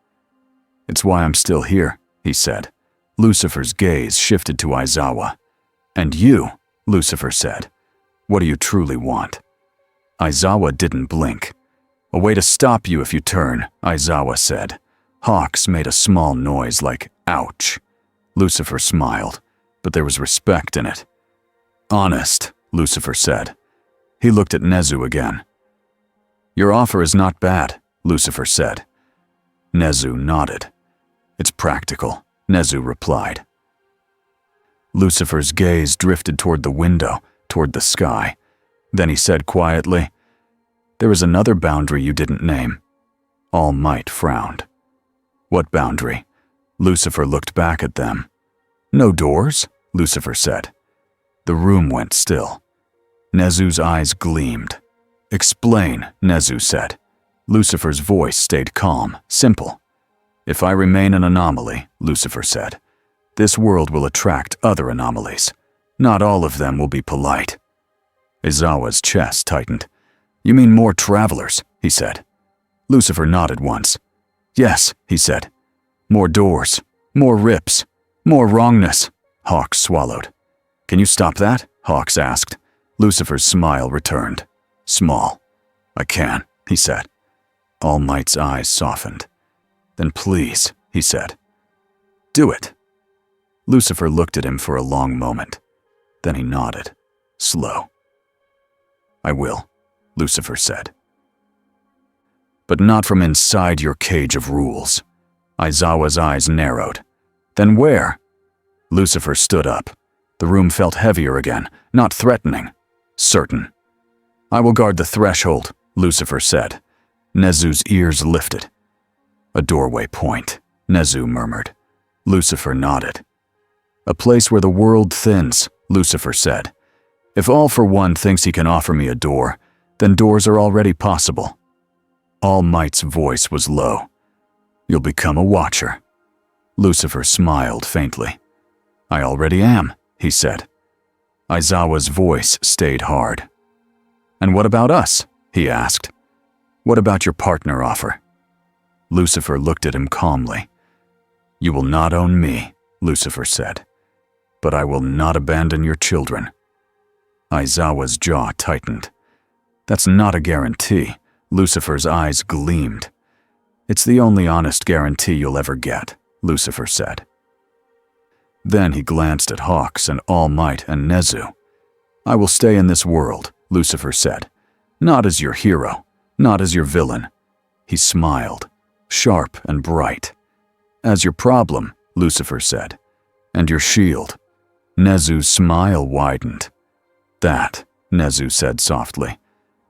It's why I'm still here, he said. Lucifer's gaze shifted to Aizawa. And you, Lucifer said. What do you truly want? Aizawa didn't blink. A way to stop you if you turn, Aizawa said. Hawks made a small noise like, ouch. Lucifer smiled, but there was respect in it. Honest, Lucifer said. He looked at Nezu again. Your offer is not bad, Lucifer said. Nezu nodded. It's practical, Nezu replied. Lucifer's gaze drifted toward the window, toward the sky. Then he said quietly, There is another boundary you didn't name. All Might frowned. What boundary? Lucifer looked back at them. No doors, Lucifer said. The room went still. Nezu's eyes gleamed. Explain, Nezu said. Lucifer's voice stayed calm, simple. If I remain an anomaly, Lucifer said, this world will attract other anomalies. Not all of them will be polite. Aizawa's chest tightened. You mean more travelers, he said. Lucifer nodded once. Yes, he said. More doors, more rips, more wrongness. Hawks swallowed. Can you stop that? Hawks asked. Lucifer's smile returned. Small. I can, he said. All Might's eyes softened. Then please, he said. Do it. Lucifer looked at him for a long moment. Then he nodded, slow. I will, Lucifer said. But not from inside your cage of rules. Aizawa's eyes narrowed. Then where? Lucifer stood up. The room felt heavier again, not threatening, certain. I will guard the threshold, Lucifer said. Nezu's ears lifted. A doorway point, Nezu murmured. Lucifer nodded. A place where the world thins, Lucifer said. If All for One thinks he can offer me a door, then doors are already possible. All Might's voice was low. You'll become a watcher. Lucifer smiled faintly. I already am, he said. Aizawa's voice stayed hard. And what about us? He asked. What about your partner offer? Lucifer looked at him calmly. You will not own me, Lucifer said. But I will not abandon your children. Aizawa's jaw tightened. That's not a guarantee. Lucifer's eyes gleamed. It's the only honest guarantee you'll ever get, Lucifer said. Then he glanced at Hawks and All Might and Nezu. I will stay in this world, Lucifer said. Not as your hero, not as your villain. He smiled, sharp and bright. As your problem, Lucifer said, and your shield. Nezu's smile widened. That, Nezu said softly,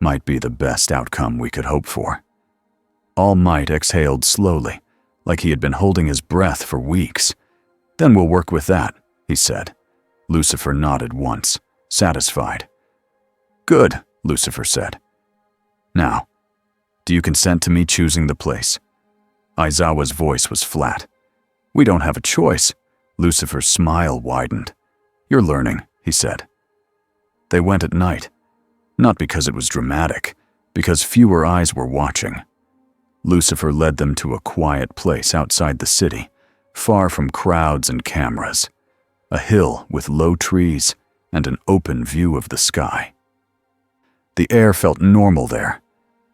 might be the best outcome we could hope for. All Might exhaled slowly, like he had been holding his breath for weeks. Then we'll work with that, he said. Lucifer nodded once, satisfied. Good, Lucifer said. Now, do you consent to me choosing the place? Aizawa's voice was flat. We don't have a choice. Lucifer's smile widened. You're learning, he said. They went at night, not because it was dramatic, because fewer eyes were watching. Lucifer led them to a quiet place outside the city, far from crowds and cameras. A hill with low trees and an open view of the sky. The air felt normal there,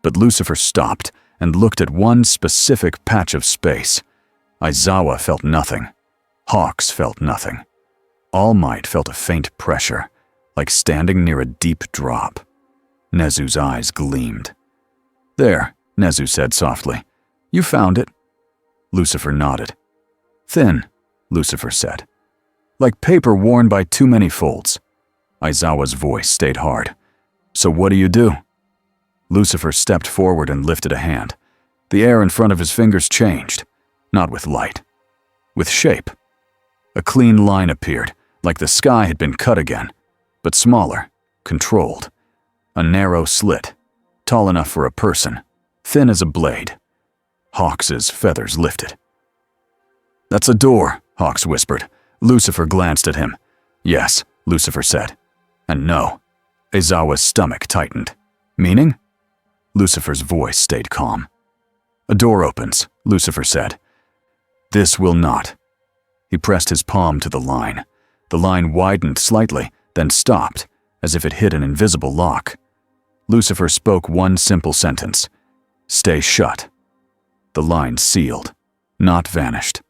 but Lucifer stopped and looked at one specific patch of space. Aizawa felt nothing. Hawks felt nothing. All Might felt a faint pressure, like standing near a deep drop. Nezu's eyes gleamed. There, Nezu said softly. You found it. Lucifer nodded. Thin, Lucifer said. Like paper worn by too many folds. Aizawa's voice stayed hard. So what do you do? Lucifer stepped forward and lifted a hand. The air in front of his fingers changed, not with light, with shape. A clean line appeared, like the sky had been cut again, but smaller, controlled. A narrow slit, tall enough for a person, thin as a blade. Hawks's feathers lifted. That's a door, Hawks whispered. Lucifer glanced at him. Yes, Lucifer said. And no. Aizawa's stomach tightened. Meaning? Lucifer's voice stayed calm. A door opens, Lucifer said. This will not. He pressed his palm to the line. The line widened slightly, then stopped, as if it hit an invisible lock. Lucifer spoke one simple sentence. Stay shut. The line sealed, not vanished.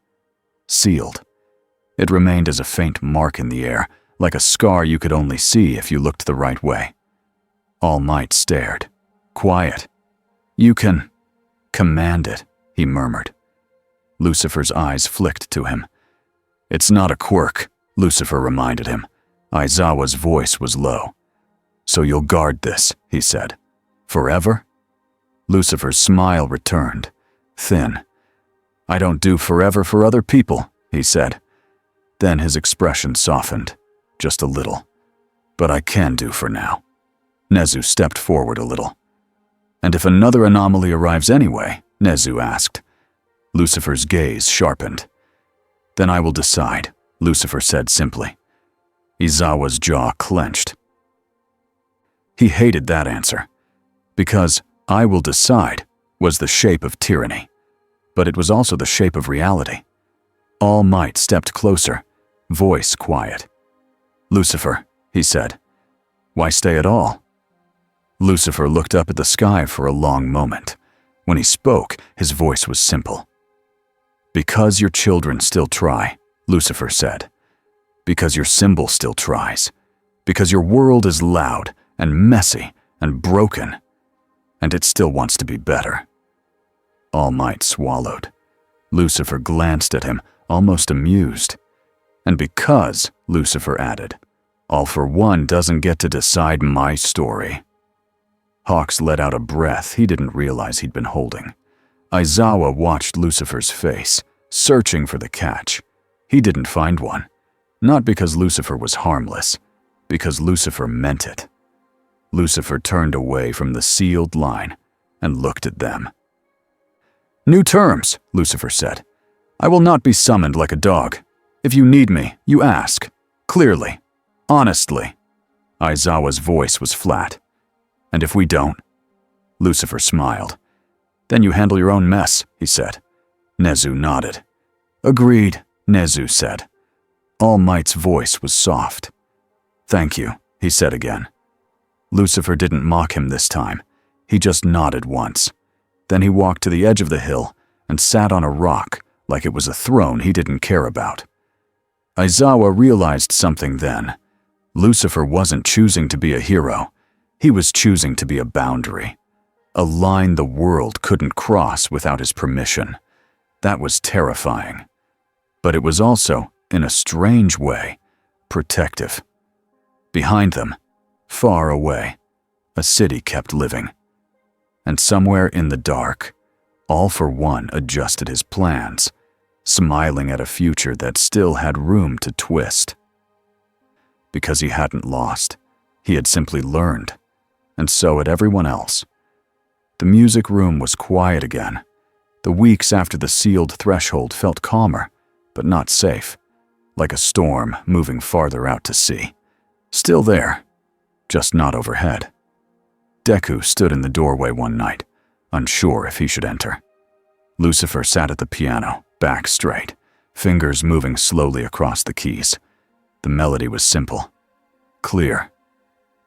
Sealed. It remained as a faint mark in the air, like a scar you could only see if you looked the right way. All Might stared. Quiet. You can command it, he murmured. Lucifer's eyes flicked to him. It's not a quirk, Lucifer reminded him. Aizawa's voice was low. So you'll guard this, he said. Forever? Lucifer's smile returned, thin. I don't do forever for other people, he said. Then his expression softened, just a little. But I can do for now. Nezu stepped forward a little. And if another anomaly arrives anyway, Nezu asked. Lucifer's gaze sharpened. Then I will decide, Lucifer said simply. Aizawa's jaw clenched. He hated that answer, because I will decide was the shape of tyranny, but it was also the shape of reality. All Might stepped closer, voice quiet. Lucifer, he said. Why stay at all? Lucifer looked up at the sky for a long moment. When he spoke, his voice was simple. Because your children still try, Lucifer said. Because your symbol still tries. Because your world is loud and messy and broken, and it still wants to be better. All Might swallowed. Lucifer glanced at him, almost amused. And because, Lucifer added, All for One doesn't get to decide my story. Hawks let out a breath he didn't realize he'd been holding. Aizawa watched Lucifer's face, searching for the catch. He didn't find one. Not because Lucifer was harmless, because Lucifer meant it. Lucifer turned away from the sealed line and looked at them. New terms, Lucifer said. I will not be summoned like a dog. If you need me, you ask. Clearly. Honestly. Aizawa's voice was flat. And if we don't? Lucifer smiled. Then you handle your own mess, he said. Nezu nodded. Agreed, Nezu said. All Might's voice was soft. Thank you, he said again. Lucifer didn't mock him this time. He just nodded once. Then he walked to the edge of the hill and sat on a rock like it was a throne he didn't care about. Aizawa realized something then. Lucifer wasn't choosing to be a hero. He was choosing to be a boundary. A line the world couldn't cross without his permission. That was terrifying. But it was also, in a strange way, protective. Behind them, far away, a city kept living. And somewhere in the dark, All for One adjusted his plans, smiling at a future that still had room to twist. Because he hadn't lost, he had simply learned, and so had everyone else. The music room was quiet again. The weeks after the sealed threshold felt calmer, but not safe, like a storm moving farther out to sea. Still there, just not overhead. Deku stood in the doorway one night, unsure if he should enter. Lucifer sat at the piano, back straight, fingers moving slowly across the keys. The melody was simple, clear,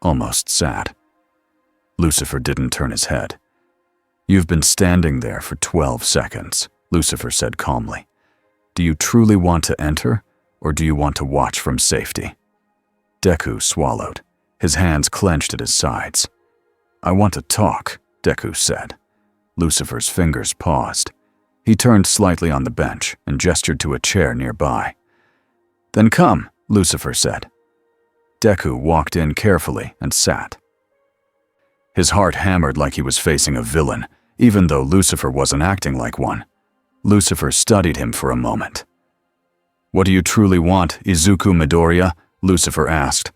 almost sad. Lucifer didn't turn his head. "You've been standing there for 12 seconds, Lucifer said calmly. "Do you truly want to enter, or do you want to watch from safety?" Deku swallowed, his hands clenched at his sides. "I want to talk," Deku said. Lucifer's fingers paused. He turned slightly on the bench and gestured to a chair nearby. "Then come," Lucifer said. Deku walked in carefully and sat. His heart hammered like he was facing a villain, even though Lucifer wasn't acting like one. Lucifer studied him for a moment. "What do you truly want, Izuku Midoriya?" Lucifer asked.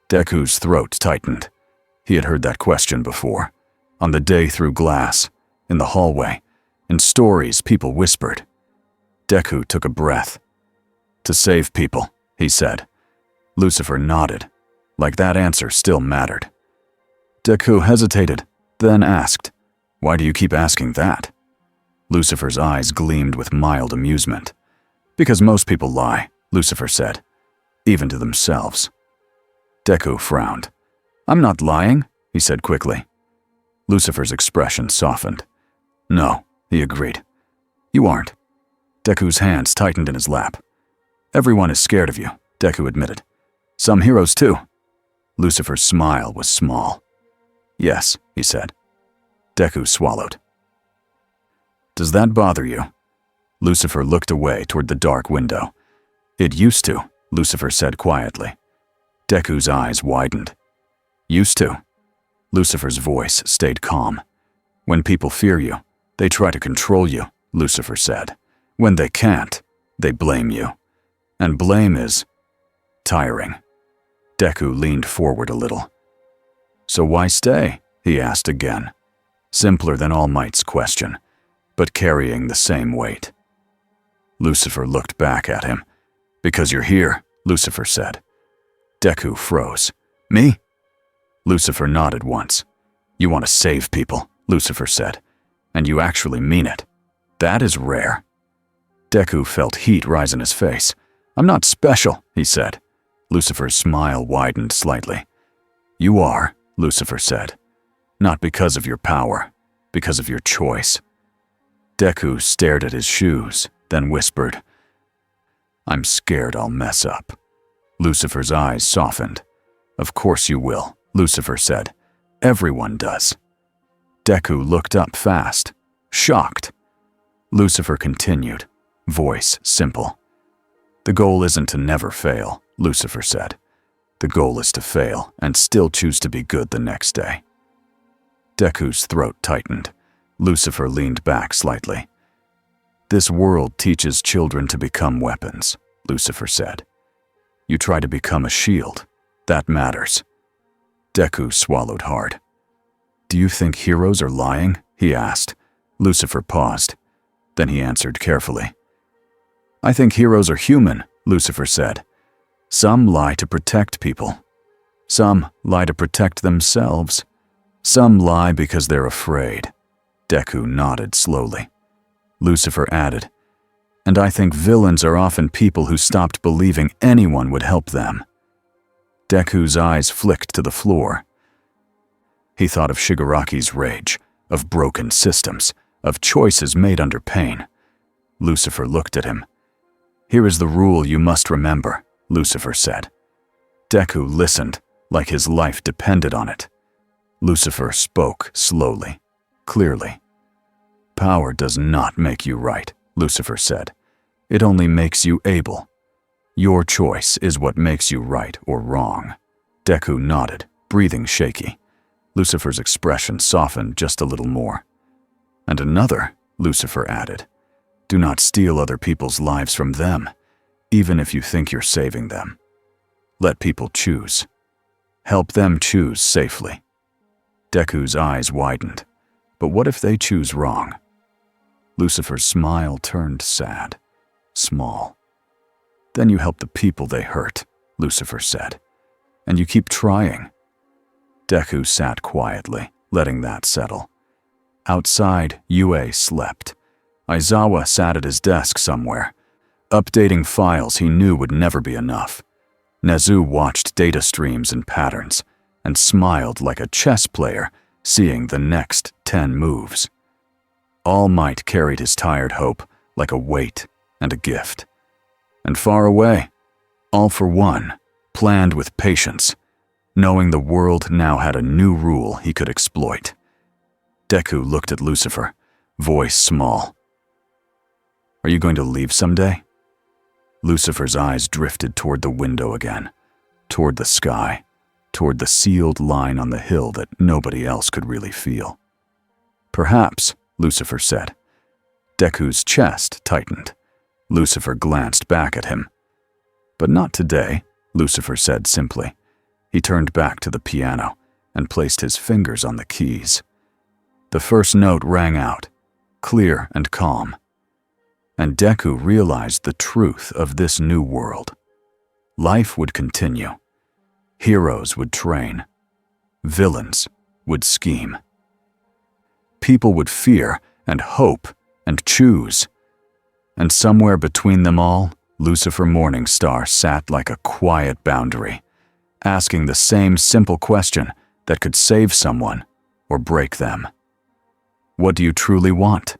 Deku's throat tightened. He had heard that question before. On the day through glass, in the hallway, in stories people whispered. Deku took a breath. "To save people," he said. Lucifer nodded, like that answer still mattered. Deku hesitated, then asked, "Why do you keep asking that?" Lucifer's eyes gleamed with mild amusement. "Because most people lie," Lucifer said, "even to themselves." Deku frowned. "I'm not lying," he said quickly. Lucifer's expression softened. "No," he agreed. "You aren't." Deku's hands tightened in his lap. "Everyone is scared of you," Deku admitted. "Some heroes too." Lucifer's smile was small. "Yes," he said. Deku swallowed. "Does that bother you?" Lucifer looked away toward the dark window. "It used to," Lucifer said quietly. Deku's eyes widened. "Used to?" Lucifer's voice stayed calm. "When people fear you, they try to control you," Lucifer said. "When they can't, they blame you. And blame is tiring." Deku leaned forward a little. "So why stay?" he asked again. Simpler than All Might's question, but carrying the same weight. Lucifer looked back at him. "Because you're here," Lucifer said. Deku froze. "Me?" Lucifer nodded once. "You want to save people," Lucifer said. "And you actually mean it. That is rare." Deku felt heat rise in his face. "I'm not special," he said. Lucifer's smile widened slightly. "You are," Lucifer said. "Not because of your power, because of your choice." Deku stared at his shoes, then whispered, "I'm scared I'll mess up." Lucifer's eyes softened. "Of course you will," Lucifer said. "Everyone does." Deku looked up fast, shocked. Lucifer continued, voice simple. "The goal isn't to never fail," Lucifer said. "The goal is to fail and still choose to be good the next day." Deku's throat tightened. Lucifer leaned back slightly. "This world teaches children to become weapons," Lucifer said. "You try to become a shield. That matters." Deku swallowed hard. "Do you think heroes are lying?" he asked. Lucifer paused. Then he answered carefully. "I think heroes are human," Lucifer said. "Some lie to protect people. Some lie to protect themselves. Some lie because they're afraid." Deku nodded slowly. Lucifer added, "And I think villains are often people who stopped believing anyone would help them." Deku's eyes flicked to the floor. He thought of Shigaraki's rage, of broken systems, of choices made under pain. Lucifer looked at him. "Here is the rule you must remember," Lucifer said. Deku listened, like his life depended on it. Lucifer spoke slowly, clearly. "Power does not make you right," Lucifer said. "It only makes you able. Your choice is what makes you right or wrong." Deku nodded, breathing shaky. Lucifer's expression softened just a little more. "And another," Lucifer added. "Do not steal other people's lives from them, even if you think you're saving them. Let people choose. Help them choose safely." Deku's eyes widened. But what if they choose wrong? Lucifer's smile turned sad, small. "Then you help the people they hurt," Lucifer said. "And you keep trying." Deku sat quietly, letting that settle. Outside, Yue slept. Aizawa sat at his desk somewhere, updating files he knew would never be enough. Nezu watched data streams and patterns, and smiled like a chess player seeing the next 10 moves. All Might carried his tired hope like a weight and a gift. And far away, All for One planned with patience, knowing the world now had a new rule he could exploit. Deku looked at Lucifer, voice small. "Are you going to leave someday?" Lucifer's eyes drifted toward the window again, toward the sky, toward the sealed line on the hill that nobody else could really feel. "Perhaps," Lucifer said. Deku's chest tightened. Lucifer glanced back at him. "But not today," Lucifer said simply. He turned back to the piano and placed his fingers on the keys. The first note rang out, clear and calm. And Deku realized the truth of this new world. Life would continue. Heroes would train. Villains would scheme. People would fear and hope and choose. And somewhere between them all, Lucifer Morningstar sat like a quiet boundary, asking the same simple question that could save someone or break them. "What do you truly want?"